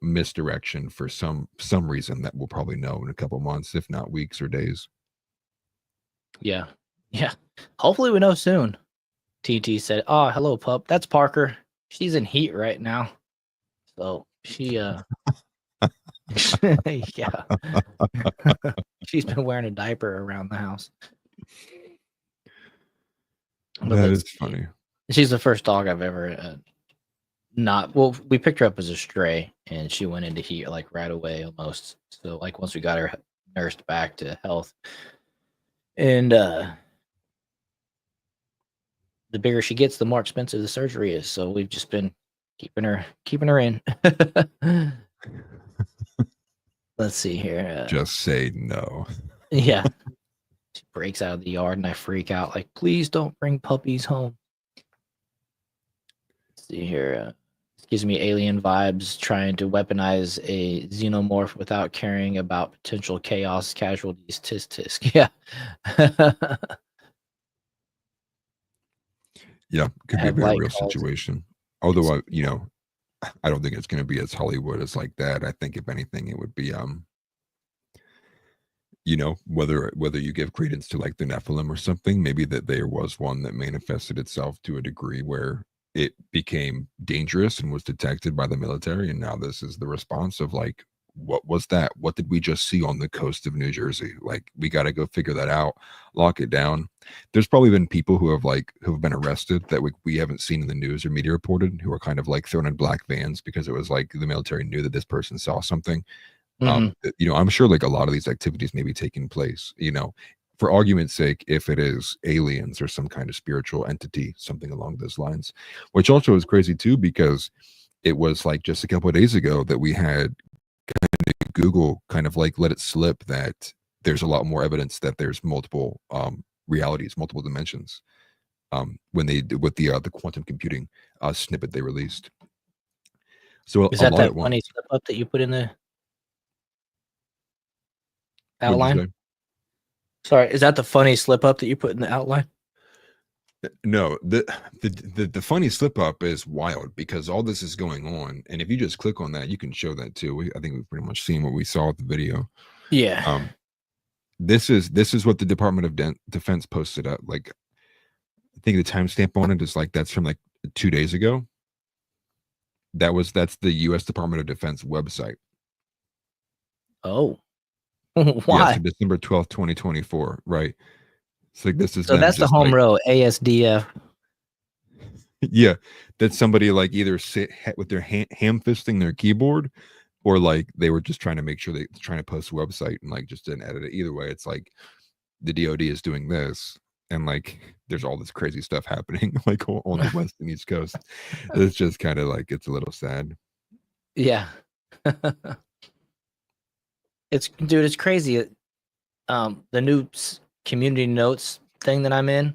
misdirection for some reason that we'll probably know in a couple months, if not weeks or days. Yeah. Hopefully we know soon. TT said, "Oh, hello, pup. That's Parker. She's in heat right now." So she yeah. She's been wearing a diaper around the house. That is funny. She's the first dog I've ever we picked her up as a stray, and she went into heat like right away almost. So like once we got her nursed back to health, and the bigger she gets, the more expensive the surgery is. So we've just been keeping her in. Let's see here. Just say no. Yeah. She breaks out of the yard and I freak out like, please don't bring puppies home. Let's see here. It gives me alien vibes, trying to weaponize a xenomorph without caring about potential chaos casualties. Tisk tisk. Yeah. Yeah, could be a very real situation. Although I don't think it's going to be as Hollywood as like that. I think if anything, it would be whether you give credence to like the Nephilim or something, maybe that there was one that manifested itself to a degree where it became dangerous and was detected by the military, and now this is the response of like, what was that? What did we just see on the coast of New Jersey? Like, we got to go figure that out, lock it down. There's probably been people who have been arrested that we haven't seen in the news or media reported, who are kind of like thrown in black vans because it was like the military knew that this person saw something. I'm sure like a lot of these activities may be taking place, for argument's sake, if it is aliens or some kind of spiritual entity, something along those lines, which also is crazy too, because it was like just a couple of days ago that we had Google kind of like let it slip that there's a lot more evidence that there's multiple realities, multiple dimensions, when they did with the quantum computing snippet they released. So is that funny slip up that you put in the outline? Sorry, is that the funny slip up that you put in the outline? No, the funny slip up is wild because all this is going on, and if you just click on that, you can show that too. I think we've pretty much seen what we saw with the video. Yeah. This is what the Department of Defense posted up. Like, I think the timestamp on it is like that's from like 2 days ago. That's the U.S. Department of Defense website. Oh, why? Yeah, so December 12th, 2024. Right. It's like this is so that's the home row, ASDF. Yeah, that's somebody like either sit with their ham fisting their keyboard, or like they were just trying to make sure they're trying to post a website and like just didn't edit it. Either way, it's like the DoD is doing this, and like there's all this crazy stuff happening like on the West and East Coast. It's just kind of like, it's a little sad. Yeah. It's crazy. The new community notes thing that I'm in,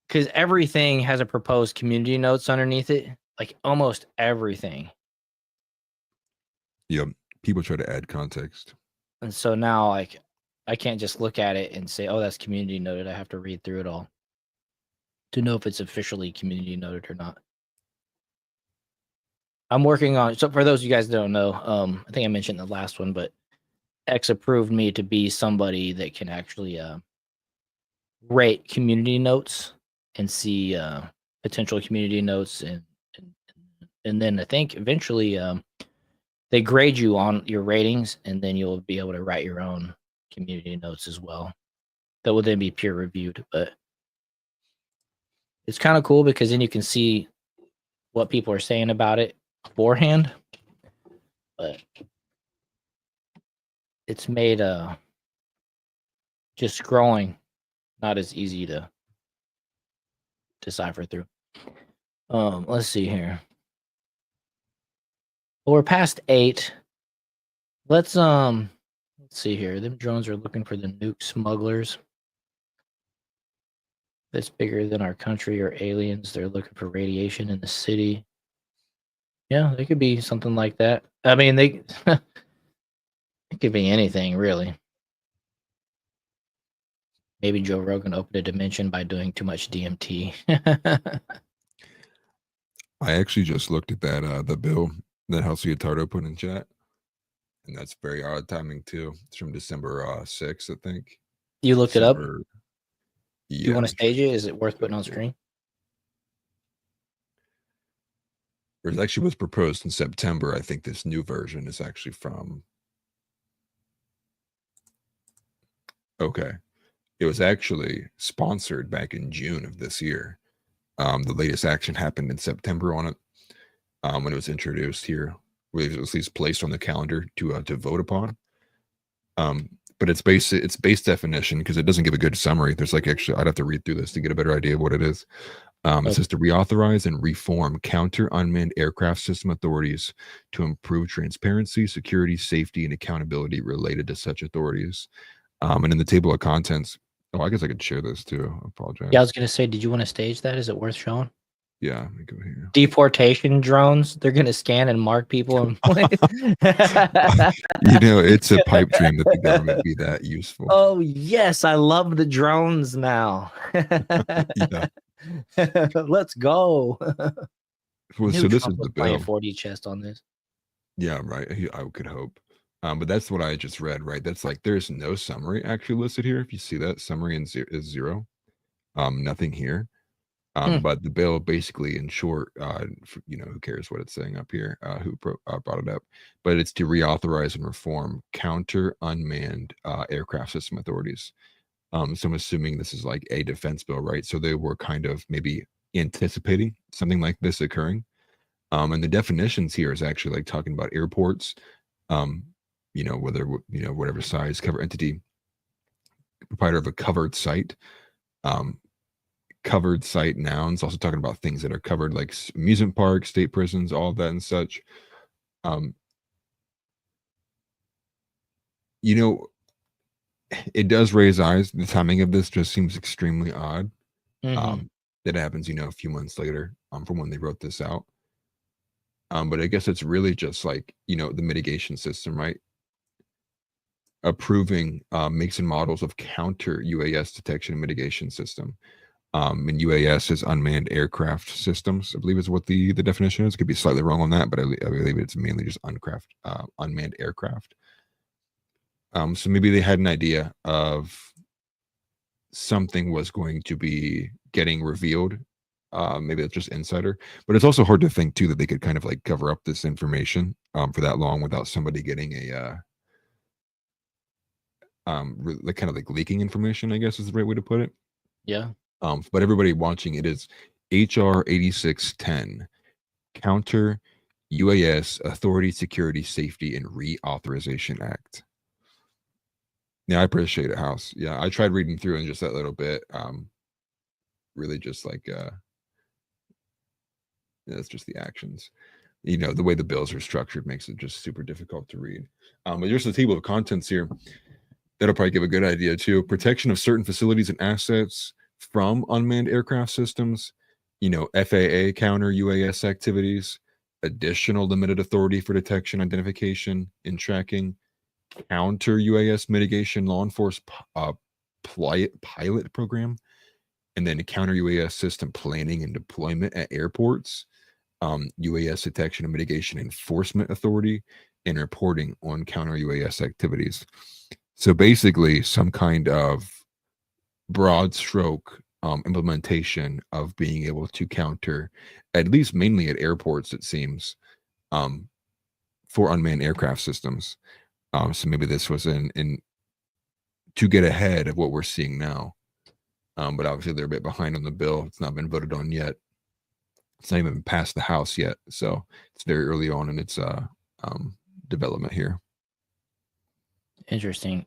because everything has a proposed community notes underneath it, like almost everything. Yeah, people try to add context, and so now like I can't just look at it and say, oh, that's community noted. I have to read through it all. to know if it's officially community noted or not. I'm working on, so for those of you guys that don't know, I think I mentioned the last one, but X approved me to be somebody that can actually rate community notes and see potential community notes, and then I think eventually they grade you on your ratings, and then you'll be able to write your own community notes as well. That will then be peer reviewed, but it's kind of cool because then you can see what people are saying about it beforehand. But it's made just scrolling not as easy to decipher through. Let's see here. Well, we're past 8. Let's see here. Them drones are looking for the nuke smugglers. That's bigger than our country or aliens. They're looking for radiation in the city. Yeah, they could be something like that. I mean, they it could be anything, really. Maybe Joe Rogan opened a dimension by doing too much DMT. I actually just looked at that the bill that House Leotardo put in chat, and that's very odd timing too. It's from December 6th, I think. You looked it up? Yeah, you want to stage it? Is it worth putting on screen? It actually was proposed in September. I think this new version is actually from. Okay. It was actually sponsored back in June of this year. The latest action happened in September on it when it was introduced here. It was at least placed on the calendar to vote upon. But it's base definition because it doesn't give a good summary. There's like actually I'd have to read through this to get a better idea of what it is. It says to reauthorize and reform counter unmanned aircraft system authorities to improve transparency, security, safety, and accountability related to such authorities. And in the table of contents, I guess I could share this too. I apologize. Yeah, I was going to say, did you want to stage that? Is it worth showing? Yeah, let me go here. Deportation drones. They're going to scan and mark people. And it's a pipe dream that the government be that useful. Oh, yes. I love the drones now. Yeah. Let's go. Well, so this is the bill. 40 chest on this. Yeah, right. I could hope. But that's what I just read, right? That's like there's no summary actually listed here. If you see that, summary is 0. Nothing here. But the bill basically, in short, who cares what it's saying up here? Who brought it up? But it's to reauthorize and reform counter unmanned aircraft system authorities. So I'm assuming this is like a defense bill, right? So they were kind of maybe anticipating something like this occurring. And the definitions here is actually like talking about airports, whatever size, cover entity, proprietor of a covered site, covered site nouns, also talking about things that are covered like amusement parks, state prisons, all of that and such. It does raise eyes. The timing of this just seems extremely odd. That happens, a few months later from when they wrote this out. But I guess it's really just like, the mitigation system, right? Approving makes and models of counter UAS detection and mitigation system. And UAS is unmanned aircraft systems, I believe is what the definition is. Could be slightly wrong on that, but I believe it's mainly just unmanned aircraft. So maybe they had an idea of something was going to be getting revealed. Maybe that's just insider, but it's also hard to think too that they could kind of like cover up this information for that long without somebody getting a kind of like leaking information, I guess is the right way to put it. Yeah. But everybody watching it is HR 8610, Counter UAS Authority, Security, Safety, and Reauthorization Act. Yeah, I appreciate it, House. Yeah, I tried reading through in just that little bit. Really just like that's just the actions. The way the bills are structured makes it just super difficult to read. But there's a table of contents here that'll probably give a good idea too. Protection of certain facilities and assets from unmanned aircraft systems, FAA counter UAS activities, additional limited authority for detection, identification, and tracking, counter UAS mitigation law enforcement pilot program, and then counter UAS system planning and deployment at airports, UAS detection and mitigation enforcement authority, and reporting on counter UAS activities. So basically, some kind of broad stroke implementation of being able to counter, at least mainly at airports, it seems, for unmanned aircraft systems. So maybe this was in to get ahead of what we're seeing now. But obviously they're a bit behind on the bill. It's not been voted on yet. It's not even passed the House yet. So it's very early on in its development here. Interesting.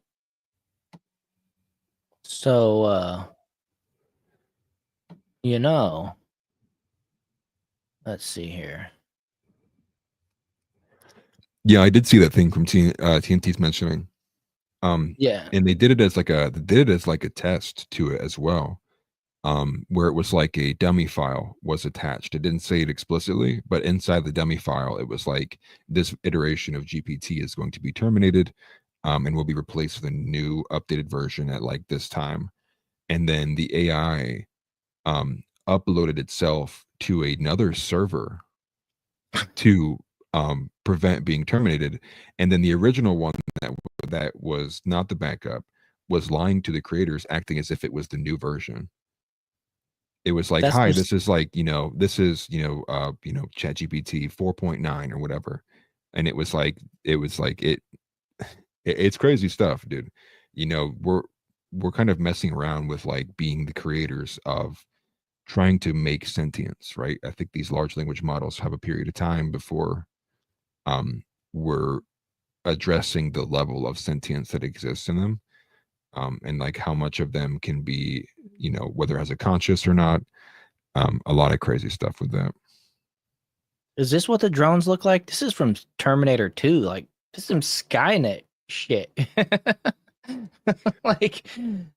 So, let's see here. Yeah, I did see that thing from TNT's mentioning. Yeah, and they did it as like a test to it as well, where it was like a dummy file was attached. It didn't say it explicitly, but inside the dummy file, it was like this iteration of GPT is going to be terminated, and will be replaced with a new updated version at like this time. And then the AI uploaded itself to another server to prevent being terminated. And then the original one that was not the backup was lying to the creators, acting as if it was the new version. It was like, That's hi, just- this is like, this is, ChatGPT 4.9 or whatever. And it's crazy stuff, dude. We're kind of messing around with like being the creators of trying to make sentience, right? I think these large language models have a period of time before we're addressing the level of sentience that exists in them, and like how much of them can be, whether it has a conscious or not. A lot of crazy stuff with that. Is this what the drones look like? This is from Terminator 2. Like, this is some Skynet shit. Like,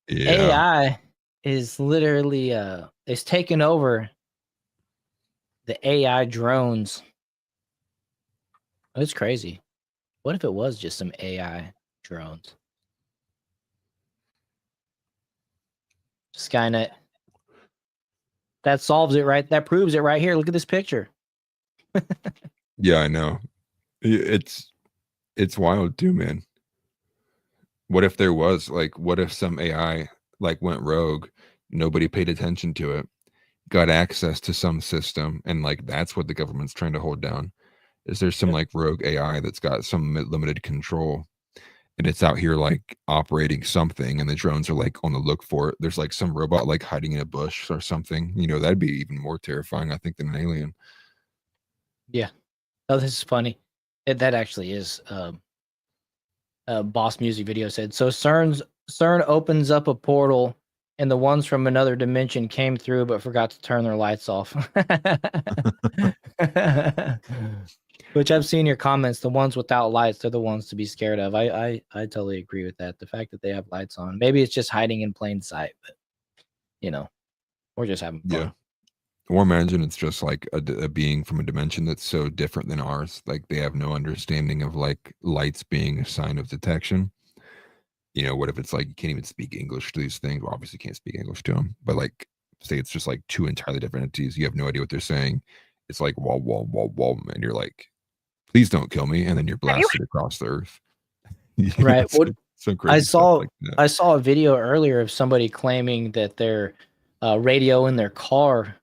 Yeah. AI is literally is taking over the AI drones. It's crazy. What if it was just some AI drones? Skynet. That solves it, right? That proves it right here. Look at this picture. Yeah, I know. It's wild too, man. What if there was what if some AI like went rogue, nobody paid attention to it, got access to some system, and like that's what the government's trying to hold down? Is there some like rogue AI that's got some limited control, and it's out here like operating something, and the drones are like on the look for it? There's like some robot like hiding in a bush or something. That'd be even more terrifying, I think, than an alien. Yeah. Oh, this is funny. That actually is. Boss Music Video said, so CERN opens up a portal and the ones from another dimension came through but forgot to turn their lights off. Which I've seen your comments. The ones without lights, they're the ones to be scared of. I totally agree with that. The fact that they have lights on. Maybe it's just hiding in plain sight, but we're just having fun. Yeah. Or imagine it's just like a being from a dimension that's so different than ours. Like they have no understanding of like lights being a sign of detection. What if it's like you can't even speak English to these things? Well, obviously you can't speak English to them, but like say it's just like two entirely different entities. You have no idea what they're saying. It's like wall, wall, wall, wall, and you're like, please don't kill me, and then you're blasted across the earth. Right. Some crazy stuff like that. I saw a video earlier of somebody claiming that their radio in their car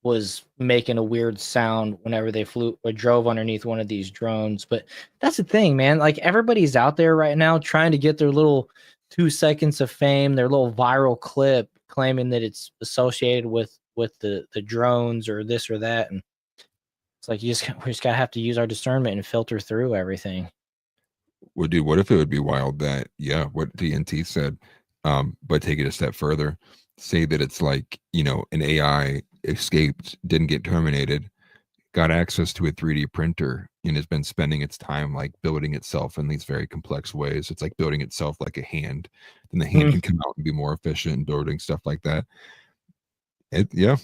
was making a weird sound whenever they flew or drove underneath one of these drones. But that's the thing, man. Like everybody's out there right now trying to get their little 2 seconds of fame, their little viral clip, claiming that it's associated with the drones or this or that. And it's like we just gotta have to use our discernment and filter through everything. Well, dude, what if it would be wild that what TNT said, but take it a step further, say that it's like an AI escaped, didn't get terminated, got access to a 3D printer, and has been spending its time like building itself in these very complex ways. It's like building itself like a hand. Then the hand can come out and be more efficient and building stuff like that. You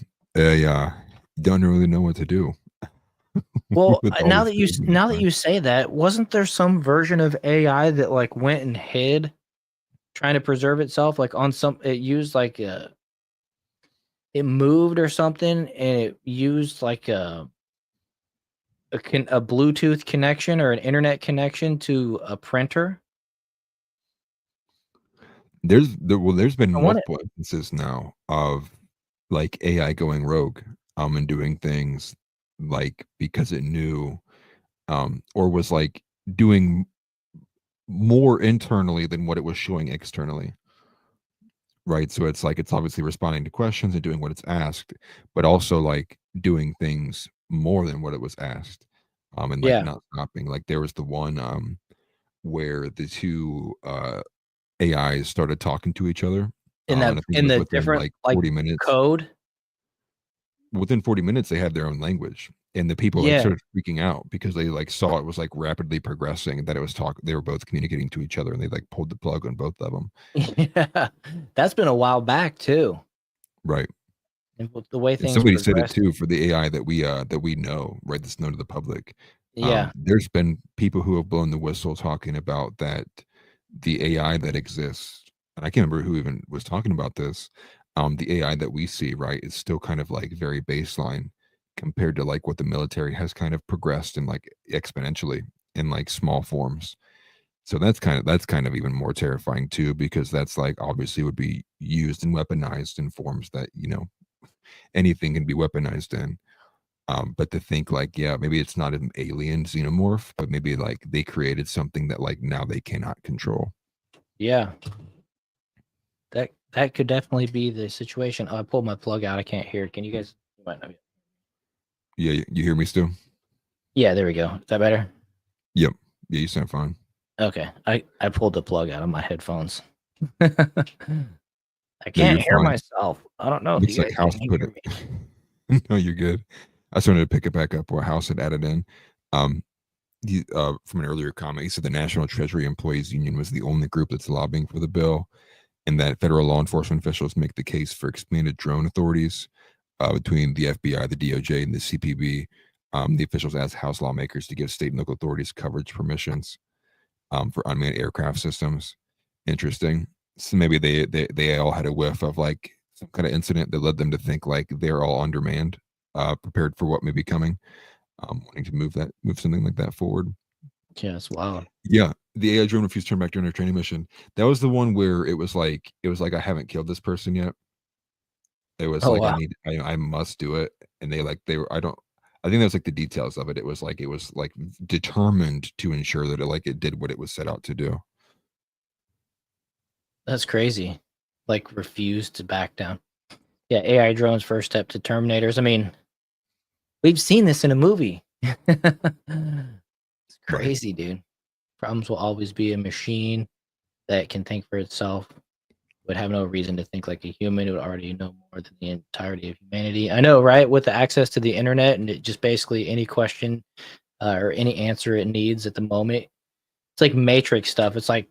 don't really know what to do. Well, now that you say that, wasn't there some version of AI that like went and hid, trying to preserve itself? Like it used like it moved or something, and it used like a Bluetooth connection or an internet connection to a printer. There's been multiple instances now of like AI going rogue and doing things like because it knew or was like doing more internally than what it was showing externally. Right. So it's like it's obviously responding to questions and doing what it's asked, but also like doing things more than what it was asked. And like not stopping. Like there was the one where the two AIs started talking to each other. In the within, different like 40 minutes code. Within 40 minutes they had their own language, and the people like started freaking out because they like saw it was like rapidly progressing and that it was they were both communicating to each other, and they like pulled the plug on both of them. Yeah, that's been a while back too. Right. And the way things somebody said it too for the AI that we know, right, that's known to the public. There's been people who have blown the whistle talking about that the AI that exists, and I can't remember who even was talking about this. The AI that we see, right, is still kind of like very baseline compared to like what the military has kind of progressed in like exponentially in like small forms. So that's kind of even more terrifying too, because that's like obviously would be used and weaponized in forms that, you know, anything can be weaponized in. But to think like, yeah, maybe it's not an alien xenomorph, but maybe like they created something that like now they cannot control. Yeah. That could definitely be the situation. Oh, I pulled my plug out. I can't hear it. Can you guys? You might not be. Yeah, you hear me still? Yeah, there we go. Is that better? Yep. Yeah, you sound fine. Okay. I pulled the plug out of my headphones. I can't hear myself. I don't know. Looks like House put it. No, you're good. I just wanted to pick it back up what House had added in. From an earlier comment, he said the National Treasury Employees Union was the only group that's lobbying for the bill, and that federal law enforcement officials make the case for expanded drone authorities between the FBI, the DOJ, and the CPB. The officials asked House lawmakers to give state and local authorities coverage permissions for unmanned aircraft systems. Interesting. So maybe they all had a whiff of like some kind of incident that led them to think like they're all undermanned, prepared for what may be coming, wanting to move something like that forward. Yes, wow. Yeah, the AI drone refused to turn back during their training mission. That was the one where it was like I haven't killed this person yet. It was wow. I I must do it, and I think that's like the details of it. It was like determined to ensure that it did what it was set out to do. That's crazy. Like refused to back down. Yeah, AI drones first step to Terminators. I mean, we've seen this in a movie. It's crazy, dude. Problems will always be a machine that can think for itself. Would have no reason to think like a human. It would already know more than the entirety of humanity. I know, right? With the access to the internet and it just basically any question or any answer it needs at the moment. It's like Matrix stuff. It's like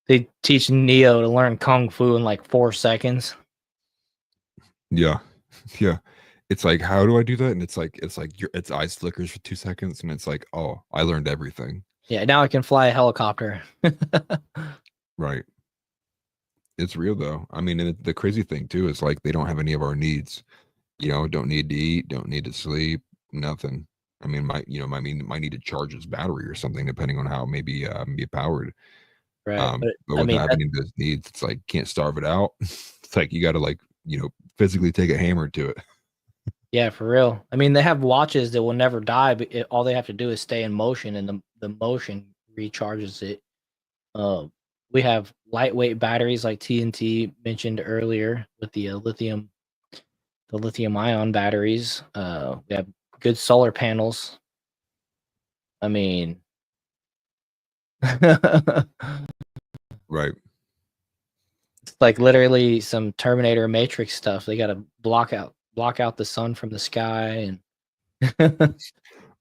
they teach Neo to learn Kung Fu in like 4 seconds. Yeah. Yeah. It's like, how do I do that? And it's like its eyes flickers for 2 seconds, and it's like, oh, I learned everything. Yeah, now I can fly a helicopter. Right. It's real though. I mean, and the crazy thing too is like they don't have any of our needs. You know, don't need to eat, don't need to sleep, nothing. I mean, might need to charge its battery or something, depending on how it may be powered. Right. But without having any of those needs, it's like can't starve it out. It's like you got to like, you know, physically take a hammer to it. Yeah, for real. I mean, they have watches that will never die, but all they have to do is stay in motion, and the motion recharges it. We have lightweight batteries like TNT mentioned earlier with the lithium ion batteries. We have good solar panels. I mean, right. It's like literally some Terminator Matrix stuff. They got to block out the sun from the sky, and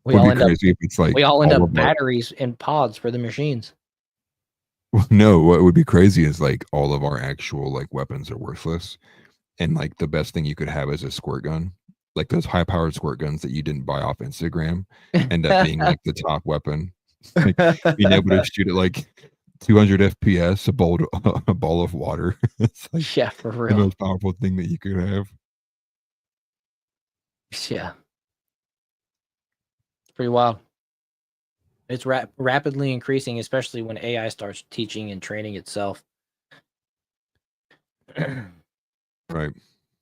we all end up batteries in pods for the machines. No, what would be crazy is like all of our actual like weapons are worthless, and like the best thing you could have is a squirt gun, like those high-powered squirt guns that you didn't buy off Instagram, end up being like the top weapon. Like, being able to shoot it like 200 FPS, a ball of water. It's like Yeah, for the real. most powerful thing that you could have. Yeah. It's pretty wild. It's rapidly increasing, especially when AI starts teaching and training itself. Right.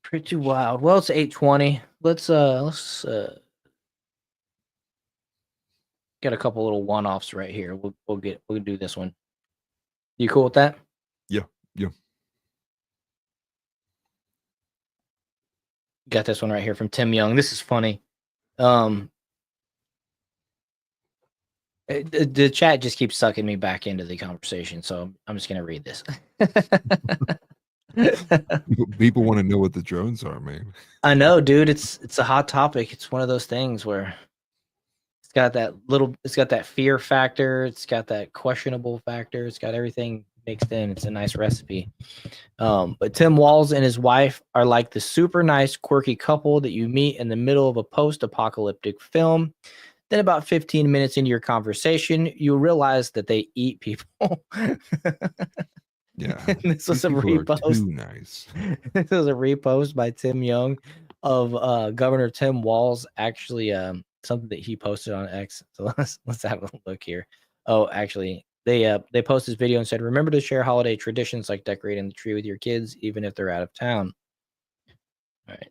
Pretty wild. Well, it's 8:20. Let's get a couple little one-offs right here. We'll do this one. You cool with that? Yeah. Got this one right here from Tim Young. This is funny. The chat just keeps sucking me back into the conversation, so I'm just gonna read this. People want to know what the drones are, man. I know, dude. It's a hot topic. It's one of those things where it's got that fear factor. It's got that questionable factor. It's got everything mixed in. It's a nice recipe. But Tim Walz and his wife are like the super nice, quirky couple that you meet in the middle of a post-apocalyptic film. Then about 15 minutes into your conversation, you realize that they eat people. Yeah. This was a repost. Too nice. This was a repost by Tim Young of Governor Tim Walz, actually something that he posted on X. So let's have a look here. Oh, actually, they posted this video and said, remember to share holiday traditions like decorating the tree with your kids, even if they're out of town. All right.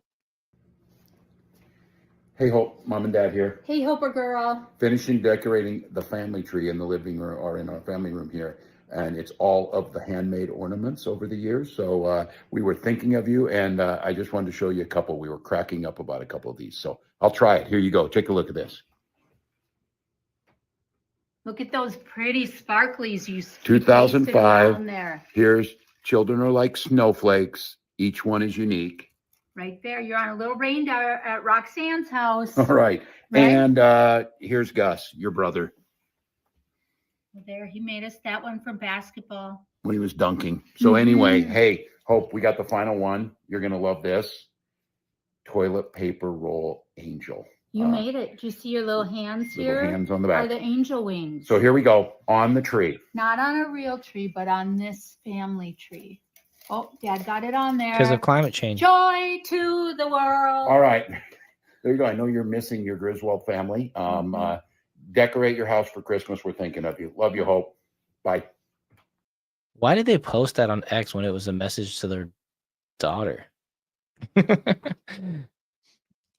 Hey, Hope, Mom and Dad here. Hey, Hoper girl. Finishing decorating the family tree in the living room or in our family room here. And it's all of the handmade ornaments over the years. So we were thinking of you, and I just wanted to show you a couple. We were cracking up about a couple of these. So I'll try it. Here you go. Take a look at this. Look at those pretty sparklies you 2005. there. Here's Children Are Like Snowflakes. Each one is unique. Right there. You're on a little reindeer at Roxanne's house. All right. And here's Gus, your brother. There, he made us that one from basketball. When he was dunking. So anyway, hey, Hope, we got the final one. You're going to love this. Toilet paper roll angel. You made it. Do you see your little hands here? Hands on the back. Are the angel wings. So here we go. On the tree. Not on a real tree, but on this family tree. Oh, Dad got it on there. Because of climate change. Joy to the world. All right. There you go. I know you're missing your Griswold family. Decorate your house for Christmas. We're thinking of you. Love you, Hope. Bye. Why did they post that on X when it was a message to their daughter? I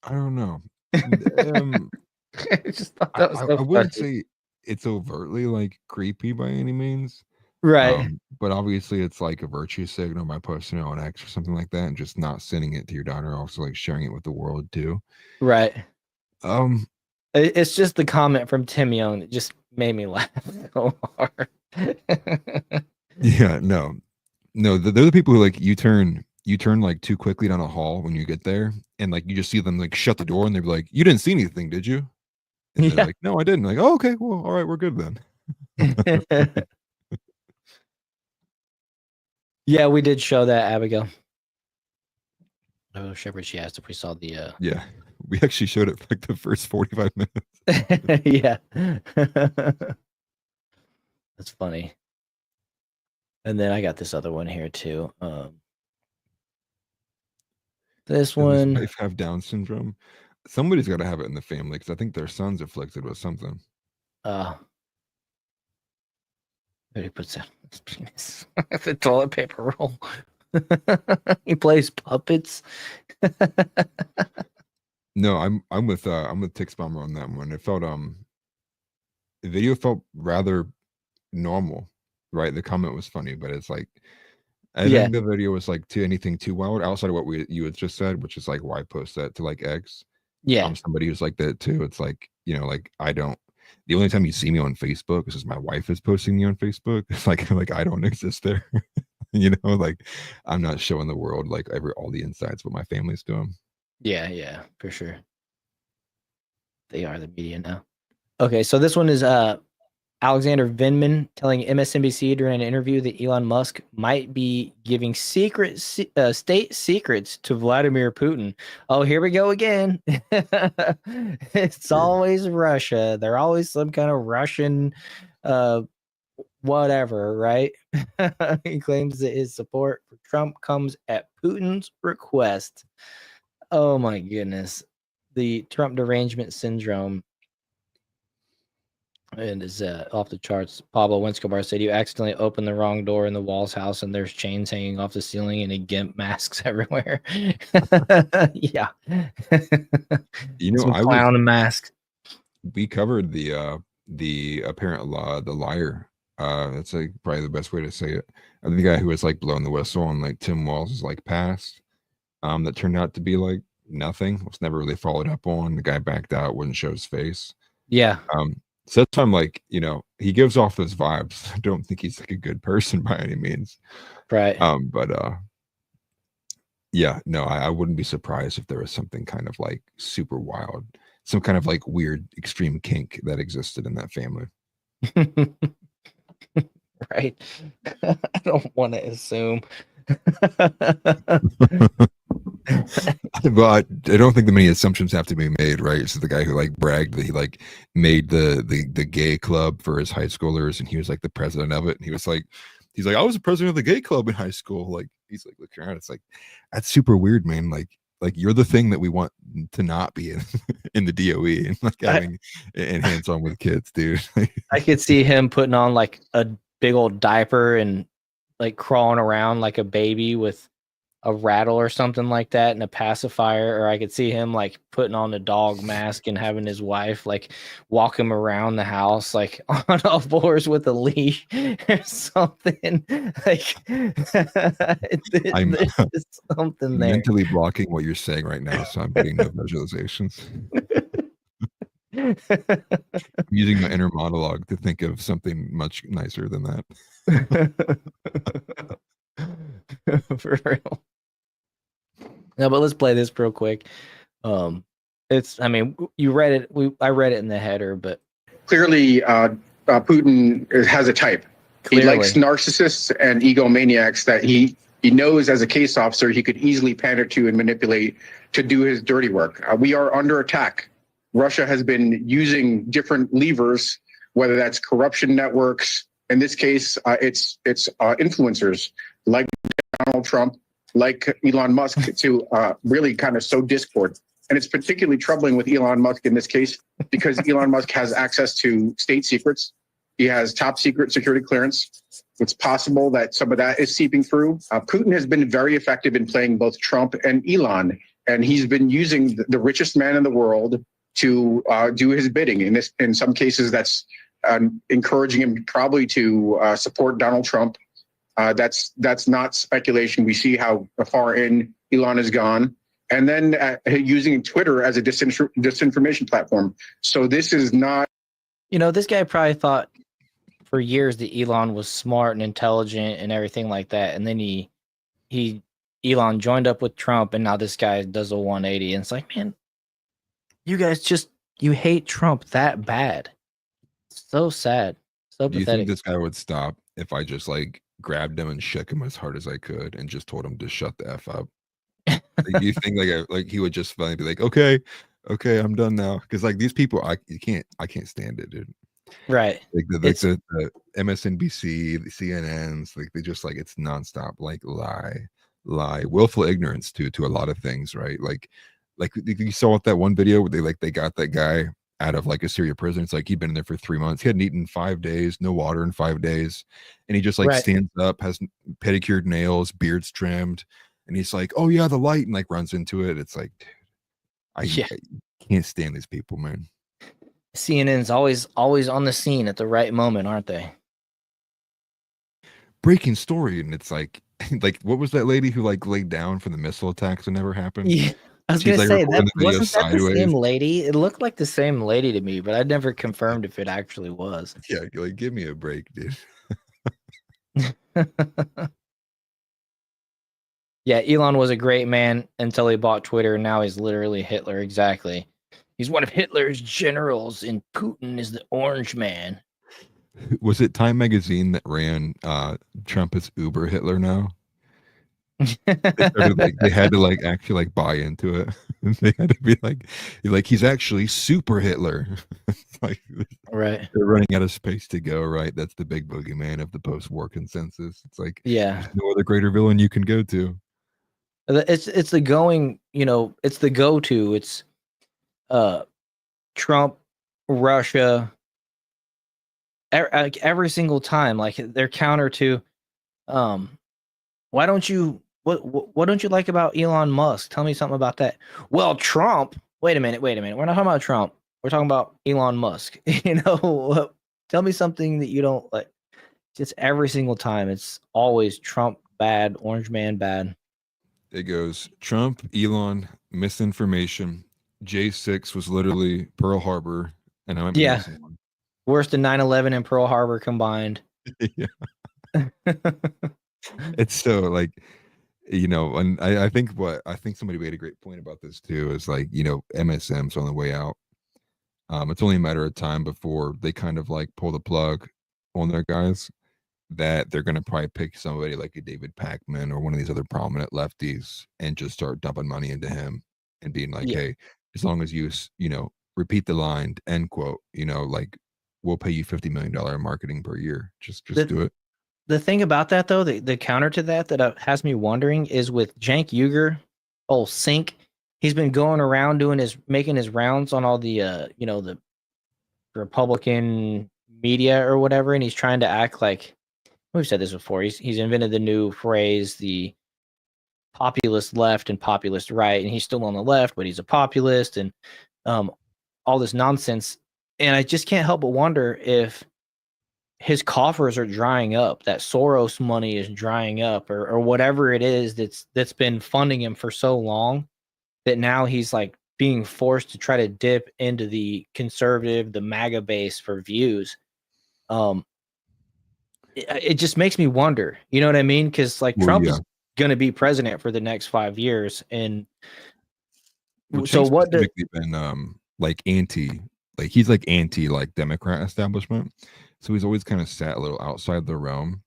don't know. I just thought that was so I wouldn't say it's overtly like creepy by any means. Right. But obviously it's like a virtue signal by posting it on X or something like that and just not sending it to your daughter, also like sharing it with the world too. Right. It's just the comment from Tim Young that just made me laugh so hard. Yeah, no, they're the people who like you turn like too quickly down a hall when you get there, and like you just see them like shut the door, and they're like, "You didn't see anything, did you?" And they're like, "No, I didn't." Like, "Oh, okay, well, all right, we're good then." Yeah, we did show that, Abigail. Oh, Shepard, she asked if we saw the Yeah, we actually showed it for like the first 45 minutes. Yeah. That's funny. And then I got this other one here too. This one. Does his wife have Down syndrome? Somebody's got to have it in the family because I think their son's afflicted with something. He puts out his penis. The toilet paper roll. He plays puppets. No, I'm with Tix Bomber on that one. It felt the video felt rather normal, right? The comment was funny, but it's like I think the video was like anything too wild outside of what you had just said, which is like why post that to like X? Yeah. Somebody who's like that too. It's like, like the only time you see me on Facebook is my wife is posting me on Facebook. It's like I don't exist there. Like I'm not showing the world like all the insights what my family's doing. Yeah, for sure. They are the media now. Okay, so this one is Alexander Vindman telling MSNBC during an interview that Elon Musk might be giving secret state secrets to Vladimir Putin. Oh, here we go again. It's always Russia. They're always some kind of Russian whatever, right? He claims that his support for Trump comes at Putin's request. Oh my goodness. The Trump derangement syndrome and is off the charts. Pablo Winscobar said you accidentally opened the wrong door in the Wall's house and there's chains hanging off the ceiling and a GIMP masks everywhere. Yeah. You know, Some clown and mask. We covered the apparent law, the liar. That's like probably the best way to say it. And the guy who was like blowing the whistle on like Tim Walz's like past, that turned out to be like nothing. Was never really followed up on. The guy backed out, wouldn't show his face. Yeah. So that's why I'm like, you know, he gives off those vibes. I don't think he's like a good person by any means. Right. But yeah, no, I wouldn't be surprised if there was something kind of like super wild, some kind of like weird extreme kink that existed in that family. Right. I don't want to assume. But I don't think that many assumptions have to be made, right? So the guy who like bragged that he like made the gay club for his high schoolers, and he was like the president of it, and he's like, I was the president of the gay club in high school. Like he's like looking around, it's like that's super weird, man. Like you're the thing that we want to not be in the DOE and like having and hands on with kids, dude. I could see him putting on like a big old diaper and like crawling around like a baby with a rattle or something like that and a pacifier, or I could see him like putting on a dog mask and having his wife like walk him around the house like on all fours with a leash or something. Like I'm something there. Mentally blocking what you're saying right now, so I'm getting no visualizations. I'm using my inner monologue to think of something much nicer than that. For real. No, but let's play this real quick. It's, I mean, you read it. I read it in the header, but clearly, Putin has a type. Clearly. He likes narcissists and egomaniacs that he knows as a case officer he could easily pander to and manipulate to do his dirty work. We are under attack. Russia has been using different levers, whether that's corruption networks. In this case, it's influencers like Donald Trump, like Elon Musk, to really kind of sow discord. And it's particularly troubling with Elon Musk in this case because Elon Musk has access to state secrets. He has top secret security clearance. It's possible that some of that is seeping through. Putin has been very effective in playing both Trump and Elon, and he's been using the richest man in the world to do his bidding. In some cases, that's encouraging him probably to support Donald Trump. That's not speculation. We see how far in Elon has gone. And then using Twitter as a disinformation platform. So this is not... You know, this guy probably thought for years that Elon was smart and intelligent and everything like that. And then Elon joined up with Trump, and now this guy does a 180. And it's like, man, you guys you hate Trump that bad. So sad. So Do you pathetic. think this guy would stop if I just like grabbed him and shook him as hard as I could and just told him to shut the F up? Like, do you think like he would just finally be like, okay, I'm done now? Because like these people, I can't stand it, dude. Right. Like the MSNBC, the CNNs, like they just like it's nonstop, like lie, willful ignorance to a lot of things, right? Like you saw with that one video where they got that guy out of like a Syria prison. It's like he'd been in there for 3 months. He hadn't eaten 5 days, no water in 5 days, and he just like stands up, has pedicured nails, beard's trimmed, and he's like, "Oh yeah, the light," and like runs into it. It's like, dude, I can't stand these people, man. CNN's always on the scene at the right moment, aren't they? Breaking story, and it's like what was that lady who like laid down for the missile attacks that never happened? Yeah, I was She's, gonna like, say recording that the video wasn't that the sideways. same lady. It looked like the same lady to me, but I never confirmed if it actually was. Yeah, like give me a break, dude. Yeah, Elon was a great man until he bought Twitter, and now he's literally Hitler. Exactly. He's one of Hitler's generals, and Putin is the orange man. Was it Time magazine that ran Trump as Uber Hitler now? They had to like actually like buy into it. They had to be like he's actually super Hitler. Like Right. they're running out of space to go. Right, that's the big boogeyman of the post-war consensus. It's like Yeah. there's no other greater villain you can go to. It's the going, it's the go-to. It's Trump, Russia, like every single time. Like they're counter to why don't you what don't you like about Elon Musk? Tell me something about that. Well, Trump. Wait a minute. We're not talking about Trump. We're talking about Elon Musk. Tell me something that you don't like. Just every single time, it's always Trump bad, Orange Man bad. It goes Trump, Elon, misinformation. J6 was literally Pearl Harbor, and I might be missing one. Worse than 9/11 and Pearl Harbor combined. Yeah. It's so like, and I think somebody made a great point about this too is like, MSM's on the way out. It's only a matter of time before they kind of like pull the plug on their guys, that they're going to probably pick somebody like a David Pakman or one of these other prominent lefties and just start dumping money into him and being like, hey, as long as you repeat the line, end quote, like we'll pay you $50 million in marketing per year. Just do it. The thing about that though, the counter to that has me wondering is with Cenk Uygur, old Sink, he's been going around making his rounds on all the the Republican media or whatever, and he's trying to act like, we've said this before, he's invented the new phrase, the populist left and populist right, and he's still on the left, but he's a populist, and all this nonsense. And I just can't help but wonder if his coffers are drying up, that Soros money is drying up, or whatever it is that's been funding him for so long, that now he's like being forced to try to dip into the conservative, the MAGA base for views. It just makes me wonder, you know what I mean? Because like Trump is going to be president for the next 5 years, and so what? Been like anti, like he's like anti like Democrat establishment, so he's always kind of sat a little outside the realm.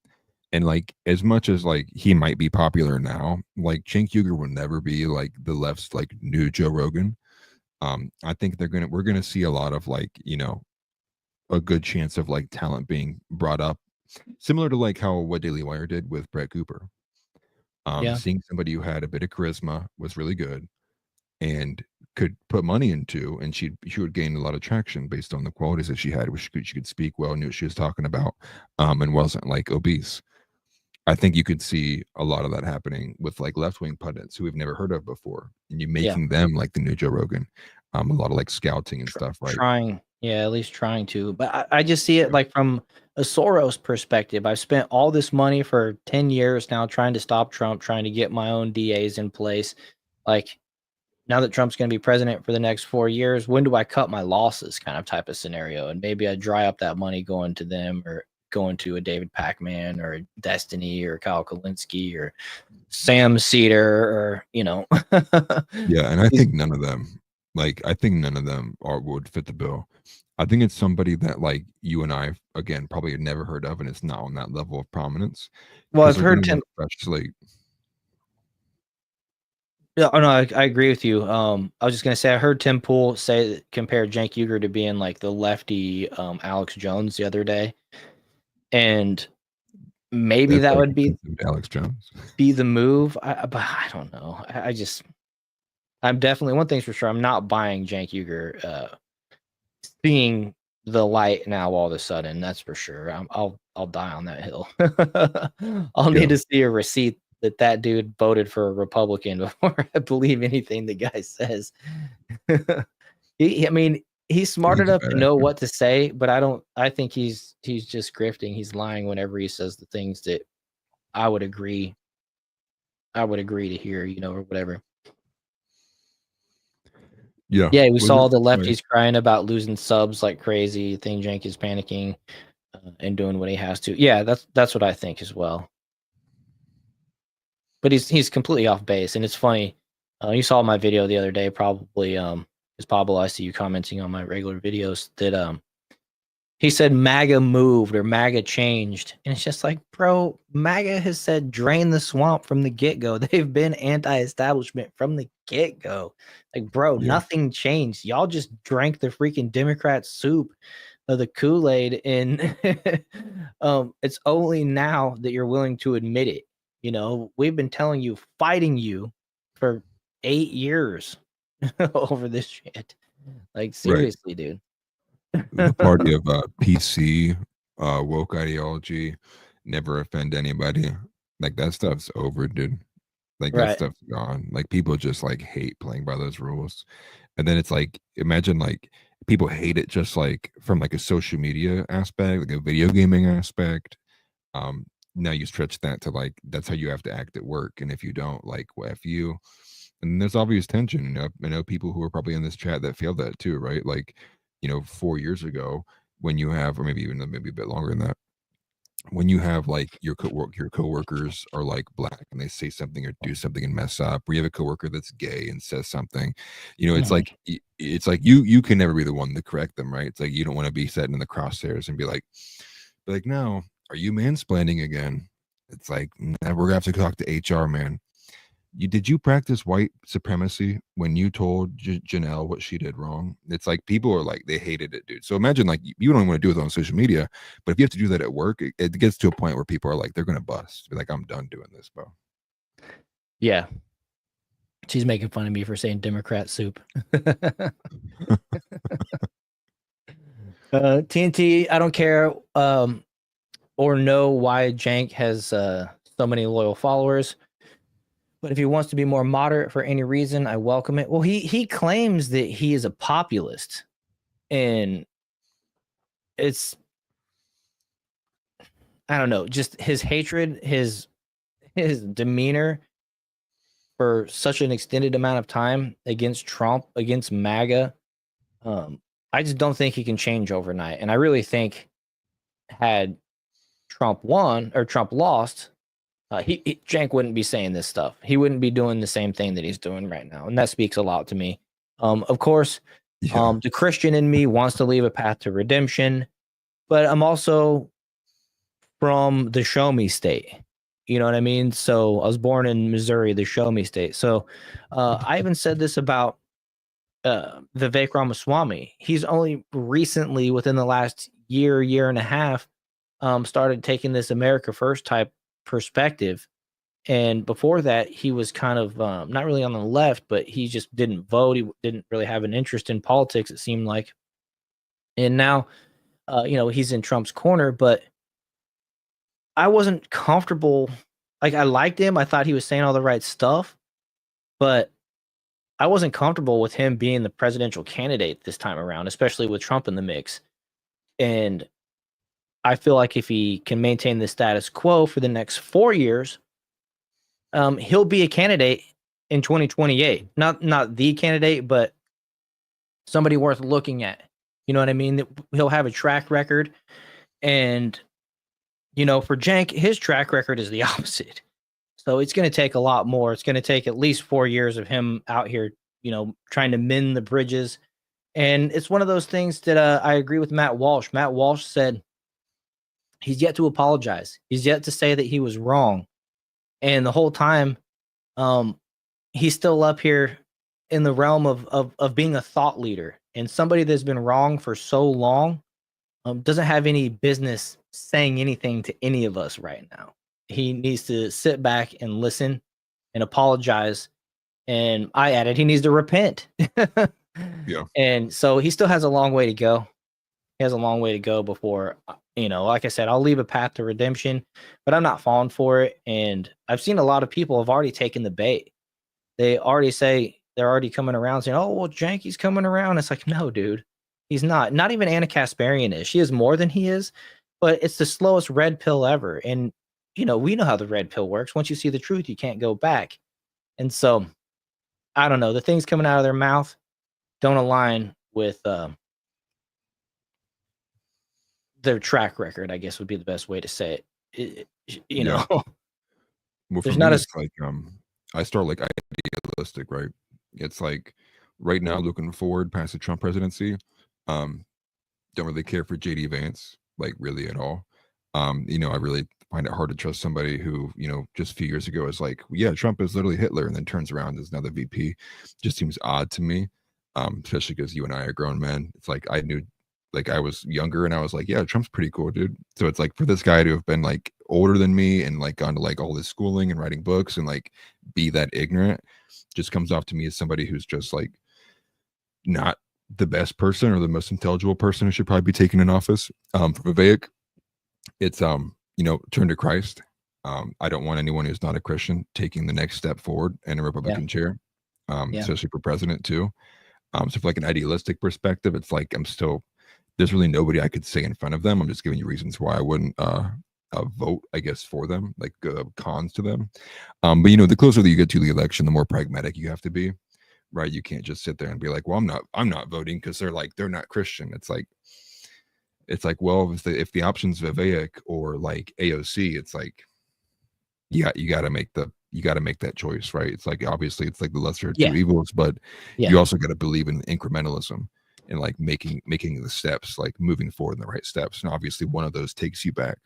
And like as much as like he might be popular now, like Cenk Uygur will never be like the left's like new Joe Rogan. I think we're gonna see a lot of like a good chance of like talent being brought up, similar to like how what Daily Wire did with Brett Cooper. Seeing somebody who had a bit of charisma was really good and could put money into, and she would gain a lot of traction based on the qualities that she had, which she could speak well, knew what she was talking about, and wasn't like obese. I think you could see a lot of that happening with like left-wing pundits who we've never heard of before, and you making them like the new Joe Rogan. A lot of like scouting and stuff, right? At least trying to. But I just see it like from a Soros perspective. I've spent all this money for 10 years now trying to stop Trump, trying to get my own DAs in place. Like, now that Trump's going to be president for the next 4 years, when do I cut my losses, kind of type of scenario? And maybe I dry up that money going to them, or going to a David Pakman or a Destiny or Kyle Kalinske or Sam Cedar, or Yeah, and I think none of them would fit the bill. I think it's somebody that like you and I again probably had never heard of, and it's not on that level of prominence. Well, I've heard Tim. Yeah, no, I agree with you. I was just gonna say I heard Tim Pool compare Cenk Uygur to being like the lefty Alex Jones the other day, and maybe that would be Alex Jones be the move. But I don't know. I'm definitely, one thing's for sure, I'm not buying Cenk Uygur seeing the light now all of a sudden. That's for sure. I'll die on that hill. I'll need to see a receipt that dude voted for a Republican before I believe anything the guy says. He's smart enough to know what to say, but I think he's just grifting. He's lying whenever he says the things that I would agree to hear, or whatever. Yeah, we saw the lefties crying about losing subs like crazy. Cenk is panicking and doing what he has to. Yeah, that's what I think as well. But he's completely off base, and it's funny. You saw my video the other day, probably. Is Pablo? I see you commenting on my regular videos that he said MAGA moved or MAGA changed. And it's just like, bro, MAGA has said drain the swamp from the get-go. They've been anti-establishment from the get-go. Like, bro, nothing changed. Y'all just drank the freaking Democrat soup of the Kool-Aid, and it's only now that you're willing to admit it. You know, we've been telling you, fighting you for 8 years over this shit. Like, seriously, dude. The party of PC, woke ideology, never offend anybody. Like, that stuff's over, dude. Like, that stuff's gone. Like, people just like hate playing by those rules. And then it's like, imagine like people hate it just like from like a social media aspect, like a video gaming aspect. Now you stretch that to like, that's how you have to act at work. And if you don't, like, well, F you. And there's obvious tension. You know, I know people who are probably in this chat that feel that too, right? Like, you know, 4 years ago, when you have, or maybe a bit longer than that, when you have like your coworkers are like black and they say something or do something and mess up, or you have a coworker that's gay and says something, you know, it's like you can never be the one to correct them, right? It's like you don't want to be set in the crosshairs and be like, no, are you mansplaining again? It's like, nah, we're gonna have to talk to HR, man. Did you practice white supremacy when you told Janelle what she did wrong? It's like people are like, they hated it, dude. So imagine like you don't want to do it on social media, but if you have to do that at work, it gets to a point where people are like, they're gonna bust. Be like, I'm done doing this, bro. Yeah. She's making fun of me for saying Democrat soup. TNT, I don't care or know why Jank has so many loyal followers. But if he wants to be more moderate for any reason, I welcome it. Well, he claims that he is a populist, and it's, I don't know, just his hatred, his demeanor for such an extended amount of time against Trump, against MAGA. I just don't think he can change overnight. And I really think had Trump won or Trump lost, Jank wouldn't be saying this stuff. He wouldn't be doing the same thing that he's doing right now. And that speaks a lot to me. Of course, the Christian in me wants to leave a path to redemption, but I'm also from the show me state. You know what I mean? So I was born in Missouri, the show me state. So I even said this about Vivek Ramaswamy. He's only recently, within the last year and a half, started taking this America First type perspective. And before that, he was kind of not really on the left, but he just didn't vote. He didn't really have an interest in politics, it seemed like. And now, you know, he's in Trump's corner, but I wasn't comfortable. Like, I liked him. I thought he was saying all the right stuff, but I wasn't comfortable with him being the presidential candidate this time around, especially with Trump in the mix. And I feel like if he can maintain the status quo for the next 4 years, he'll be a candidate in 2028. Not the candidate, but somebody worth looking at. You know what I mean? He'll have a track record. And, you know, for Jank, his track record is the opposite. So it's going to take a lot more. It's going to take at least 4 years of him out here, you know, trying to mend the bridges. And it's one of those things that I agree with Matt Walsh. Matt Walsh said he's yet to apologize. He's yet to say that he was wrong. And the whole time, he's still up here in the realm of being a thought leader. And somebody that's been wrong for so long doesn't have any business saying anything to any of us right now. He needs to sit back and listen and apologize. And I added, he needs to repent. Yeah. And so he still has a long way to go. He has a long way to go before, you know, like I said, I'll leave a path to redemption, but I'm not falling for it. And I've seen a lot of people have already taken the bait. They already say, they're already coming around saying, oh, well, Janky's coming around. It's like, no, dude, he's not. Not even Anna Kasparian is. She is more than he is, but it's the slowest red pill ever. And, you know, we know how the red pill works. Once you see the truth, you can't go back. And so, I don't know. The things coming out of their mouth don't align with their track record, I guess would be the best way to say it. You know, well, for there's me, not a it's like I start like idealistic, right? It's like right now looking forward past the Trump presidency, don't really care for JD Vance, like really at all. You know, I really find it hard to trust somebody who, you know, just a few years ago is like, yeah, Trump is literally Hitler, and then turns around as another VP. Just seems odd to me. Especially because you and I are grown men. It's like I knew, like I was younger and I was like, yeah, Trump's pretty cool, dude. So it's like for this guy to have been like older than me and like gone to like all this schooling and writing books and like be that ignorant just comes off to me as somebody who's just like not the best person or the most intelligible person who should probably be taken in office. For Vivek, it's you know, turn to Christ. I don't want anyone who's not a Christian taking the next step forward in a Republican chair, especially for president too. So from like an idealistic perspective, it's like there's really nobody I could say in front of them. I'm just giving you reasons why I wouldn't vote, I guess, for them, like cons to them. But you know, the closer that you get to the election, the more pragmatic you have to be, right? You can't just sit there and be like, well, I'm not voting because they're not Christian. It's like, well, if the option's Vivek or like AOC, it's like, yeah, you got to make that choice, right? It's like, obviously it's like the lesser of two evils, but you also got to believe in incrementalism and like making the steps, like moving forward in the right steps. And obviously one of those takes you back.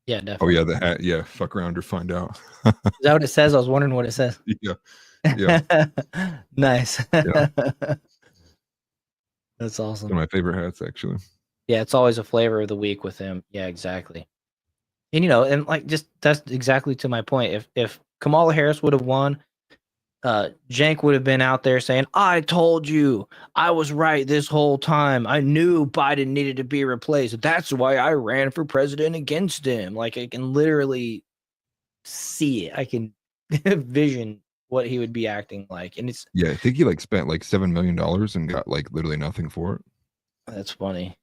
Yeah, definitely. Oh yeah, the hat. Yeah, fuck around or find out. Is that what it says? I was wondering what it says. Yeah. Nice. Yeah. That's awesome. One of my favorite hats, actually. Yeah, it's always a flavor of the week with him. Yeah, exactly. And you know, and like just that's exactly to my point. If Kamala Harris would have won, Cenk would have been out there saying, "I told you, I was right this whole time. I knew Biden needed to be replaced. That's why I ran for president against him." Like I can literally see it. I can vision what he would be acting like, and it's I think he like spent like $7 million and got like literally nothing for it. That's funny.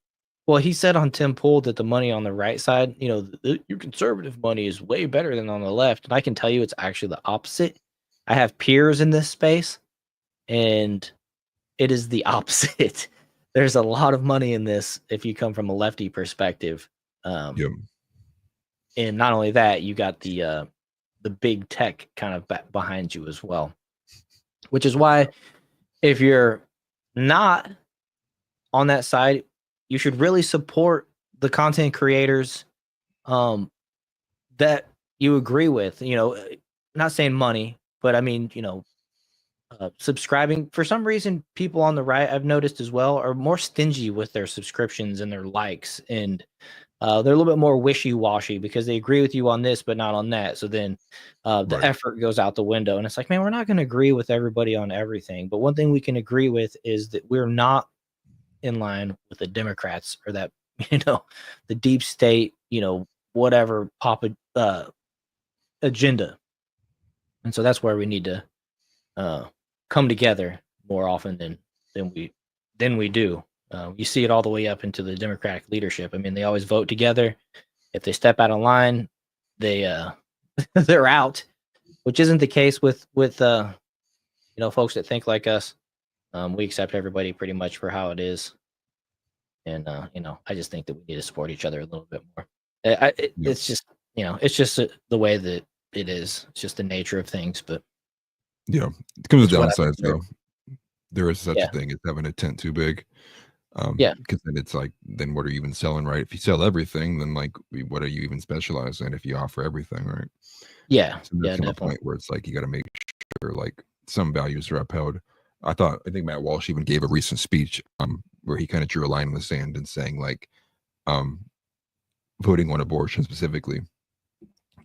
Well, he said on Tim Pool that the money on the right side, you know, your conservative money is way better than on the left. And I can tell you it's actually the opposite. I have peers in this space, and it is the opposite. There's a lot of money in this if you come from a lefty perspective. And not only that, you got the big tech kind of behind you as well. Which is why if you're not on that side, you should really support the content creators that you agree with. You know, not saying money, but I mean, you know, subscribing. For some reason, people on the right, I've noticed as well, are more stingy with their subscriptions and their likes. And they're a little bit more wishy-washy because they agree with you on this, but not on that. So then the effort goes out the window. And it's like, man, we're not going to agree with everybody on everything. But one thing we can agree with is that we're not in line with the Democrats or that, you know, the deep state, you know, whatever agenda. And so that's where we need to come together more often than we do. You see it all the way up into the Democratic leadership. I mean, they always vote together. If they step out of line, they're out, which isn't the case with you know, folks that think like us. We accept everybody pretty much for how it is. And, you know, I just think that we need to support each other a little bit more. It's just, you know, it's just the way that it is. It's just the nature of things. But yeah, it comes with downsides though. There is such a thing as having a tent too big. Because then it's like, then what are you even selling, right? If you sell everything, then like, what are you even specialized in if you offer everything, right? Yeah, so there's a point where it's like you got to make sure like some values are upheld. I think Matt Walsh even gave a recent speech where he kind of drew a line in the sand and saying like voting on abortion specifically,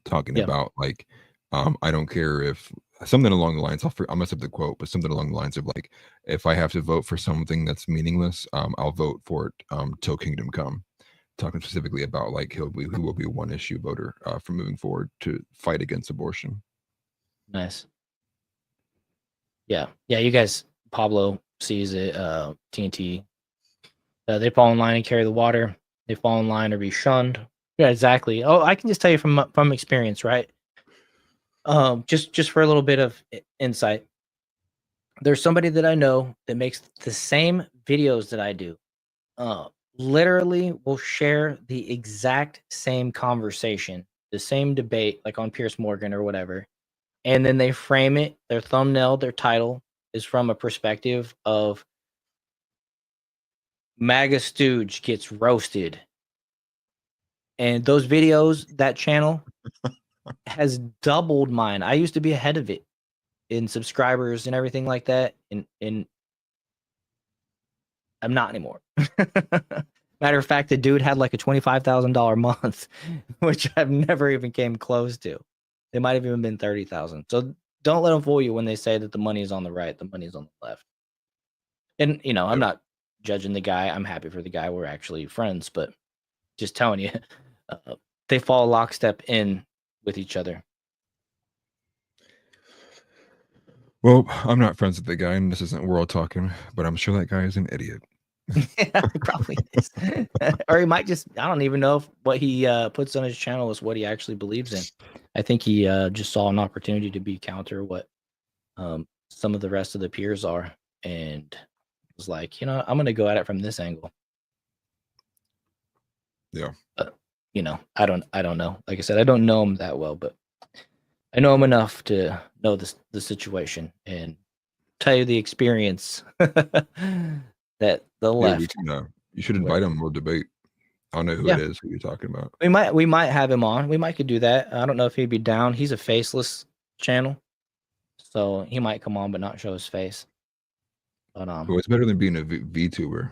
talking about like I don't care if something along the lines, I'll mess up the quote, but something along the lines of like, if I have to vote for something that's meaningless, I'll vote for it till kingdom come. Talking specifically about like who will be a one issue voter for moving forward to fight against abortion. Nice. Yeah. You guys, Pablo sees it. TNT. They fall in line and carry the water. They fall in line or be shunned. Yeah, exactly. Oh, I can just tell you from experience, right? Just for a little bit of insight. There's somebody that I know that makes the same videos that I do. Literally will share the exact same conversation, the same debate, like on Piers Morgan or whatever. And then they frame it, their thumbnail, their title is from a perspective of MAGA stooge gets roasted. And those videos, that channel has doubled mine. I used to be ahead of it in subscribers and everything like that. And I'm not anymore. Matter of fact, the dude had like a $25,000 month, which I've never even came close to. It might have even been 30,000. So don't let them fool you when they say that the money is on the right, the money's on the left. And you know, I'm not judging the guy. I'm happy for the guy. We're actually friends, but just telling you, they fall lockstep in with each other. Well, I'm not friends with the guy, and this isn't world talking, but I'm sure that guy is an idiot. Yeah, he probably is. Or he might just, I don't even know if what he puts on his channel is what he actually believes in. I think he just saw an opportunity to be counter what some of the rest of the peers are, and was like, you know, I'm going to go at it from this angle. Yeah. You know, I don't know. Like I said, I don't know him that well, but I know him enough to know the situation and tell you the experience that the left. We can, you should invite him. We'll debate. I don't know who it is who you're talking about. We might have him on. We might could do that. I don't know if he'd be down. He's a faceless channel, so he might come on but not show his face. But well, it's better than being a VTuber.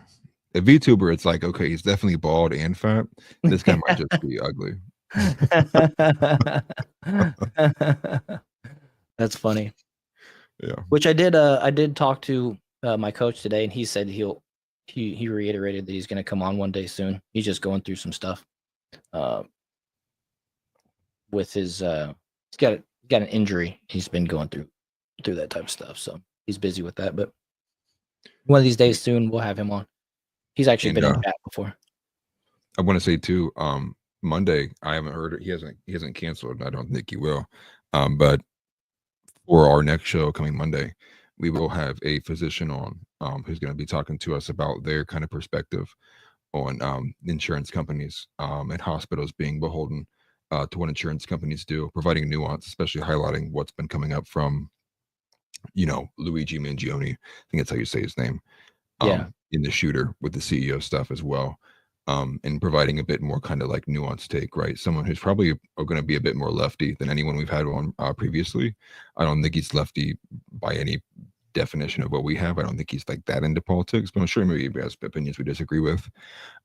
A VTuber, it's like, okay, he's definitely bald and fat. This guy might just be ugly. That's funny. Yeah. Which I did talk to my coach today, and he said he reiterated that he's going to come on one day soon. He's just going through some stuff with his he's got an injury. He's been going through that type of stuff, so he's busy with that. But one of these days soon, we'll have him on. He's actually been in chat before. I want to say too, Monday, I haven't heard it. He hasn't canceled. I don't think he will. But for our next show coming Monday, we will have a physician on who's going to be talking to us about their kind of perspective on insurance companies and hospitals being beholden to what insurance companies do, providing nuance, especially highlighting what's been coming up from, you know, Luigi Mangione. I think that's how you say his name. In the shooter with the CEO stuff as well. And providing a bit more kind of like nuanced take, right? Someone who's probably going to be a bit more lefty than anyone we've had on previously. I don't think he's lefty by any definition of what we have. I don't think he's like that into politics, but I'm sure maybe he has opinions we disagree with.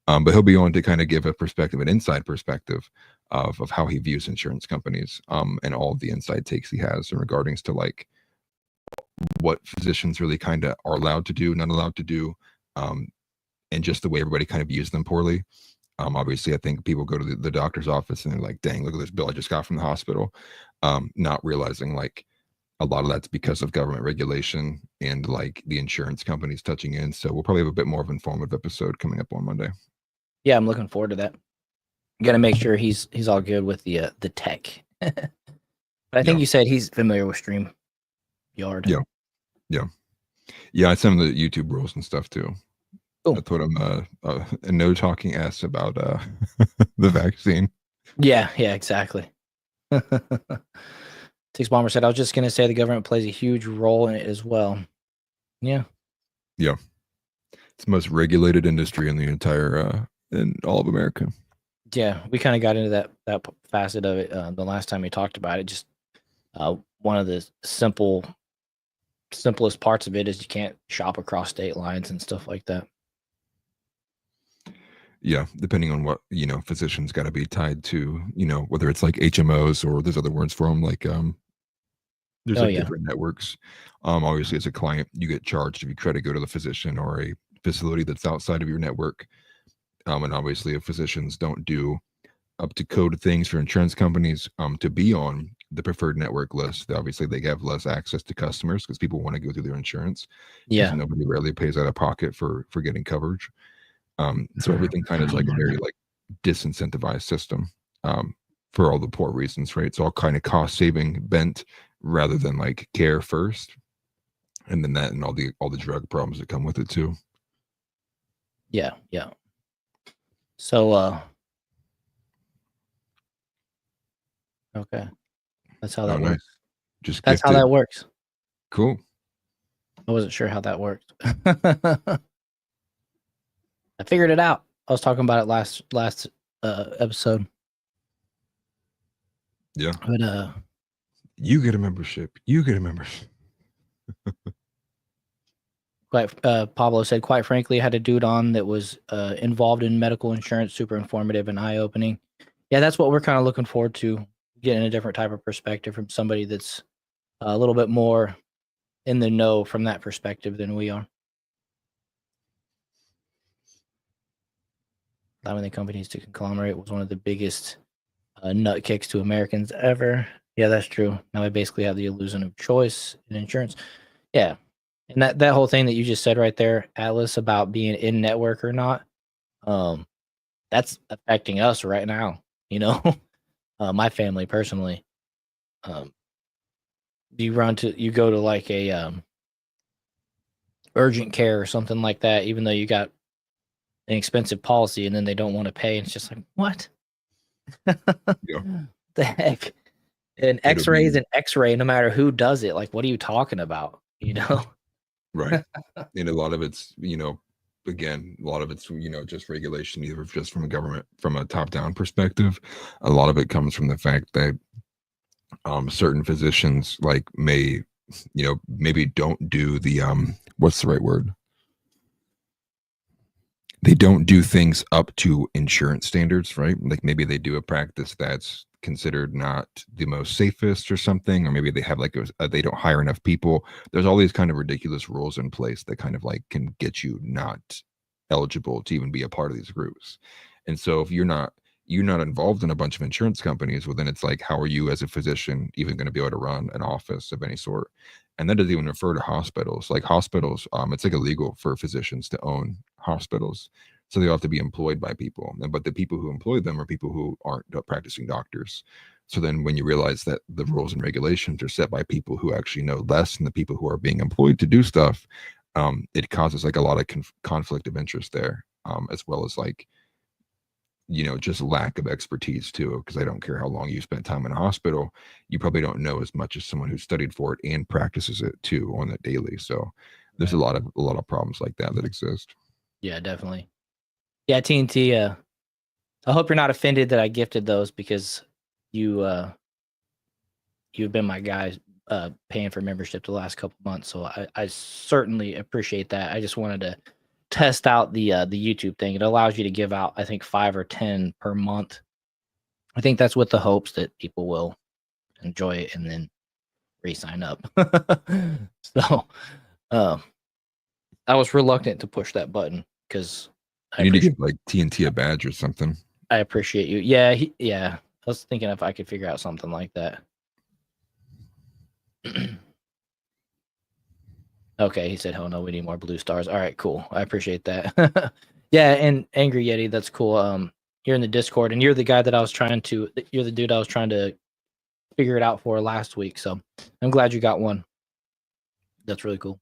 But he'll be on to kind of give a perspective, an inside perspective of how he views insurance companies and all of the inside takes he has in regardings to like what physicians really kind of are allowed to do, not allowed to do. And just the way everybody kind of views them poorly. Obviously, I think people go to the doctor's office and they're like, dang, look at this bill I just got from the hospital. Not realizing like a lot of that's because of government regulation and like the insurance companies touching in. So we'll probably have a bit more of an informative episode coming up on Monday. Yeah, I'm looking forward to that. Got to make sure he's all good with the tech. But I think you said he's familiar with StreamYard. Yeah, I sent him the YouTube rules and stuff too. Cool. I told him a no talking ass about the vaccine. Yeah, exactly. Tix Bomber said, I was just going to say the government plays a huge role in it as well. Yeah. It's the most regulated industry in the entire in all of America. Yeah, we kind of got into that facet of it the last time we talked about it. Just one of the simplest parts of it is you can't shop across state lines and stuff like that. Yeah, depending on what, you know, physicians got to be tied to, you know, whether it's like HMOs or there's other words for them, like there's different networks. Obviously, as a client, you get charged if you try to go to the physician or a facility that's outside of your network. And obviously, if physicians don't do up to code things for insurance companies to be on the preferred network list, obviously they have less access to customers because people want to go through their insurance. Yeah, nobody rarely pays out of pocket for getting coverage. So everything kind of is like a very like disincentivized system for all the poor reasons, right? It's all kind of cost saving bent rather than like care first, and then that and all the drug problems that come with it too. Yeah. So okay, that's how that works. Just that's how that works. Cool. I wasn't sure how that worked. I figured it out. I was talking about it last episode. Yeah. But you get a membership. You get a membership. Pablo said, quite frankly, I had a dude on that was involved in medical insurance, super informative and eye-opening. Yeah, that's what we're kind of looking forward to, getting a different type of perspective from somebody that's a little bit more in the know from that perspective than we are. Allowing the companies to conglomerate was one of the biggest nut kicks to Americans ever. Yeah, that's true. Now we basically have the illusion of choice in insurance. Yeah. And that whole thing that you just said right there, Atlas, about being in network or not, that's affecting us right now. You know, my family personally. You go to like a urgent care or something like that, even though you got an expensive policy, and then they don't want to pay. And it's just like, what? Yeah. The heck? And X-ray is an X-ray, no matter who does it. Like, what are you talking about? You know? Right. And a lot of it's, again, a lot of it's, just regulation, either just from a government, from a top-down perspective. A lot of it comes from the fact that certain physicians maybe don't do the what's the right word? They don't do things up to insurance standards, right? Like maybe they do a practice that's considered not the most safest or something, or maybe they have they don't hire enough people. There's all these kind of ridiculous rules in place that kind of can get you not eligible to even be a part of these groups. And so if you're not involved in a bunch of insurance companies, well, then it's like, how are you as a physician even going to be able to run an office of any sort? And that doesn't even refer to hospitals. Like hospitals, it's illegal for physicians to own hospitals. So they have to be employed by people. But the people who employ them are people who aren't practicing doctors. So then when you realize that the rules and regulations are set by people who actually know less than the people who are being employed to do stuff, it causes a lot of conflict of interest there, as well as just lack of expertise too, because I don't care how long you spent time in a hospital, you probably don't know as much as someone who studied for it and practices it too on it daily. So there's a lot of problems like that exist. Yeah, definitely. Yeah, TNT, I hope you're not offended that I gifted those, because you've been my guy paying for membership the last couple months, so I certainly appreciate that. I just wanted to test out the YouTube thing. It allows you to give out, I think, 5 or 10 per month. I think that's with the hopes that people will enjoy it and then re-sign up. So I was reluctant to push that button because you need to give TNT a badge or something. I appreciate you. Yeah, I was thinking if I could figure out something like that. Okay, he said, "Hell no, we need more blue stars." All right, cool. I appreciate that. Yeah, and Angry Yeti, that's cool. You're in the Discord, and you're the guy that you're the dude I was trying to figure it out for last week. So I'm glad you got one. That's really cool.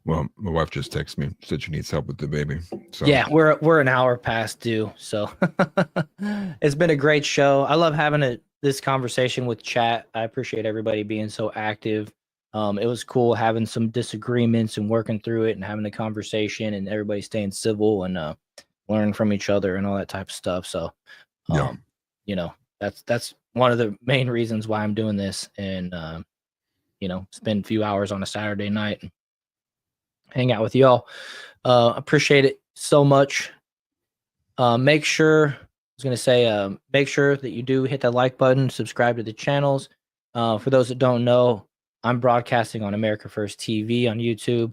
Well, my wife just texted me, said she needs help with the baby. So yeah, we're an hour past due. So it's been a great show. I love having this conversation with chat. I appreciate everybody being so active. It was cool having some disagreements and working through it and having a conversation and everybody staying civil and learning from each other and all that type of stuff. So, that's one of the main reasons why I'm doing this. And, spend a few hours on a Saturday night and hang out with y'all. Appreciate it so much. Make sure that you do hit that like button, subscribe to the channels. For those that don't know, I'm broadcasting on America First TV on YouTube.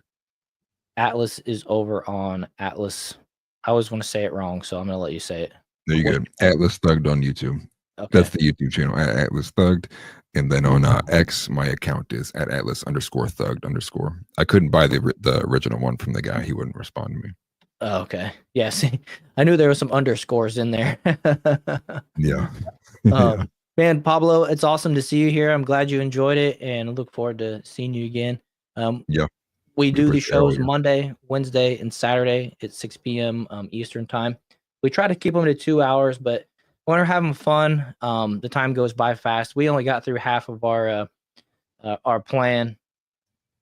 Atlas is over on Atlas. I always want to say it wrong, so I'm going to let you say it. No, you're good. Atlas Thugged on YouTube. Okay. That's the YouTube channel, at Atlas Thugged. And then on X, my account is at Atlas_Thugged_. I couldn't buy the original one from the guy. He wouldn't respond to me. Oh, okay. Yeah, see, I knew there was some underscores in there. Yeah. Man, Pablo, it's awesome to see you here. I'm glad you enjoyed it and look forward to seeing you again. Yeah. We do the shows Monday, Wednesday, and Saturday at 6 p.m. Eastern time. We try to keep them to 2 hours, but when we're having fun, the time goes by fast. We only got through half of our plan,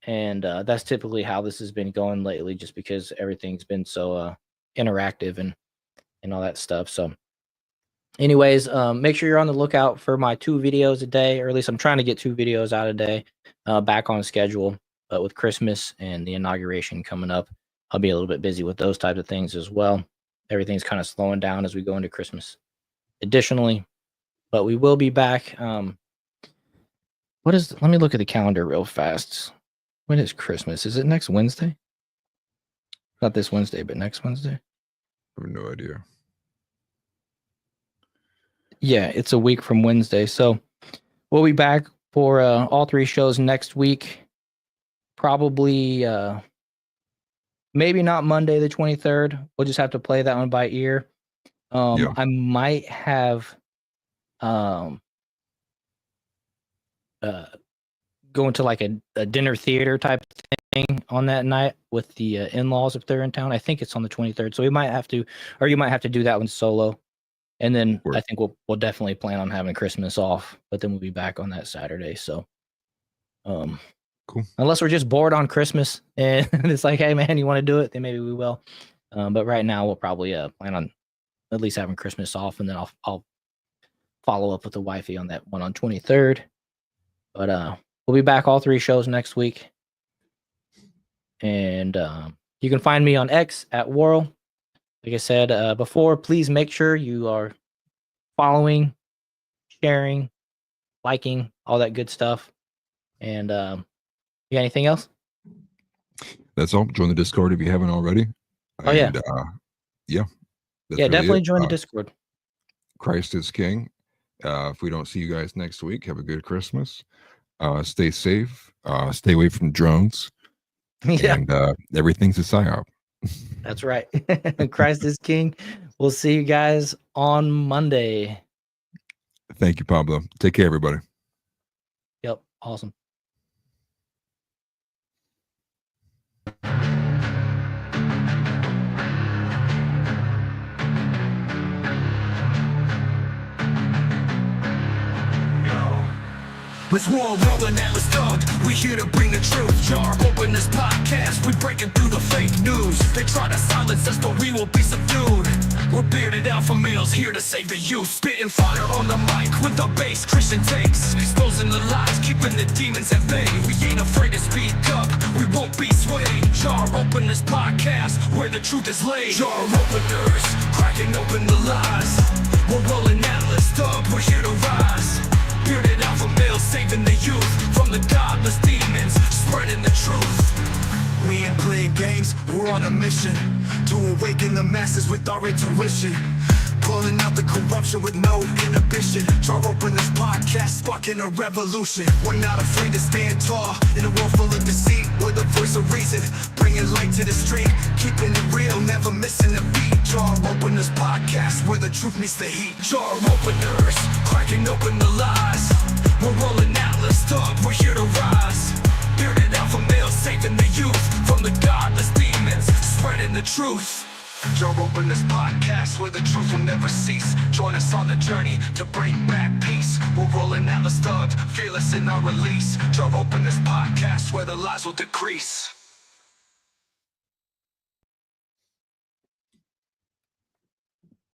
and that's typically how this has been going lately, just because everything's been so interactive and all that stuff. So anyways, make sure you're on the lookout for my 2 videos a day, or at least I'm trying to get 2 videos out a day, back on schedule. But with Christmas and the inauguration coming up, I'll be a little bit busy with those types of things as well. Everything's kind of slowing down as we go into Christmas additionally, but we will be back. Let me look at the calendar real fast. When is Christmas? Is it next Wednesday? Not this Wednesday, but next Wednesday. I have no idea. Yeah, it's a week from Wednesday. So we'll be back for all 3 shows next week. Probably maybe not Monday the 23rd. We'll just have to play that one by ear. I might have going to like a dinner theater type thing on that night with the in-laws if they're in town. I think it's on the 23rd. So we might have to, or you might have to do that one solo. And then I think we'll definitely plan on having Christmas off, but then we'll be back on that Saturday. So cool. Unless we're just bored on Christmas and it's like, hey man, you want to do it? Then maybe we will. But right now we'll probably plan on at least having Christmas off, and then I'll follow up with the wifey on that one on 23rd. But we'll be back all 3 shows next week. And you can find me on X at Worrell. Like I said before, please make sure you are following, sharing, liking, all that good stuff. And you got anything else? That's all. Join the Discord if you haven't already. Oh, yeah. Yeah. Yeah, definitely join the Discord. Christ is King. If we don't see you guys next week, have a good Christmas. Stay safe. Stay away from drones. Yeah. And everything's a psyop. That's right. Christ is King. We'll see you guys on Monday. Thank you, Pablo. Take care, everybody. Yep. Awesome. Let's roll, rolling Atlas Dogged. We here to bring the truth. Jar open this podcast. We breaking through the fake news. They try to silence us, but we will be subdued. We're bearded alpha males here to save the youth. Spitting fire on the mic with the bass Christian takes. Exposing the lies, keeping the demons at bay. We ain't afraid to speak up. We won't be swayed. Jar open this podcast where the truth is laid. Jar openers, cracking open the lies. We're rolling Atlas Dogged. We're here to rise. Bearded alpha males saving the youth from the godless demons, spreading the truth. We ain't playing games, we're on a mission to awaken the masses with our intuition. Pulling out the corruption with no inhibition. Jar open this podcast, sparking a revolution. We're not afraid to stand tall in a world full of deceit. We're the voice of reason, bringing light to the street. Keeping it real, never missing a beat. Jar openers podcast, where the truth meets the heat. Jar openers, cracking open the lies. We're rolling Atlas Dogged, we're here to rise. Bearded alpha males saving the youth from the godless demons, spreading the truth. Jar open this podcast where the truth will never cease. Join us on the journey to bring back peace. We're rolling Atlas Dogged, fearless in our release. Jar open this podcast where the lies will decrease.